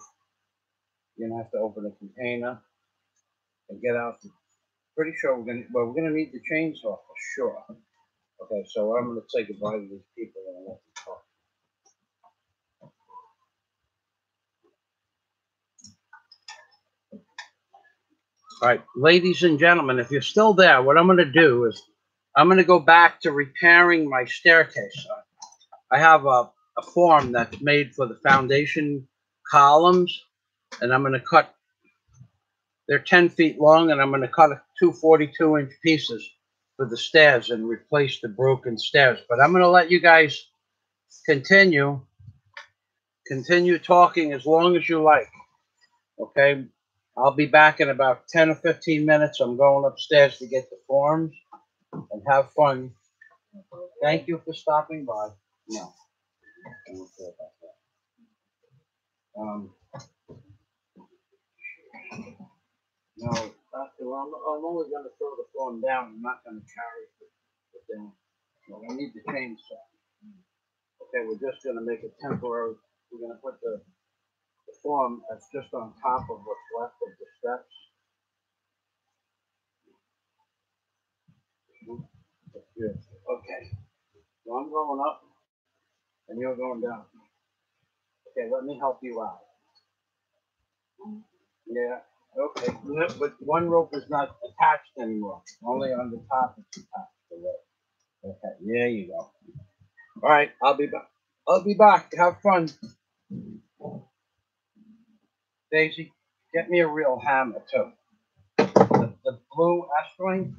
B: You're gonna have to open a container and get out. Pretty sure we're gonna need the chainsaw for sure. Okay, so I'm gonna say goodbye to these people and let them talk. All right, ladies and gentlemen, if you're still there, what I'm gonna do is I'm gonna go back to repairing my staircase. I have a form that's made for the foundation columns, and I'm gonna cut. They're 10 feet long, and I'm gonna cut two 42-inch pieces for the stairs and replace the broken stairs. But I'm gonna let you guys continue talking as long as you like. Okay, I'll be back in about 10 or 15 minutes. I'm going upstairs to get the forms and have fun. Thank you for stopping by. No, I don't care about that. No, I'm only going to throw the form down. I'm not going to carry it down. Well, I need the chainsaw. Okay, we're just going to make it temporary. We're going to put the form that's just on top of what's left of the steps. Okay, so I'm going up and you're going down. Okay, let me help you out. Yeah, okay, but one rope is not attached anymore. Only on the top it's attached. The rope. Okay, there you go. All right, I'll be back. I'll be back. Have fun. Daisy, get me a real hammer too. The blue S-ring.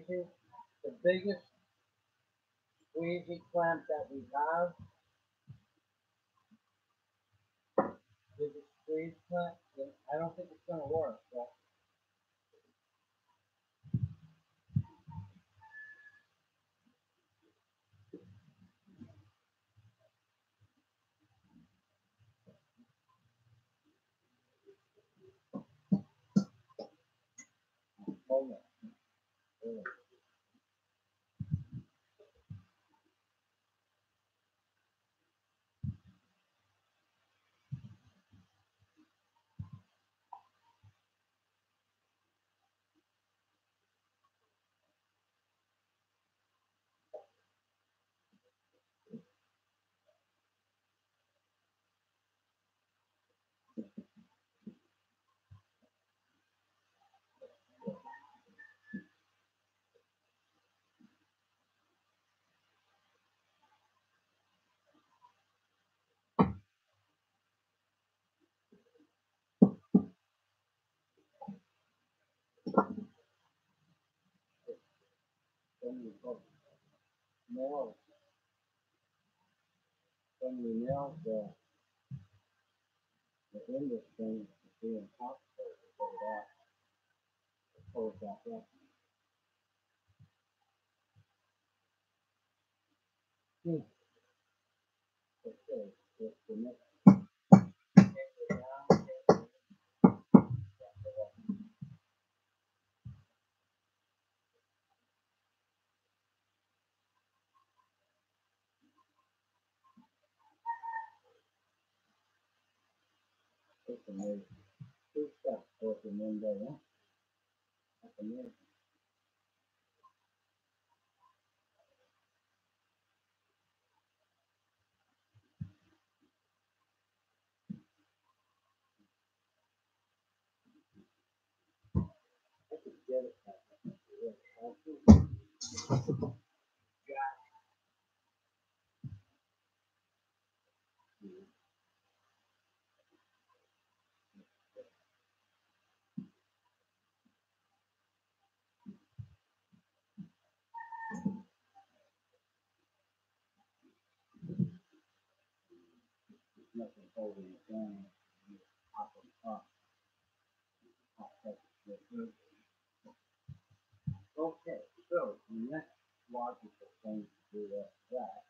B: crazy? The biggest squeegee clamp that we have, biggest squeeze clamp, I don't think it's gonna work. But hold on. Then you go nail, then you nail the end of thing to be in top so to get it out, pull it back up. Okay, just the next down, it's amazing. Two steps both in one day, huh? That's amazing. I could get it back. Nothing holding it down. Pop it up. Pop that shit through. Okay, so the next logical thing to do after that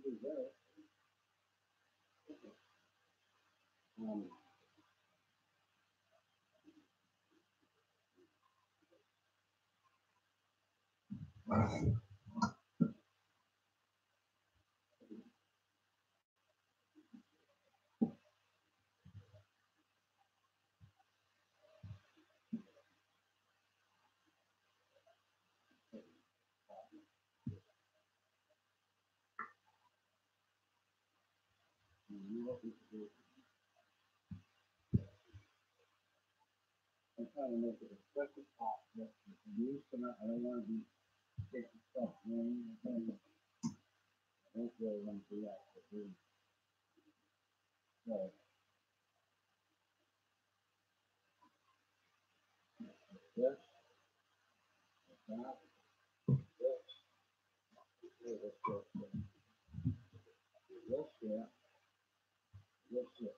B: to do this, um, you what we should do. I'm trying to make it as quick as possible. I'm used to it. I don't want to be taking stuff. You know what I mean? I don't really want to do that. So, this, that, this, this here, this here.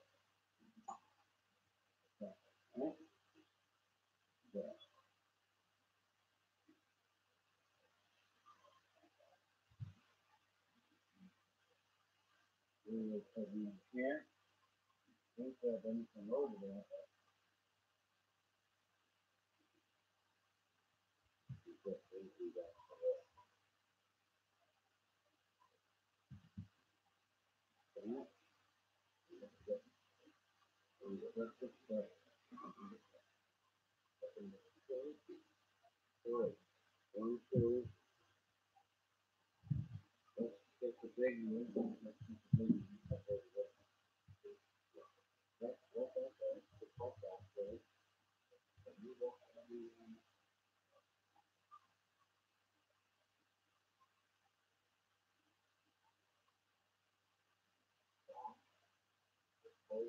B: Right? This. We will put them in here. Don't have anything over there. But we do that. Right? And the rest of the stuff. Good. 1, 2. Let's get the big one. Let's get the big one.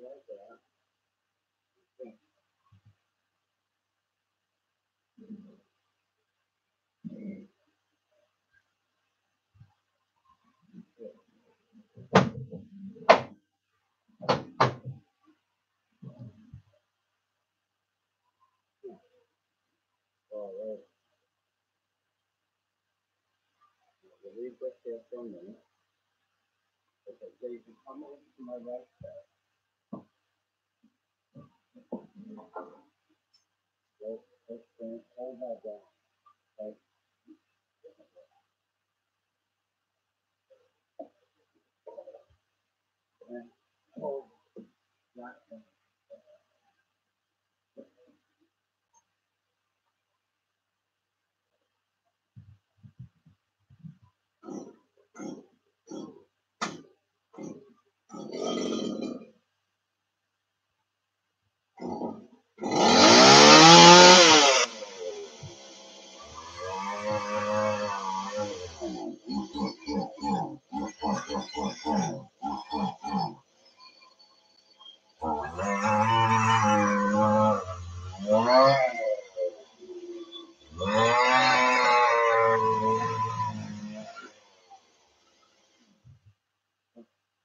B: Like that. All right. We'll leave this here for a minute. Okay, so you can come over to my right side. Let's hold that down. Right? And hold that down.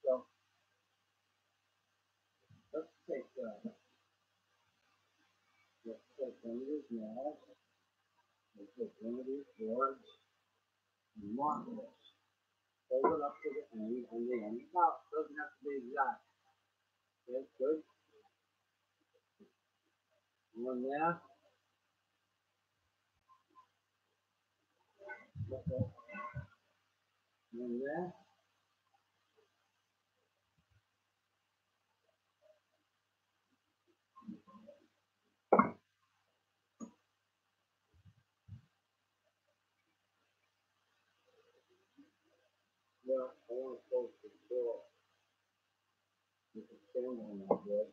B: So let's take one of these nails. Let's take one of these boards and mark this. Hold it up to the end and the end. Now, it doesn't have to be exact. Okay, good. One there. Okay. One there. Well, I want to close the door. You can stand on that good.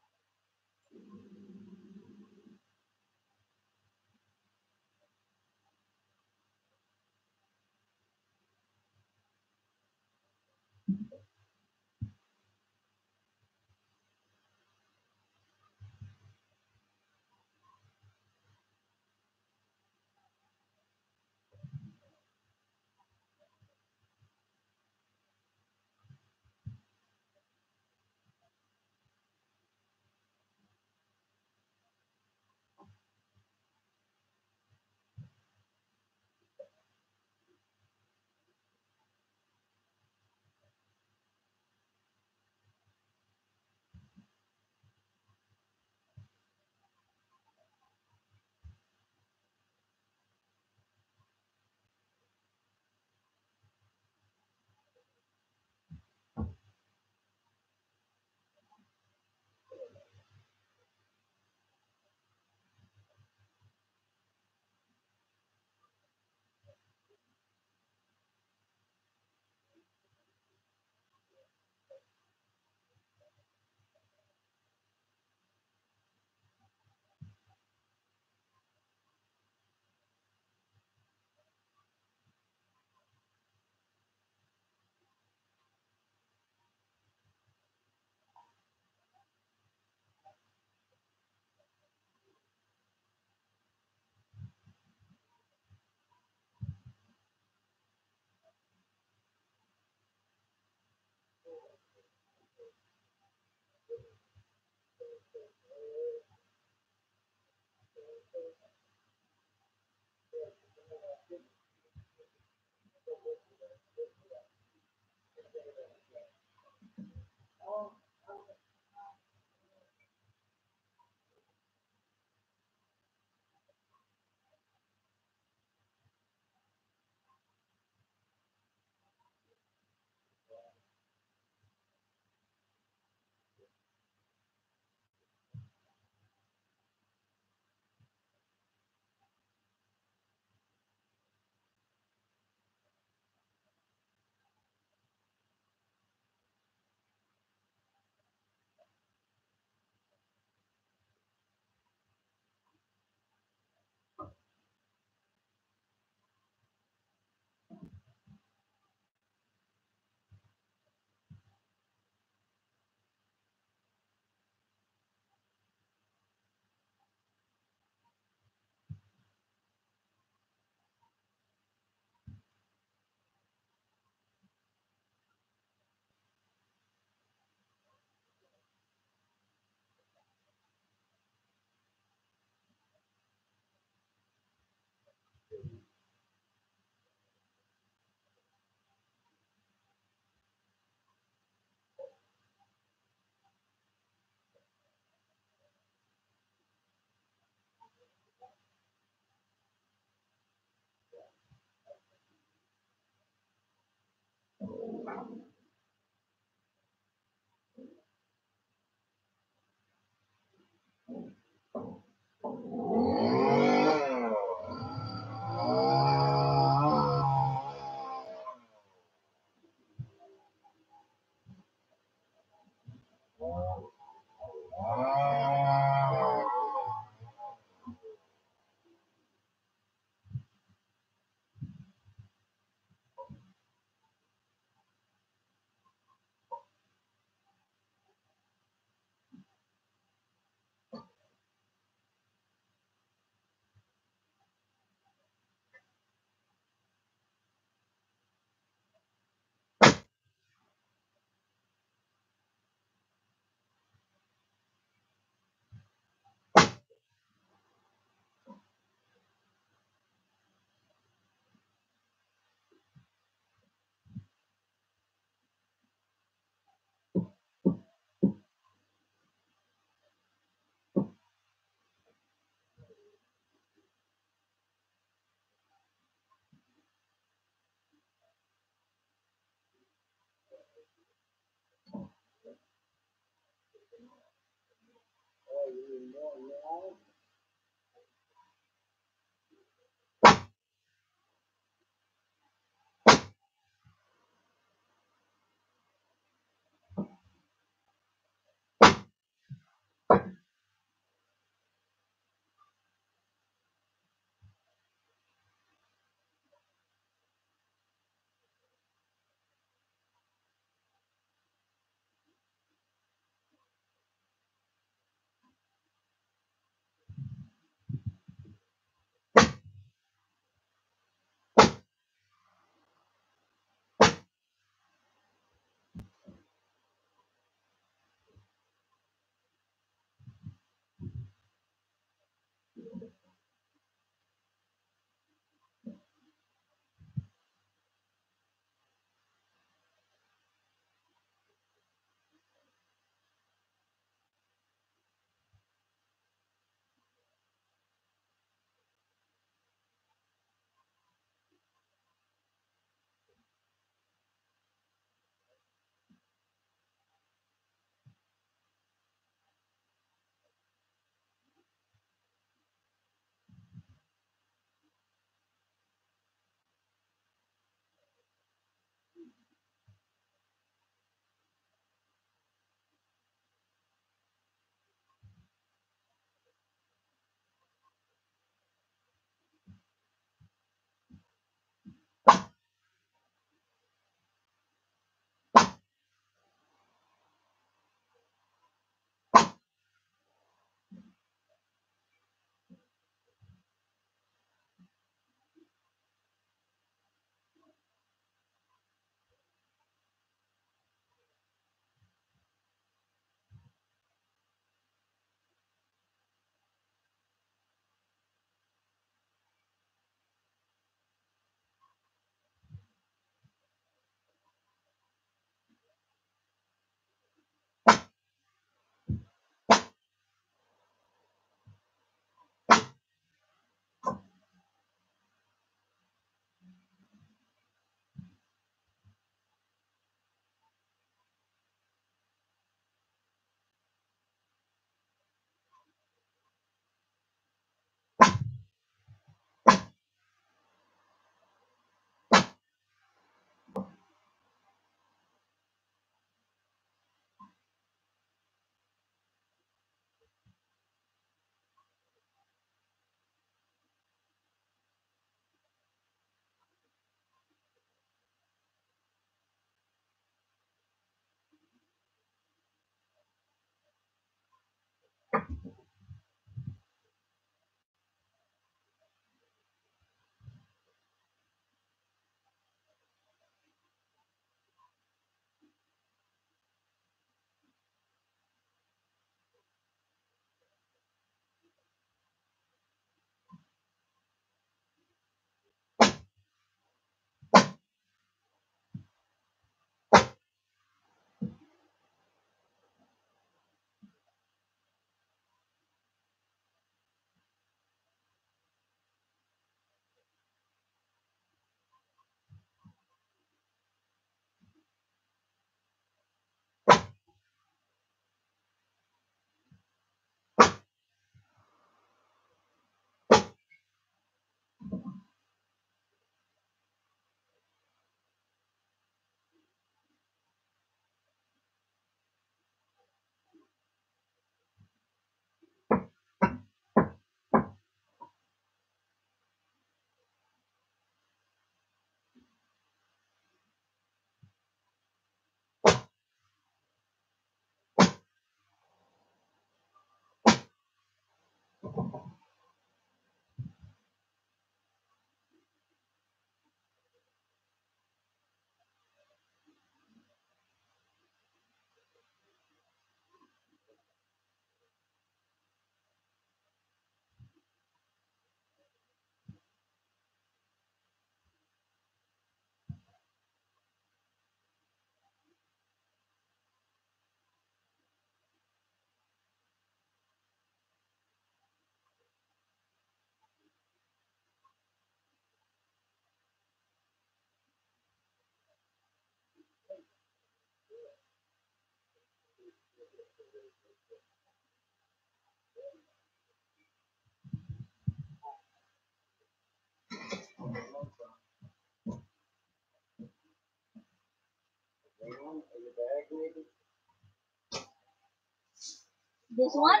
A: This one?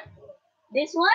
A: This one?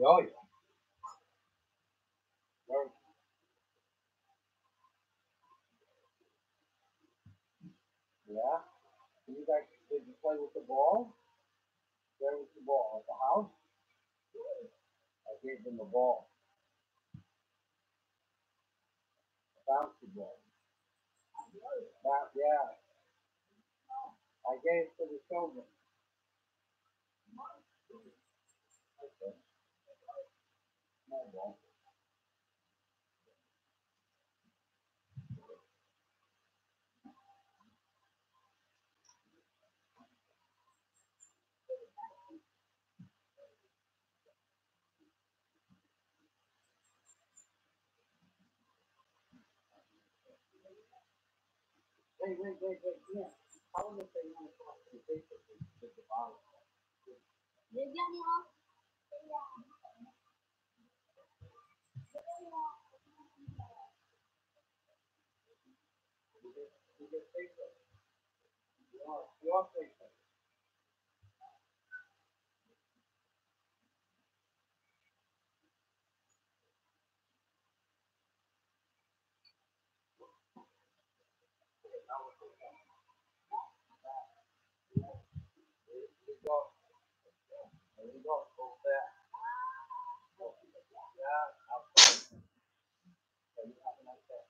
B: Oh, yeah. Yeah. You guys, did you play with the ball? Where was the ball? At the house? I gave them the ball. Bouncy ball. Yeah. I gave it to the children. Okay. No ball. Wait. Yeah. How would they want to talk to the paper with the bottle? You get paper. You are paper. There you go. There you go. Go there. Yeah. Okay, you have a nice day.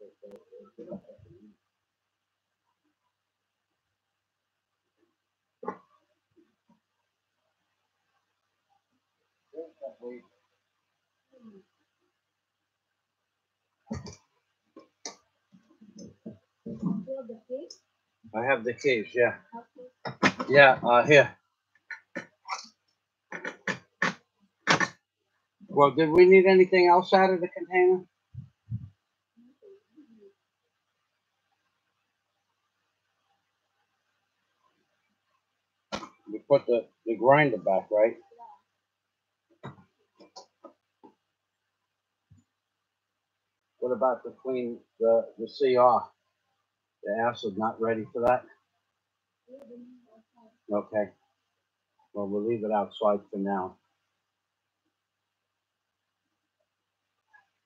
A: You have the key?
B: I have the keys, yeah. Yeah, here. Well, did we need anything else out of the container? We put the grinder back, right? What about to clean the CR? The acid not ready for that? Okay. Well, we'll leave it outside for now.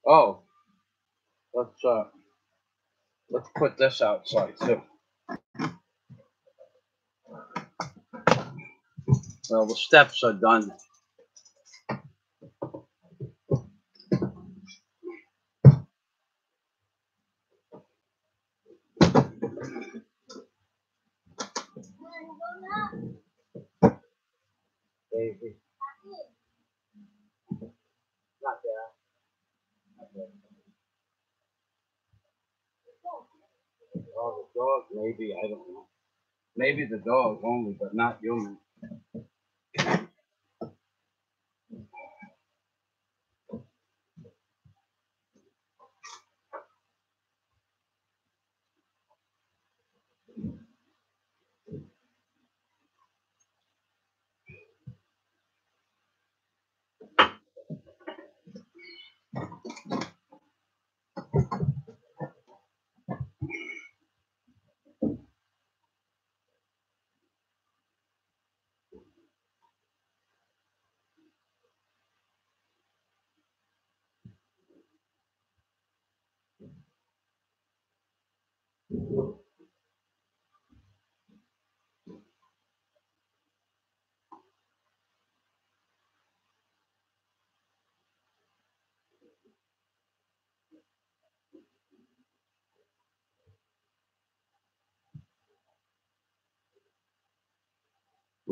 B: Oh, let's put this outside too. Well, the steps are done. Baby. Not there. Not there. Oh, the dog, maybe, I don't know. Maybe the dog only, but not human.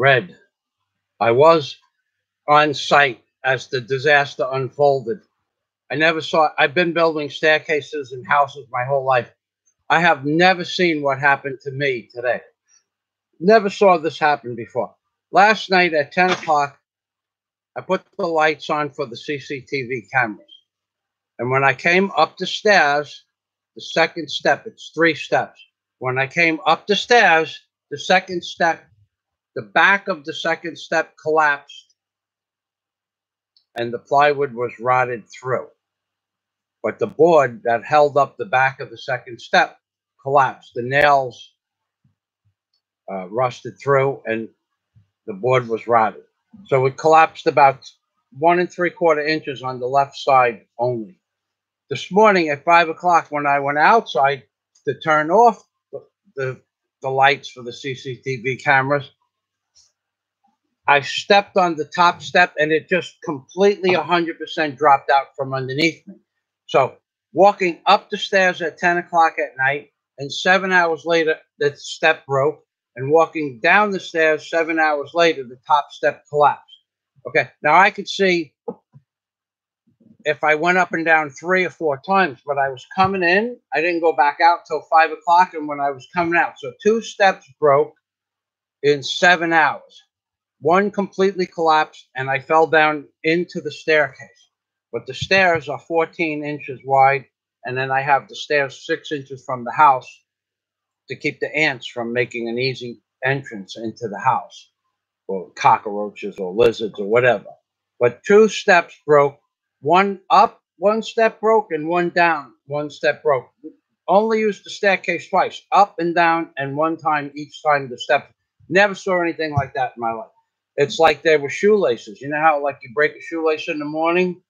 B: Red. I was on site as the disaster unfolded. I've been building staircases in houses my whole life. I have never seen what happened to me today. Never saw this happen before. Last night at 10 o'clock, I put the lights on for the CCTV cameras. And when I came up the stairs, the second step, it's 3 steps. When I came up the stairs, the second step, the back of the second step collapsed and the plywood was rotted through. But the board that held up the back of the second step collapsed. The nails rusted through and the board was rotted. So it collapsed about 1 3/4 inches on the left side only. This morning at 5 o'clock, when I went outside to turn off the lights for the CCTV cameras, I stepped on the top step and it just completely 100% dropped out from underneath me. So walking up the stairs at 10 o'clock at night and 7 hours later, the step broke. And walking down the stairs 7 hours later, the top step collapsed. Okay, now I could see if I went up and down 3 or 4 times, but I was coming in. I didn't go back out till 5 o'clock, and when I was coming out, so 2 steps broke in 7 hours. One completely collapsed, and I fell down into the staircase. But the stairs are 14 inches wide, and then I have the stairs 6 inches from the house to keep the ants from making an easy entrance into the house, or cockroaches or lizards or whatever. But 2 steps broke, one up, 1 step broke, and one down, 1 step broke. Only used the staircase twice, up and down, and 1 time each time the steps. Never saw anything like that in my life. It's like they were shoelaces. You know how like you break a shoelace in the morning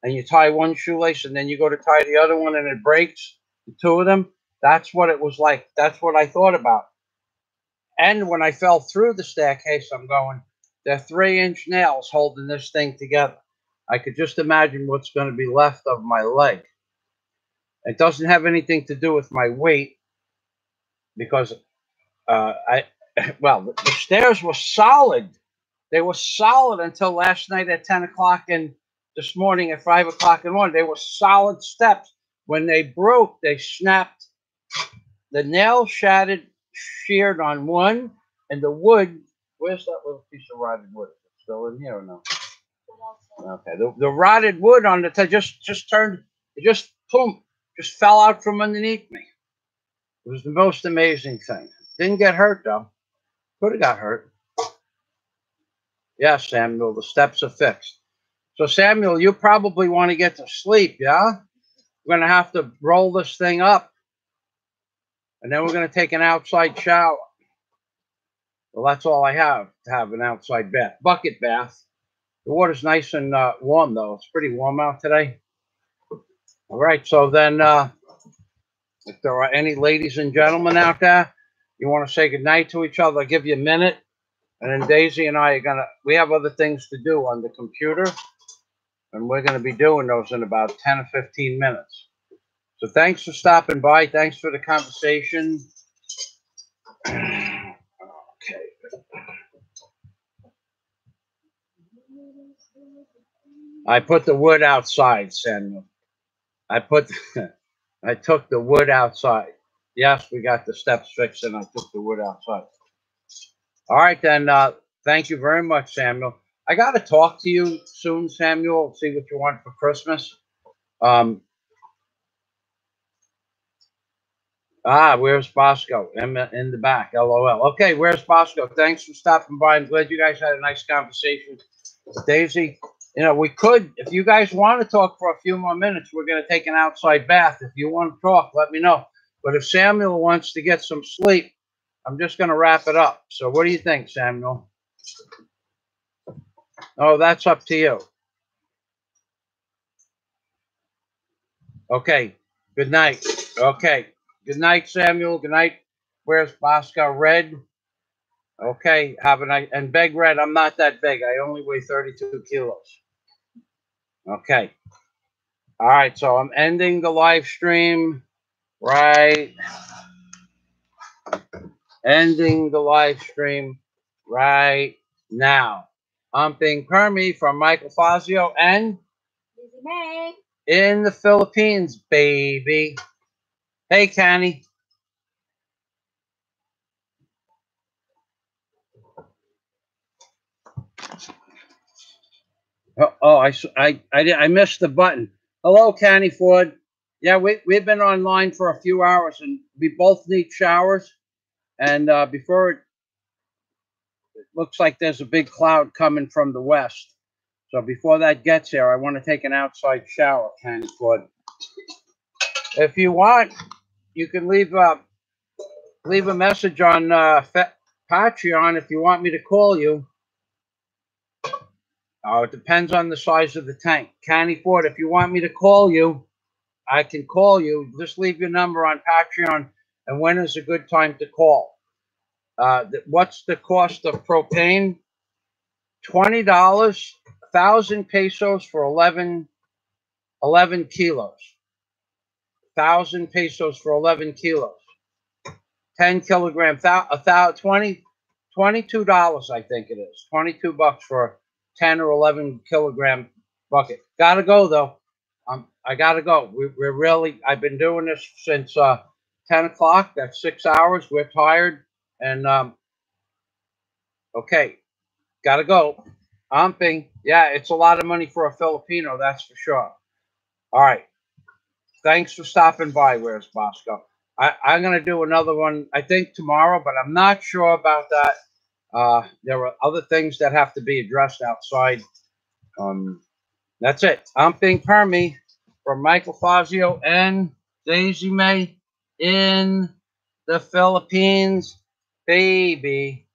B: and you tie one shoelace and then you go to tie the other one and it breaks, the 2 of them? That's what it was like. That's what I thought about. And when I fell through the staircase, I'm going, there are 3-inch nails holding this thing together. I could just imagine what's going to be left of my leg. It doesn't have anything to do with my weight because well, the stairs were solid. They were solid until last night at 10 o'clock and this morning at 5 o'clock in the morning. They were solid steps. When they broke, they snapped. The nail sheared on one, and the wood. Where's that little piece of rotted wood? Is it still in here or no? Okay. The rotted wood on the just turned. It just boom, just fell out from underneath me. It was the most amazing thing. Didn't get hurt though. Could have got hurt. Yeah, Samuel, the steps are fixed. So, Samuel, you probably want to get to sleep, yeah? We're going to have to roll this thing up. And then we're going to take an outside shower. Well, that's all I have to have an outside bath. Bucket bath. The water's nice and warm, though. It's pretty warm out today. All right, so then if there are any ladies and gentlemen out there, you want to say goodnight to each other, I'll give you a minute. And then Daisy and I are we have other things to do on the computer. And we're going to be doing those in about 10 or 15 minutes. So thanks for stopping by. Thanks for the conversation. Okay. I put the wood outside, Samuel. I took the wood outside. Yes, we got the steps fixed and I took the wood outside. All right, then. Thank you very much, Samuel. I got to talk to you soon, Samuel. See what you want for Christmas. Where's Bosco? In the back. LOL. Okay, where's Bosco? Thanks for stopping by. I'm glad you guys had a nice conversation. Daisy, you know, we could, if you guys want to talk for a few more minutes, we're going to take an outside bath. If you want to talk, let me know. But if Samuel wants to get some sleep, I'm just going to wrap it up. So what do you think, Samuel? Oh, that's up to you. Okay. Good night. Okay. Good night, Samuel. Good night. Where's Bosco? Red. Okay. Have a night. And Big Red, I'm not that big. I only weigh 32 kilos. Okay. All right. So I'm ending the live stream right. Ending the live stream right now. I'm being Permy from Michael Fazio and in the Philippines, baby. Hey, Connie. I missed the button. Hello, Connie Ford. Yeah, we've been online for a few hours, and we both need showers. And before it looks like there's a big cloud coming from the west. So before that gets here, I want to take an outside shower, Connie Ford. If you want, you can leave a message on Patreon if you want me to call you. Oh, it depends on the size of the tank. Connie Ford, if you want me to call you, I can call you. Just leave your number on Patreon, and when is a good time to call? What's the cost of propane? $20, 1,000 pesos for 11 kilos. 1,000 pesos for 11 kilos. 10 kilograms, $22, I think it is. $22 for a 10 or 11 kilogram bucket. Gotta go though. I gotta go. We're really. I've been doing this since 10 o'clock. That's 6 hours. We're tired, and okay, gotta go. Umping. Yeah, it's a lot of money for a Filipino. That's for sure. All right. Thanks for stopping by. Where's Bosco? I'm going to do another one, I think, tomorrow, but I'm not sure about that. There are other things that have to be addressed outside. That's it. I'm being Permy from Michael Fazio and Daisy May in the Philippines. Baby.